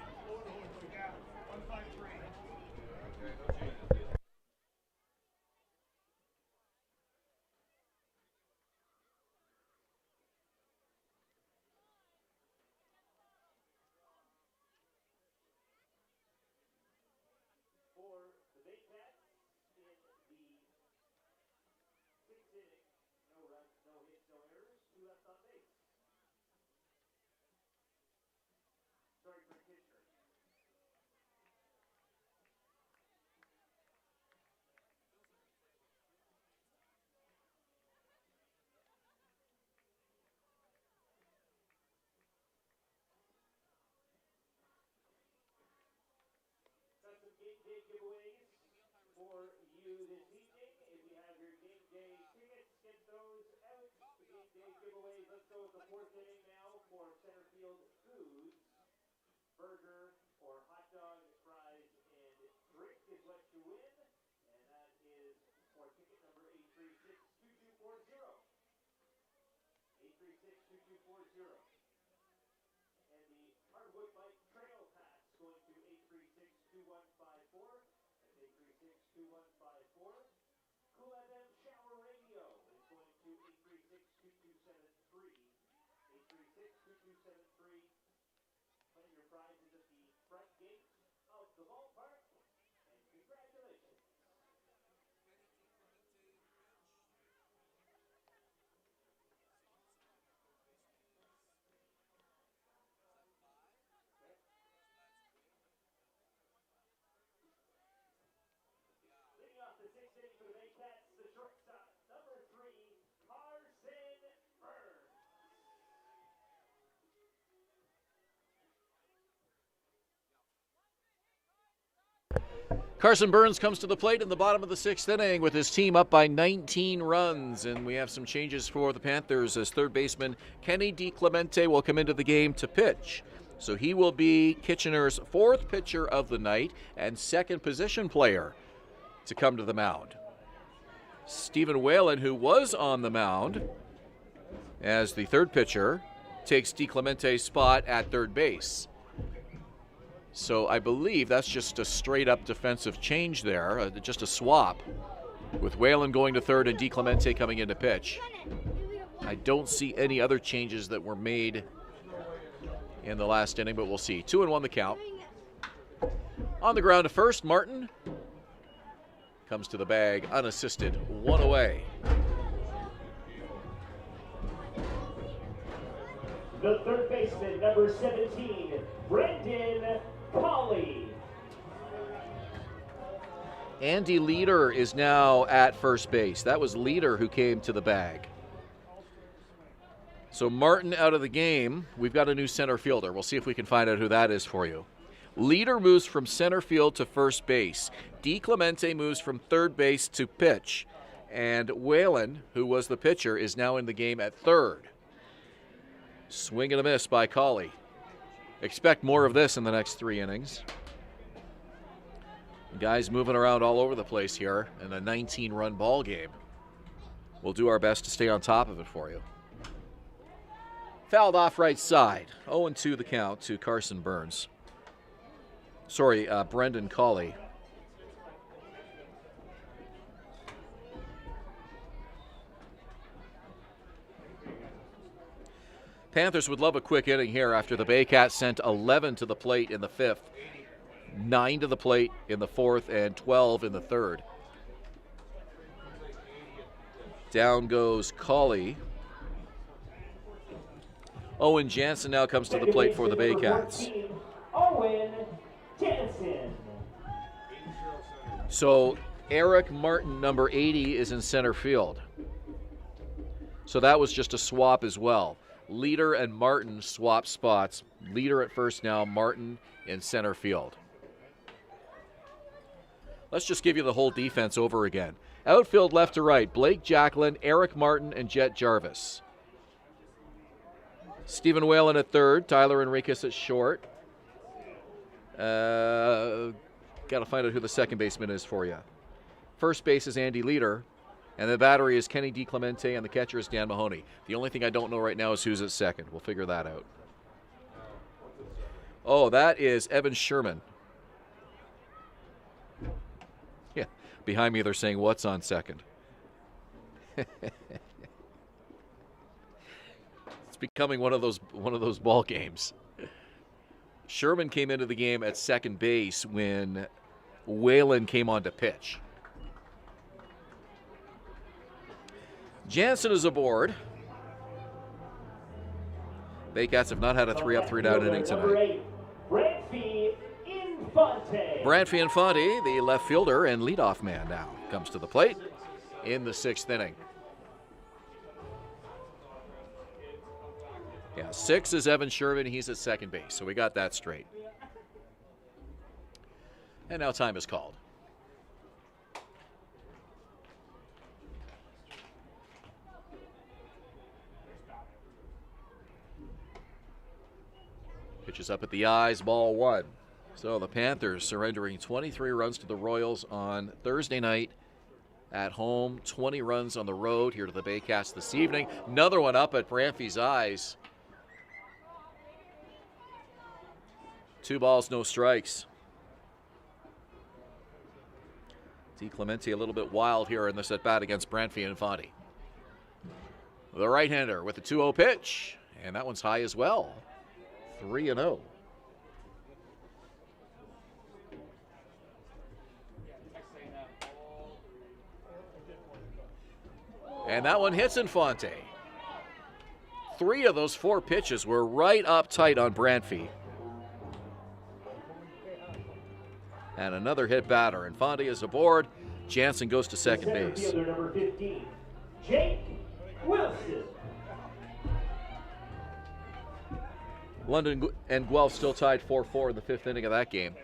Game day giveaways for you this evening. If you have your game day tickets, get those out. The game day giveaways. Let's go with the 4th inning now for center field foods. Burger or hot dog, fries, and drink is what you win. And that is for ticket number 836-2240. 836-2240. And the Hardwood Bike Trail Pass going to 836-2154. 2154. Cool FM Shower Radio is going to 836-2273. 836-2273. Claim your prizes at the front gate of the ballpark. And congratulations. Leading off the sixth inning for the Baycats, the shortstop, number 3, Carson Burns.
Carson Burns comes to the plate in the bottom of the sixth inning with his team up by 19 runs. And we have some changes for the Panthers as third baseman Kenny DiClemente will come into the game to pitch. So he will be Kitchener's fourth pitcher of the night and second position player to come to the mound. Stephen Whalen, who was on the mound as the third pitcher, takes DiClemente's spot at third base. So I believe that's just a straight-up defensive change there, just a swap, with Whalen going to third and DiClemente coming in to pitch. I don't see any other changes that were made in the last inning, but we'll see. 2-1 the count. On the ground to first, Martin comes to the bag unassisted, one away.
The third baseman, number 17, Brendan Colley.
Andy Leader is now at first base. That was Leader who came to the bag. So Martin out of the game. We've got a new center fielder. We'll see if we can find out who that is for you. Leader moves from center field to first base. DiClemente moves from third base to pitch. And Whalen, who was the pitcher, is now in the game at third. Swing and a miss by Colley. Expect more of this in the next 3 innings. Guys moving around all over the place here in a 19-run ball game. We'll do our best to stay on top of it for you. Fouled off right side. 0-2 the count to Carson Burns. Sorry, Brendan Colley. Panthers would love a quick inning here after the Baycats sent 11 to the plate in the fifth, 9 to the plate in the fourth, and 12 in the third. Down goes Colley. Owen Jansen now comes to the plate for the Baycats.
Owen Jansen.
So Eric Martin, number 80, is in center field. So that was just a swap as well. Leader and Martin swap spots. Leader at first now, Martin in center field. Let's just give you the whole defense over again. Outfield left to right, Blake Jacklin, Eric Martin, and Jet Jarvis. Stephen Whalen at third, Tyler Enriquez at short. Got to find out who the second baseman is for you. First base is Andy Leader. And the battery is Kenny DiClemente, and the catcher is Dan Mahoney. The only thing I don't know right now is who's at second. We'll figure that out. Oh, that is Evan Sherman. Yeah, behind me they're saying, what's on second? It's becoming one of those ball games. Sherman came into the game at second base when Whalen came on to pitch. Jansen is aboard. Baycats have not had a 3-up, 3-down inning tonight.
Branfy Infante.
Branfy Infante, the left fielder and leadoff man now, comes to the plate in the sixth inning. Yeah, 6 is Evan Sherman. He's at second base, so we got that straight. And now time is called. Pitches up at the eyes, ball 1. So the Panthers surrendering 23 runs to the Royals on Thursday night at home, 20 runs on the road here to the Baycats this evening. Another one up at Branfy's eyes. 2 balls, no strikes. DiClemente a little bit wild here in this at-bat against Brantford and Fonte. The right-hander with the 2-0 pitch, and that one's high as well. 3-0. And that one hits Infante. 3 of those 4 pitches were right up tight on Brantford. And another hit batter. Infante is aboard. Jansen goes to second base.
Fielder number 15, Jake Wilson.
London and Guelph still tied 4-4 in the 5th inning of that game.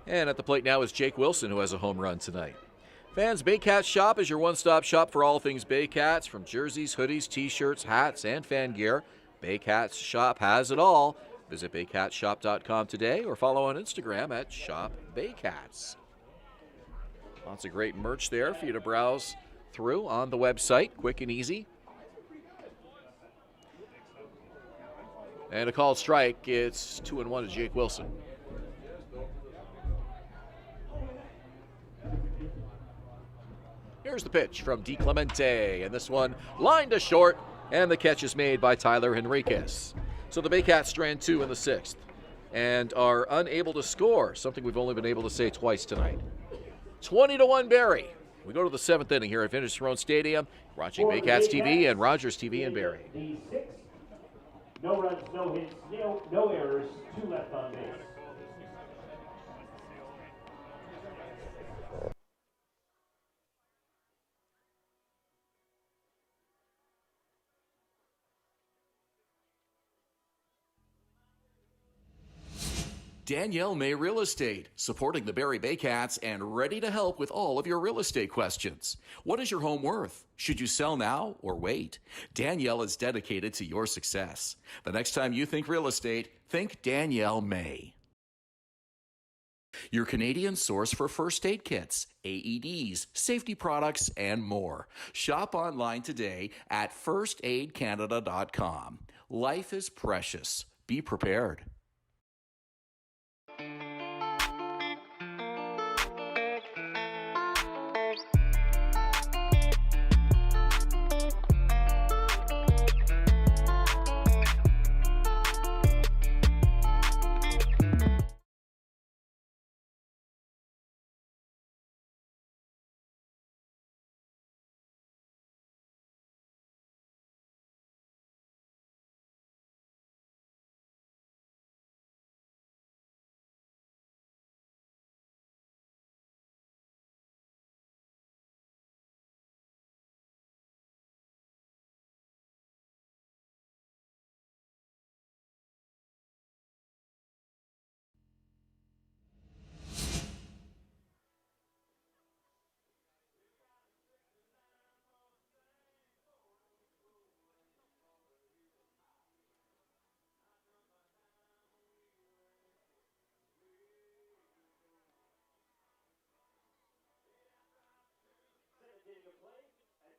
And at the plate now is Jake Wilson, who has a home run tonight. Fans, Baycats Shop is your one-stop shop for all things Baycats, from jerseys, hoodies, t-shirts, hats, and fan gear. Baycats Shop has it all. Visit baycatshop.com today or follow on Instagram at shopbaycats. Lots of great merch there for you to browse through on the website, quick and easy. And a called strike. It's 2-1 to Jake Wilson. Here's the pitch from DiClemente, and this one lined to short, and the catch is made by Tyler Henriquez. So the Baycats strand 2 in the 6th and are unable to score, something we've only been able to say twice tonight. 20-1 Barrie. We go to the 7th inning here at Vintage Throne Stadium, watching Baycats TV and Rogers TV in Barrie.
The 6th, no runs, no hits, no errors, 2 left on base.
Danielle May Real Estate, supporting the Barrie Baycats and ready to help with all of your real estate questions. What is your home worth? Should you sell now or wait? Danielle is dedicated to your success. The next time you think real estate, think Danielle May. Your Canadian source for first aid kits, AEDs, safety products, and more. Shop online today at firstaidcanada.com. Life is precious. Be prepared.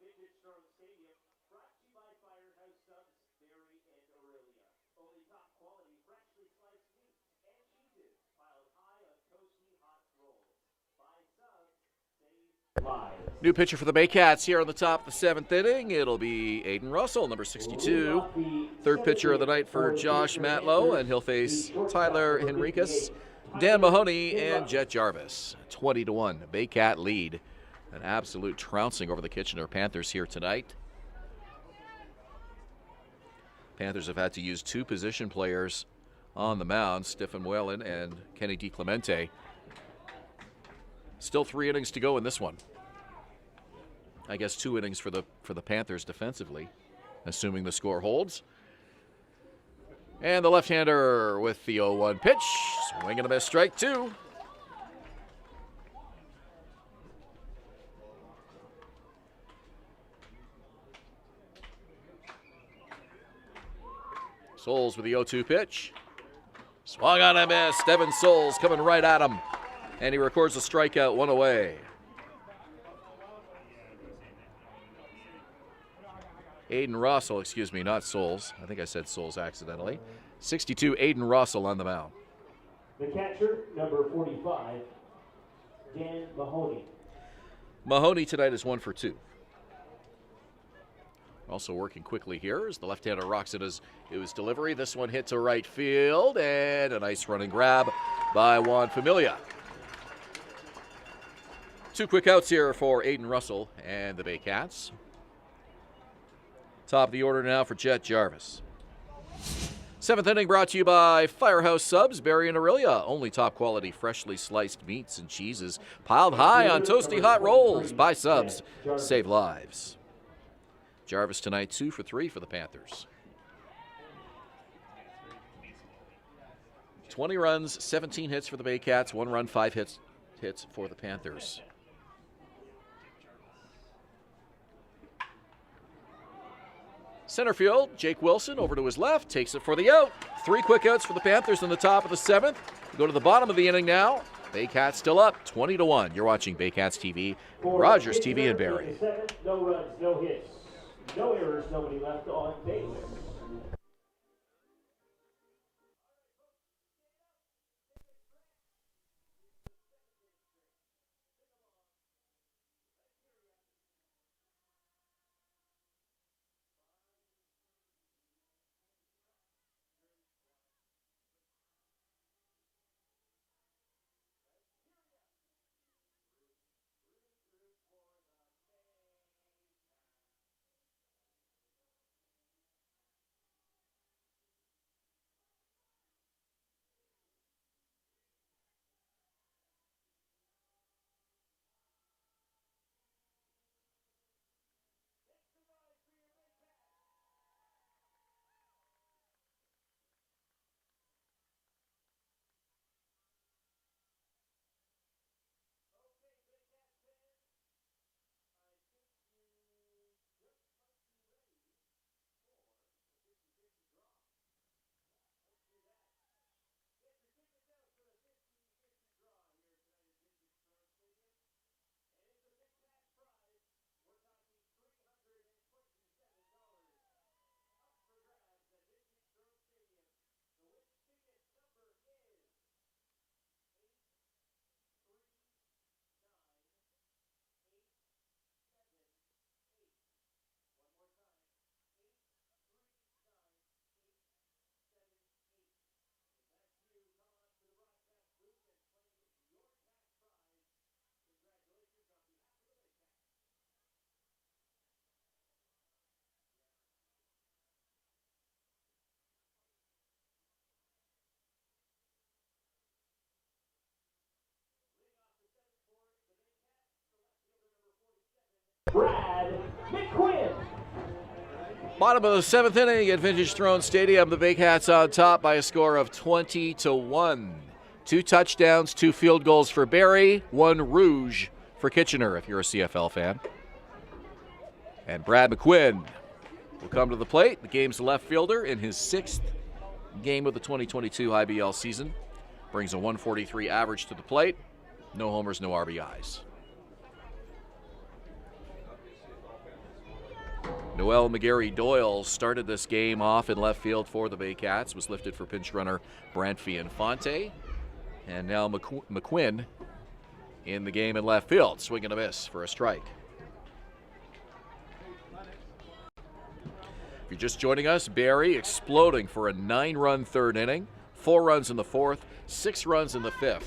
Vintage Throne Stadium, brought to you by Firehouse Subs, Barrie and Aurelia. Only top quality, freshly sliced meats and cheeses, piled high on toasty hot rolls. Buy subs, save lives.
New pitcher for the Baycats here on the top of the 7th inning. It'll be Aiden Russell, number 62. Third pitcher of the night for Josh Matlow, and he'll face Tyler Henriquez, Dan Mahoney, and Jet Jarvis. 20-1 Baycat lead. An absolute trouncing over the Kitchener Panthers here tonight. Panthers have had to use 2 position players on the mound, Stephen Whalen and Kenny DiClemente. Still 3 innings to go in this one. I guess 2 innings for the Panthers defensively, assuming the score holds. And the left-hander with the 0-1 pitch. Swing and a miss, strike 2. Souls with the 0-2 pitch. Swung on a miss. Devin Souls coming right at him. And he records a strikeout, 1 away. Aiden Russell, excuse me, not Souls. I think I said Souls accidentally. 62, Aiden Russell on the mound.
The catcher, number 45, Dan Mahoney.
Mahoney tonight is 1 for 2. Also working quickly here as the left-hander rocks it as it was delivery. This one hit to right field, and a nice running grab by Juan Familia. 2 quick outs here for Aiden Russell and the Baycats. Top of the order now for Jet Jarvis. 7th inning brought to you by Firehouse Subs, Barrie and Aurelia. Only top quality, freshly sliced meats and cheeses piled high on toasty hot rolls. Buy Subs, save lives. Jarvis tonight 2 for 3 for the Panthers. 20 runs, 17 hits for the Baycats, 1 run, 5 hits for the Panthers. Center field, Jake Wilson over to his left, takes it for the out. 3 quick outs for the Panthers in the top of the 7th. We go to the bottom of the inning now. Baycats still up, 20-1. You're watching Baycats TV, Rogers TV in Barrie.
No runs, no hits, no errors, nobody left on base. Brad McQuinn.
Bottom of the 7th inning at Vintage Throne Stadium. The Baycats on top by a score of 20-1. 2 touchdowns, 2 field goals for Barrie, 1 rouge for Kitchener, if you're a CFL fan. And Brad McQuinn will come to the plate. The game's left fielder in his 6th game of the 2022 IBL season. Brings a 143 average to the plate. No homers, no RBIs. Noel McGarry Doyle started this game off in left field for the Baycats, was lifted for pinch runner Brantfee Infante. And now McQuinn in the game in left field, swing and a miss for a strike. If you're just joining us, Barrie exploding for a 9-run 3rd inning, 4 runs in the 4th, 6 runs in the 5th.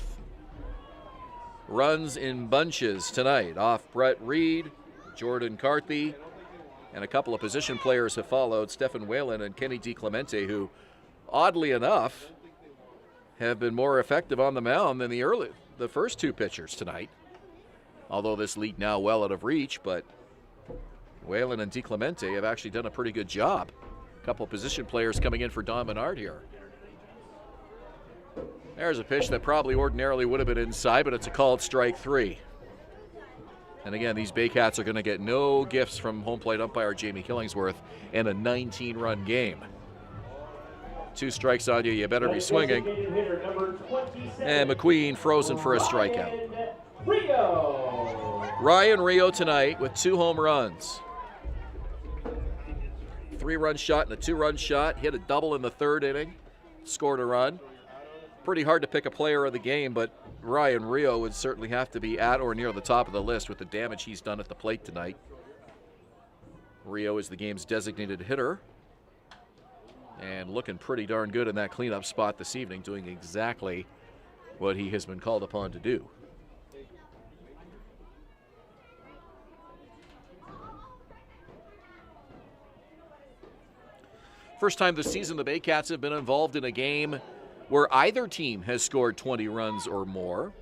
Runs in bunches tonight off Brett Reed, Jordan Carthy, and a couple of position players have followed, Stephen Whalen and Kenny DiClemente, who, oddly enough, have been more effective on the mound than the first 2 pitchers tonight. Although this lead now well out of reach, but Whalen and DiClemente have actually done a pretty good job. A couple of position players coming in for Don Menard here. There's a pitch that probably ordinarily would have been inside, but it's a called strike 3. And again, these Baycats are going to get no gifts from home plate umpire Jamie Killingsworth in a 19-run game. 2 strikes on you, you better be swinging. And McQueen frozen for a strikeout. Ryan Rio tonight with 2 home runs. 3-run shot and a 2-run shot. Hit a double in the third inning. Scored a run. Pretty hard to pick a player of the game, but Ryan Rio would certainly have to be at or near the top of the list with the damage he's done at the plate tonight. Rio is the game's designated hitter. And looking pretty darn good in that cleanup spot this evening, doing exactly what he has been called upon to do. First time this season the Baycats have been involved in a game where either team has scored 20 runs or more.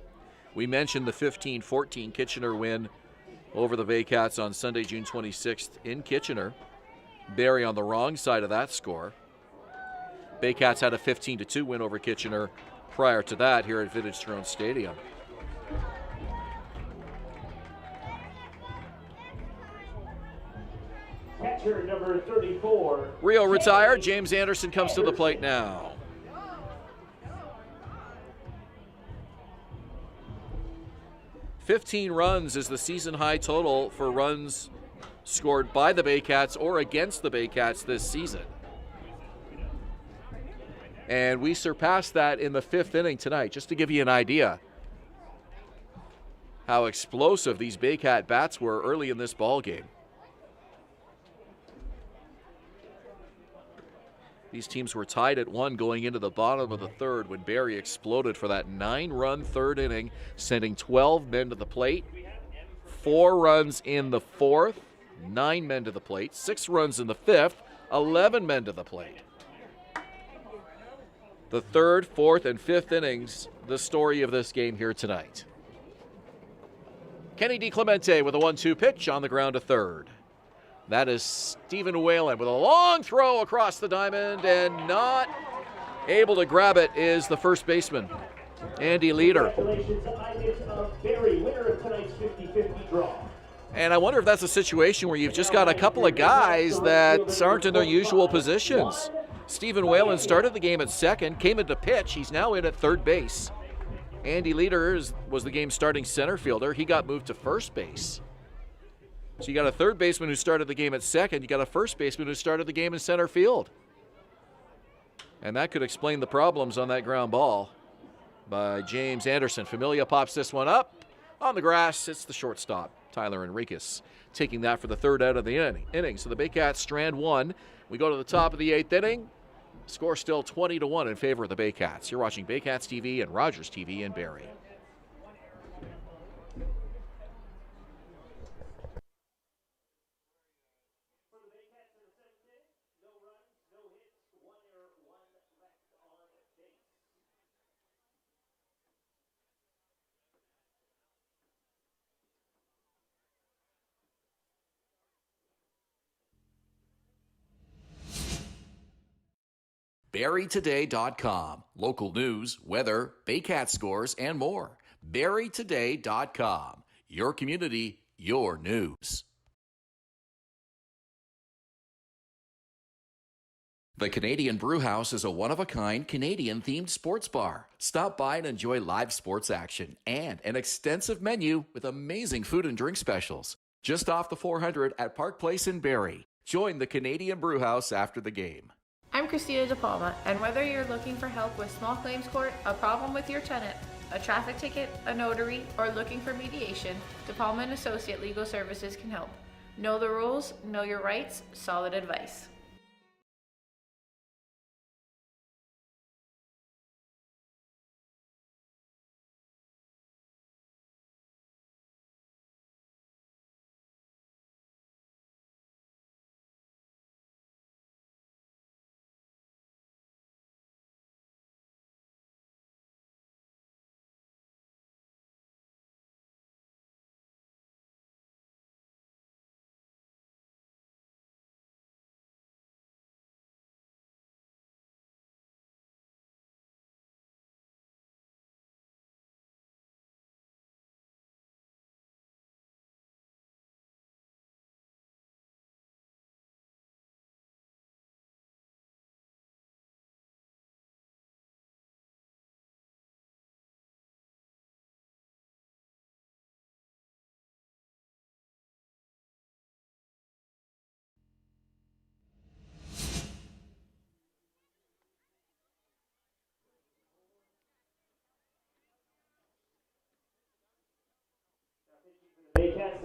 We mentioned the 15-14 Kitchener win over the Baycats on Sunday, June 26th in Kitchener. Barrie on the wrong side of that score. Baycats had a 15-2 win over Kitchener prior to that here at Vintage Throne Stadium.
Catcher number 34.
Rio retired. James Anderson comes to the plate now. "15 runs is the season high total for runs scored by the Baycats or against the Baycats this season. And we surpassed that in the 5th inning tonight, just to give you an idea how explosive these Baycat bats were early in this ball game. These teams were tied at 1 going into the bottom of the 3rd when Barrie exploded for that 9-run 3rd inning, sending 12 men to the plate. 4 runs in the 4th, 9 men to the plate. 6 runs in the 5th, 11 men to the plate. The 3rd, 4th, and 5th innings, the story of this game here tonight. Kenny DiClemente with a 1-2 pitch on the ground to 3rd. That is Stephen Whalen with a long throw across the diamond, and not able to grab it is the first baseman, Andy Leader.
Congratulations, Barrie, winner of tonight's 50-50 draw.
And I wonder if that's a situation where you've just got a couple of guys that aren't in their usual positions. Stephen Whalen started the game at second, came into pitch. He's now in at third base. Andy Leader was the game's starting center fielder. He got moved to first base. So you got a third baseman who started the game at second. You got a first baseman who started the game in center field. And that could explain the problems on that ground ball by James Anderson. Familia pops this one up. On the grass, it's the shortstop, Tyler Enriquez, taking that for the 3rd out of the inning. So the Baycats strand 1. We go to the top of the 8th inning. Score still 20-1 in favor of the Baycats. You're watching Baycats TV and Rogers TV in Barrie.
BarrieToday.com. Local news, weather, Baycat scores, and more. BarrieToday.com. Your community, your news. The Canadian Brewhouse is a one-of-a-kind Canadian-themed sports bar. Stop by and enjoy live sports action and an extensive menu with amazing food and drink specials. Just off the 400 at Park Place in Barrie. Join the Canadian Brewhouse after the game.
I'm Christina De Palma, and whether you're looking for help with small claims court, a problem with your tenant, a traffic ticket, a notary, or looking for mediation, De Palma & Associate Legal Services can help. Know the rules, know your rights, solid advice.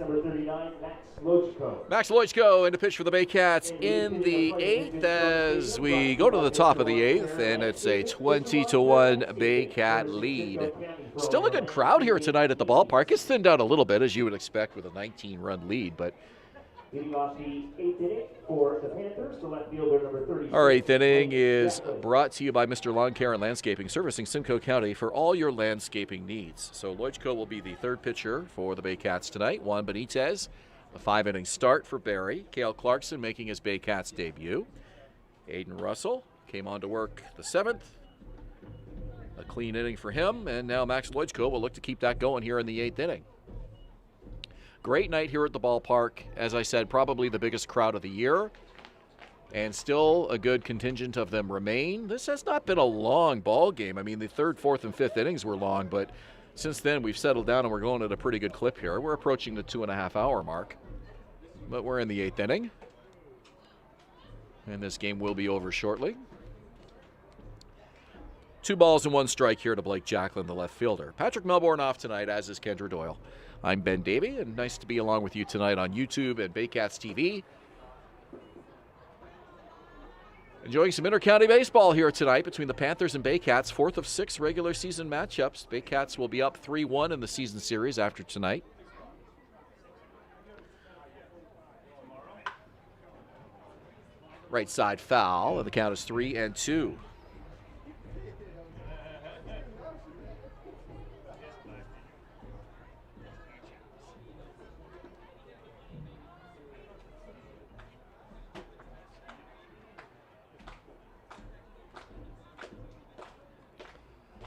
number 39, Max Lojko.
Max Lojko in to pitch for the Baycats in the 8th as we go to the top of the 8th, and it's a 20-1 Baycat lead. Still a good crowd here tonight at the ballpark. It's thinned out a little bit, as you would expect with a 19-run lead, but
Leading off the 8th inning for the Panthers, the left fielder number 36.
our 8th inning is brought to you by Mr. Lawn Care and Landscaping, servicing Simcoe County for all your landscaping needs. So Lojko will be the third pitcher for the Baycats tonight. Juan Benitez, a 5-inning start for Barrie. Cale Clarkson making his Baycats debut. Aiden Russell came on to work the 7th. A clean inning for him, and now Max Lojko will look to keep that going here in the 8th inning. Great night here at the ballpark. As I said, probably the biggest crowd of the year. And still a good contingent of them remain. This has not been a long ball game. I mean, the 3rd, 4th, and 5th innings were long, but since then we've settled down and we're going at a pretty good clip here. We're approaching the 2.5-hour mark. But we're in the 8th inning. And this game will be over shortly. 2 balls and 1 strike here to Blake Jacklin, the left fielder. Patrick Melbourne off tonight, as is Kendra Doyle. I'm Ben Davey, and nice to be along with you tonight on YouTube and Baycats TV. Enjoying some inter-county baseball here tonight between the Panthers and Baycats, 4th of 6 regular season matchups. Baycats will be up 3-1 in the season series after tonight. Right side foul, and the count is 3-2.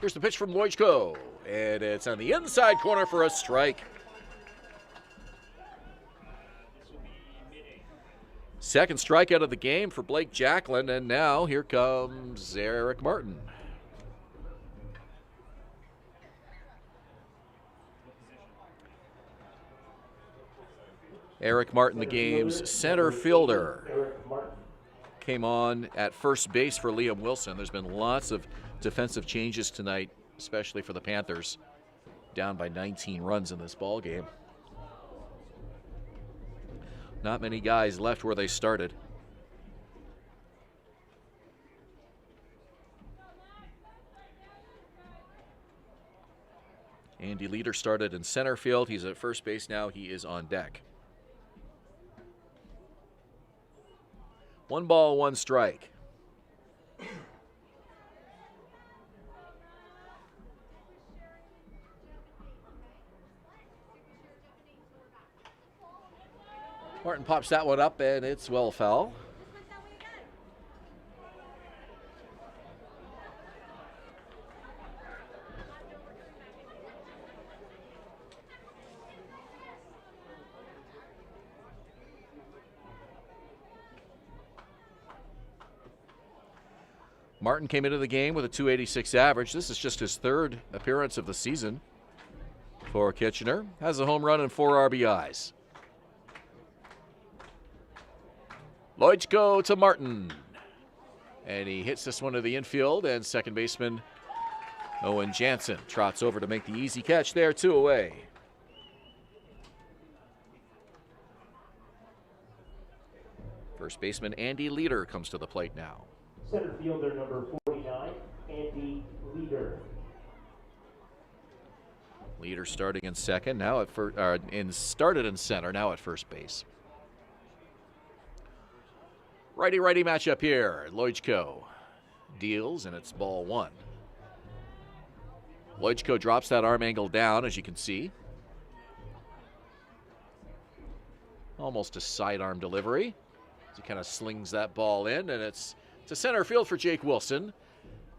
Here's the pitch from Lojko, and it's on the inside corner for a strike. Second strikeout of the game for Blake Jacklin, and now here comes Eric Martin. Eric Martin, the game's center fielder, came on at first base for Liam Wilson. There's been lots of defensive changes tonight, especially for the Panthers, down by 19 runs in this ball game. Not many guys left where they started. Andy Leader started in center field. He's at first base now. He is on deck. 1 ball, 1 strike. Martin pops that one up, and it's well foul. Martin came into the game with a .286 average. This is just his 3rd appearance of the season for Kitchener. Has a home run and 4 RBIs. Lojko to Martin. And he hits this one to the infield, and second baseman Owen Jansen trots over to make the easy catch there, 2 away. First baseman Andy Leader comes to the plate now.
Center fielder number 49, Andy Leader.
Leader starting in second, now at started in center, now at first base. Righty-righty matchup here. Lojko deals, and it's ball 1. Lojko drops that arm angle down, as you can see. Almost a sidearm delivery. He kind of slings that ball in, and it's to center field for Jake Wilson.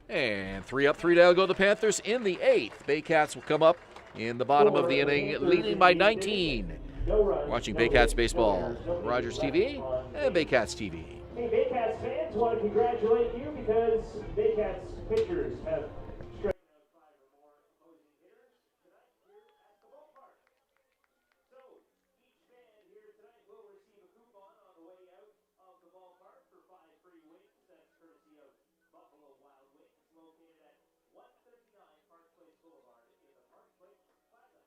And 3 up, 3 down go the Panthers in the 8th. Baycats will come up in the bottom of the inning, leading by 19. Watching Baycats baseball, Rogers TV and Baycats TV.
Hey, Baycats fans, want to congratulate you because Baycats pitchers have straightened out 5 or more opposing hitters tonight here at the ballpark. So, each fan here tonight will receive a coupon on the way out of the ballpark for 5 free wings. That's courtesy of Buffalo Wild Wings, located at 139 Park Place Boulevard in the Park Place Plaza.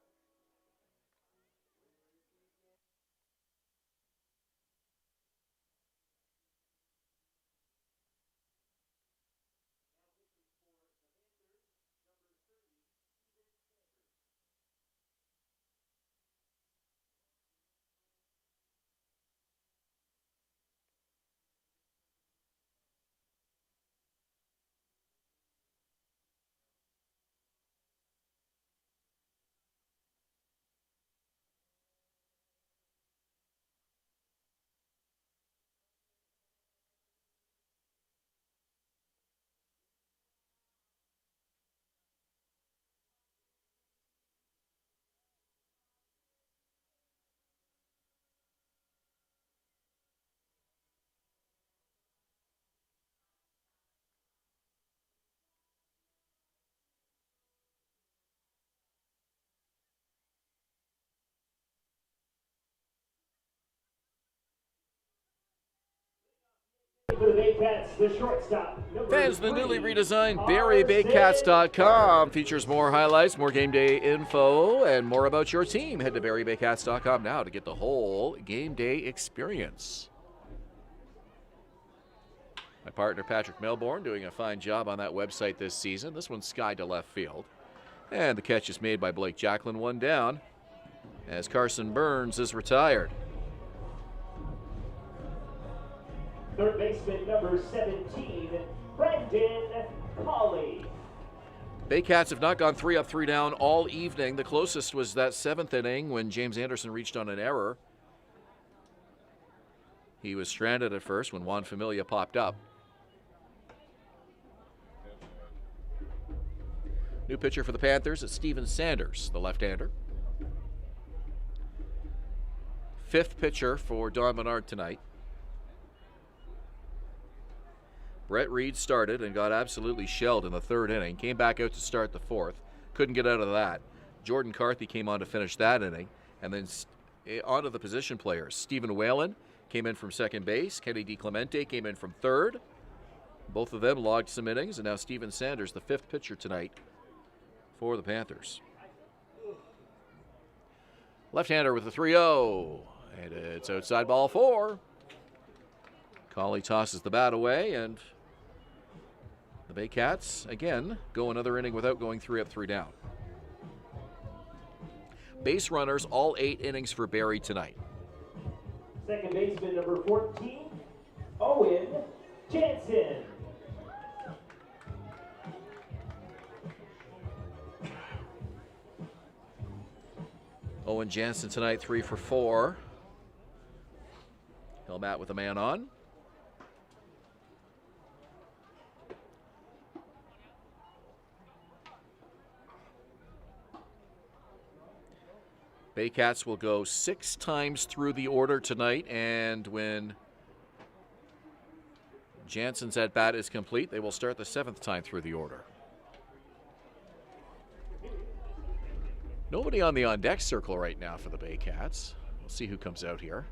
for the Baycats, the shortstop.
Fans, the newly redesigned BarrieBaycats.com features more highlights, more game day info, and more about your team. Head to BarrieBaycats.com now to get the whole game day experience. My partner Patrick Melbourne doing a fine job on that website this season. This one's skied to left field. And the catch is made by Blake Jacklin, one down, as Carson Burns is retired.
Third baseman number 17, Brendan Colley.
Baycats have not gone 3 up, 3 down all evening. The closest was that 7th inning when James Anderson reached on an error. He was stranded at first when Juan Familia popped up. New pitcher for the Panthers is Steven Sanders, the left-hander. 5th pitcher for Don Menard tonight. Brett Reed started and got absolutely shelled in the 3rd inning. Came back out to start the 4th. Couldn't get out of that. Jordan Carthy came on to finish that inning. And then on to the position players. Stephen Whalen came in from 2nd base. Kenny DiClemente came in from 3rd. Both of them logged some innings. And now Steven Sanders, the 5th pitcher tonight for the Panthers. Left-hander with the 3-0. And it's outside ball 4. Colley tosses the bat away, and the Baycats, again, go another inning without going 3 up, 3 down. Base runners, all 8 innings for Barrie tonight.
Second baseman number 14, Owen Jansen.
Owen Jansen tonight, 3 for 4. He'll bat with a man on. Baycats will go 6 times through the order tonight, and when Jansen's at bat is complete, they will start the 7th time through the order. Nobody on the on-deck circle right now for the Baycats. We'll see who comes out here.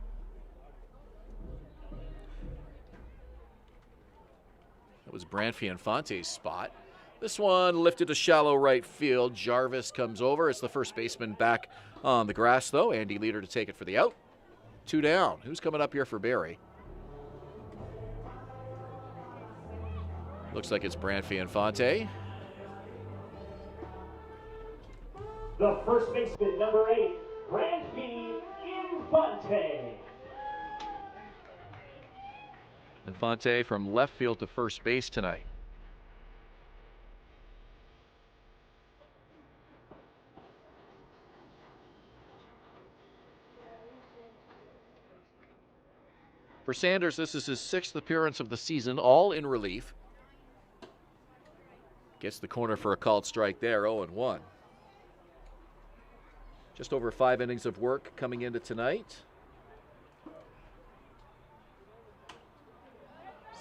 That was Branfy Infante's spot. This one lifted to shallow right field. Jarvis comes over. It's the first baseman back on the grass, though. Andy Leader to take it for the out. 2 down. Who's coming up here for Barrie? Looks like it's Branfy Infante.
The first baseman, number 8, Branfy Infante.
Infante from left field to first base tonight. For Sanders, this is his 6th appearance of the season, all in relief. Gets the corner for a called strike there, 0-1. Just over 5 innings of work coming into tonight.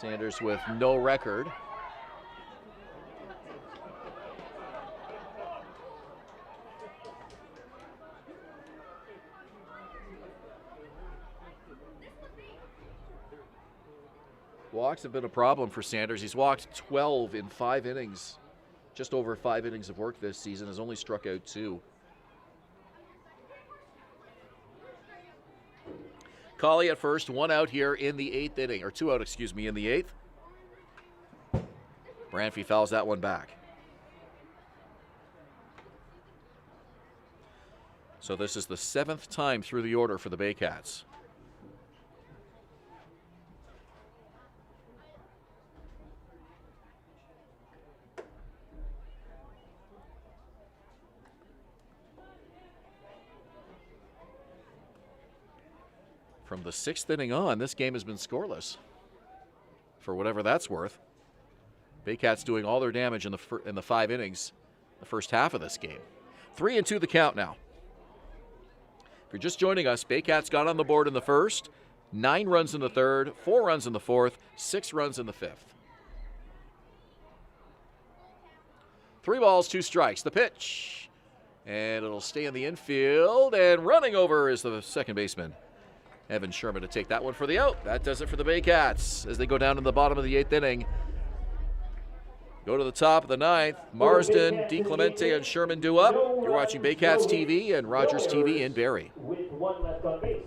Sanders with no record. Walks have been a problem for Sanders. He's walked 12 in 5 innings. Just over 5 innings of work this season. Has only struck out 2. Colley at first, 1 out here in the 8th inning, or 2 out, excuse me, in the 8th. Branfy fouls that one back. So this is the 7th time through the order for the Baycats. From the 6th inning on, this game has been scoreless, for whatever that's worth. Baycats doing all their damage in the 5 innings, the first half of this game. 3-2 the count now. If you're just joining us, Baycats got on the board in the 1st, 9 runs in the 3rd, 4 runs in the 4th, 6 runs in the 5th. 3 balls, 2 strikes. The pitch, and it'll stay in the infield, and running over is the second baseman. Evan Sherman to take that one for the out. That does it for the Baycats as they go down in the bottom of the 8th inning. Go to the top of the 9th. Marsden, DiClemente, and Sherman do up. You're watching Baycats TV and Rogers TV in Barrie.
With one left on base.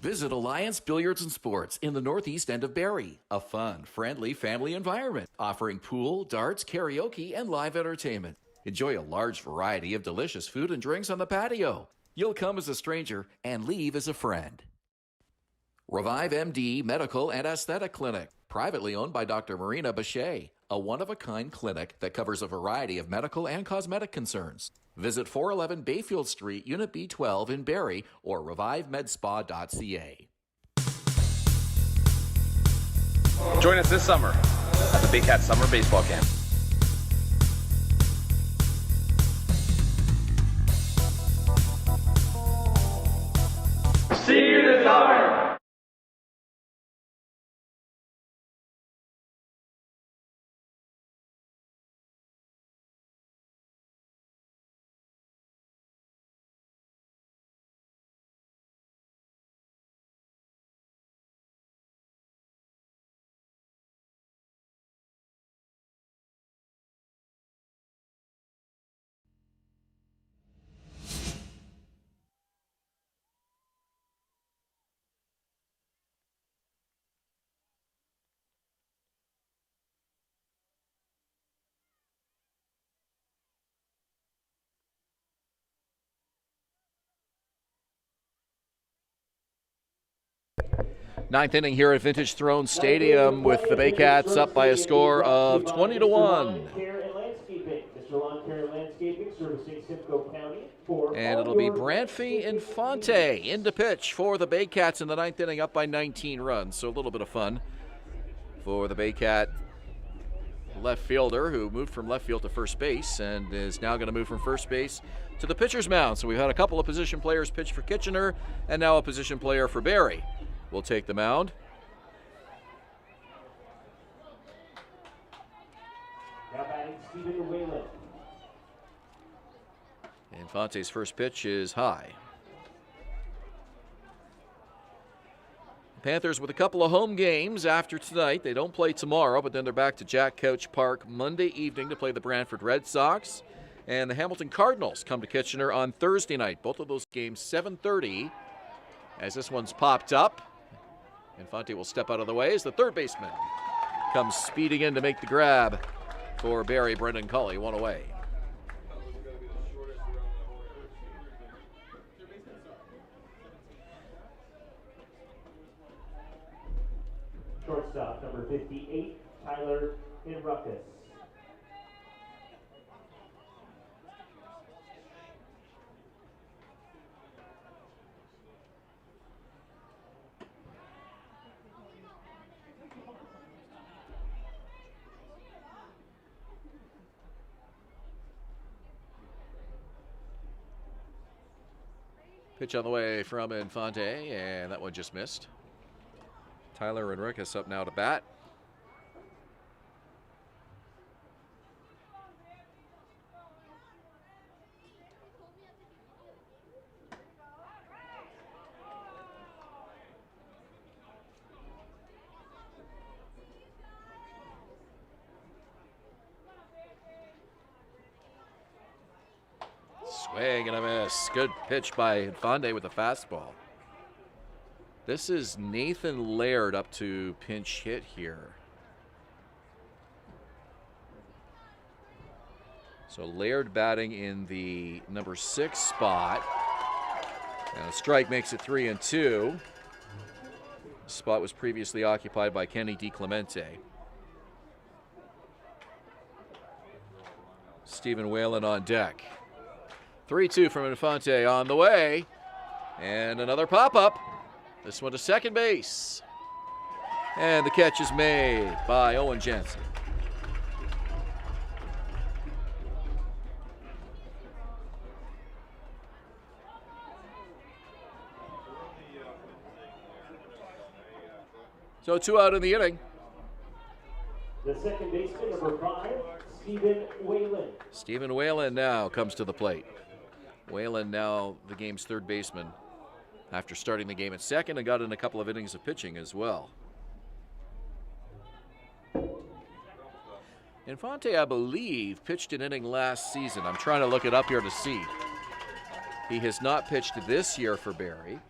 Visit Alliance Billiards and Sports in the northeast end of Barrie. A fun, friendly family environment offering pool, darts, karaoke, and live entertainment. Enjoy a large variety of delicious food and drinks on the patio. You'll come as a stranger and leave as a friend. Revive MD Medical and Aesthetic Clinic, privately owned by Dr. Marina Bachet, a one-of-a-kind clinic that covers a variety of medical and cosmetic concerns. Visit 411 Bayfield Street, Unit B12 in Barrie or revivemedspa.ca.
Join us this summer at the Baycats Summer Baseball Camp. See you this summer!
Ninth inning here at Vintage Throne Stadium with the Baycats up by a score of 20-1. And it'll be Brantfee Infante in to pitch for the Baycats in the ninth inning, up by 19 runs. So a little bit of fun for the Baycat left fielder who moved from left field to first base and is now going to move from first base to the pitcher's mound. So we've had a couple of position players pitch for Kitchener and now a position player for Barrie will take the mound.
Now batting Stephen Whalen.
Infante's first pitch is high. Panthers with a couple of home games after tonight. They don't play tomorrow, but then they're back to Jack Couch Park Monday evening to play the Brantford Red Sox. And the Hamilton Cardinals come to Kitchener on Thursday night. Both of those games 7:30. As this one's popped up, Infante will step out of the way as the third baseman comes speeding in to make the grab for Barrie. Brendan Culley, one away.
Shortstop, number 58, Tyler Ruckus.
Pitch on the way from Infante, and that one just missed. Tyler Enriquez up now to bat. Swing and a miss. Good pitch by Infante with a fastball. This is Nathan Laird up to pinch hit here. So Laird batting in the number 6 spot. And a strike makes it 3-2. The spot was previously occupied by Kenny DiClemente. Stephen Whalen on deck. 3-2 from Infante on the way. And another pop-up. This one to second base. And the catch is made by Owen Jensen. So 2 out in the inning.
The second baseman, number 5, Stephen Whalen.
Stephen Whalen now comes to the plate. Whalen now the game's third baseman after starting the game at second and got in a couple of innings of pitching as well. Infante, I believe, pitched an inning last season. I'm trying to look it up here to see. He has not pitched this year for Barrie.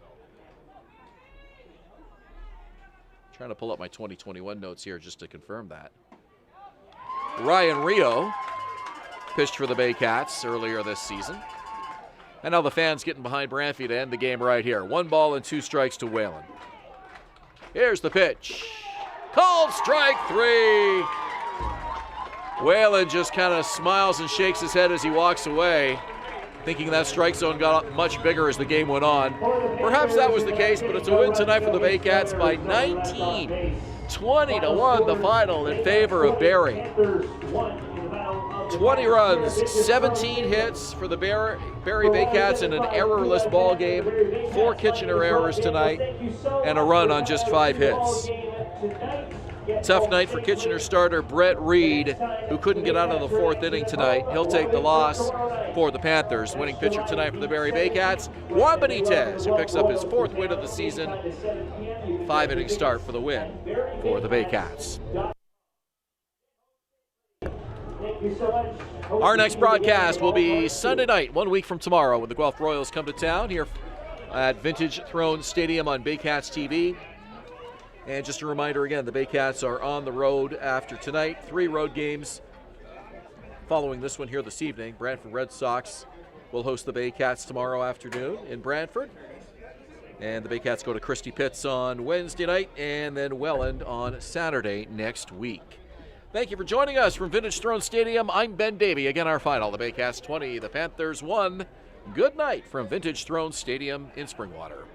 Trying to pull up my 2021 notes here just to confirm that. Ryan Rio pitched for the Baycats earlier this season. And now the fans getting behind Branfy to end the game right here. 1 ball and 2 strikes to Whalen. Here's the pitch. Called strike 3. Whalen just kind of smiles and shakes his head as he walks away, thinking that strike zone got much bigger as the game went on. Perhaps that was the case, but it's a win tonight for the Baycats by 19. 20-1 the final in favor of Barrie. 20 runs, 17 hits for the Barrie Baycats in an errorless ball game. 4 Kitchener errors tonight and a run on just 5 hits. Tough night for Kitchener starter Brett Reed, who couldn't get out of the 4th inning tonight. He'll take the loss for the Panthers. Winning pitcher tonight for the Barrie Baycats, Juan Benitez, who picks up his 4th win of the season. 5-inning start for the win for the Baycats. Our next broadcast will be Sunday night, 1 week from tomorrow, when the Guelph Royals come to town here at Vintage Throne Stadium on Baycats TV. And just a reminder again, the Baycats are on the road after tonight. 3 road games following this one here this evening. Brantford Red Sox will host the Baycats tomorrow afternoon in Brantford. And the Baycats go to Christie Pitts on Wednesday night and then Welland on Saturday next week. Thank you for joining us from Vintage Throne Stadium. I'm Ben Davey. Again, our final, the Baycats 20, the Panthers 1. Good night from Vintage Throne Stadium in Springwater.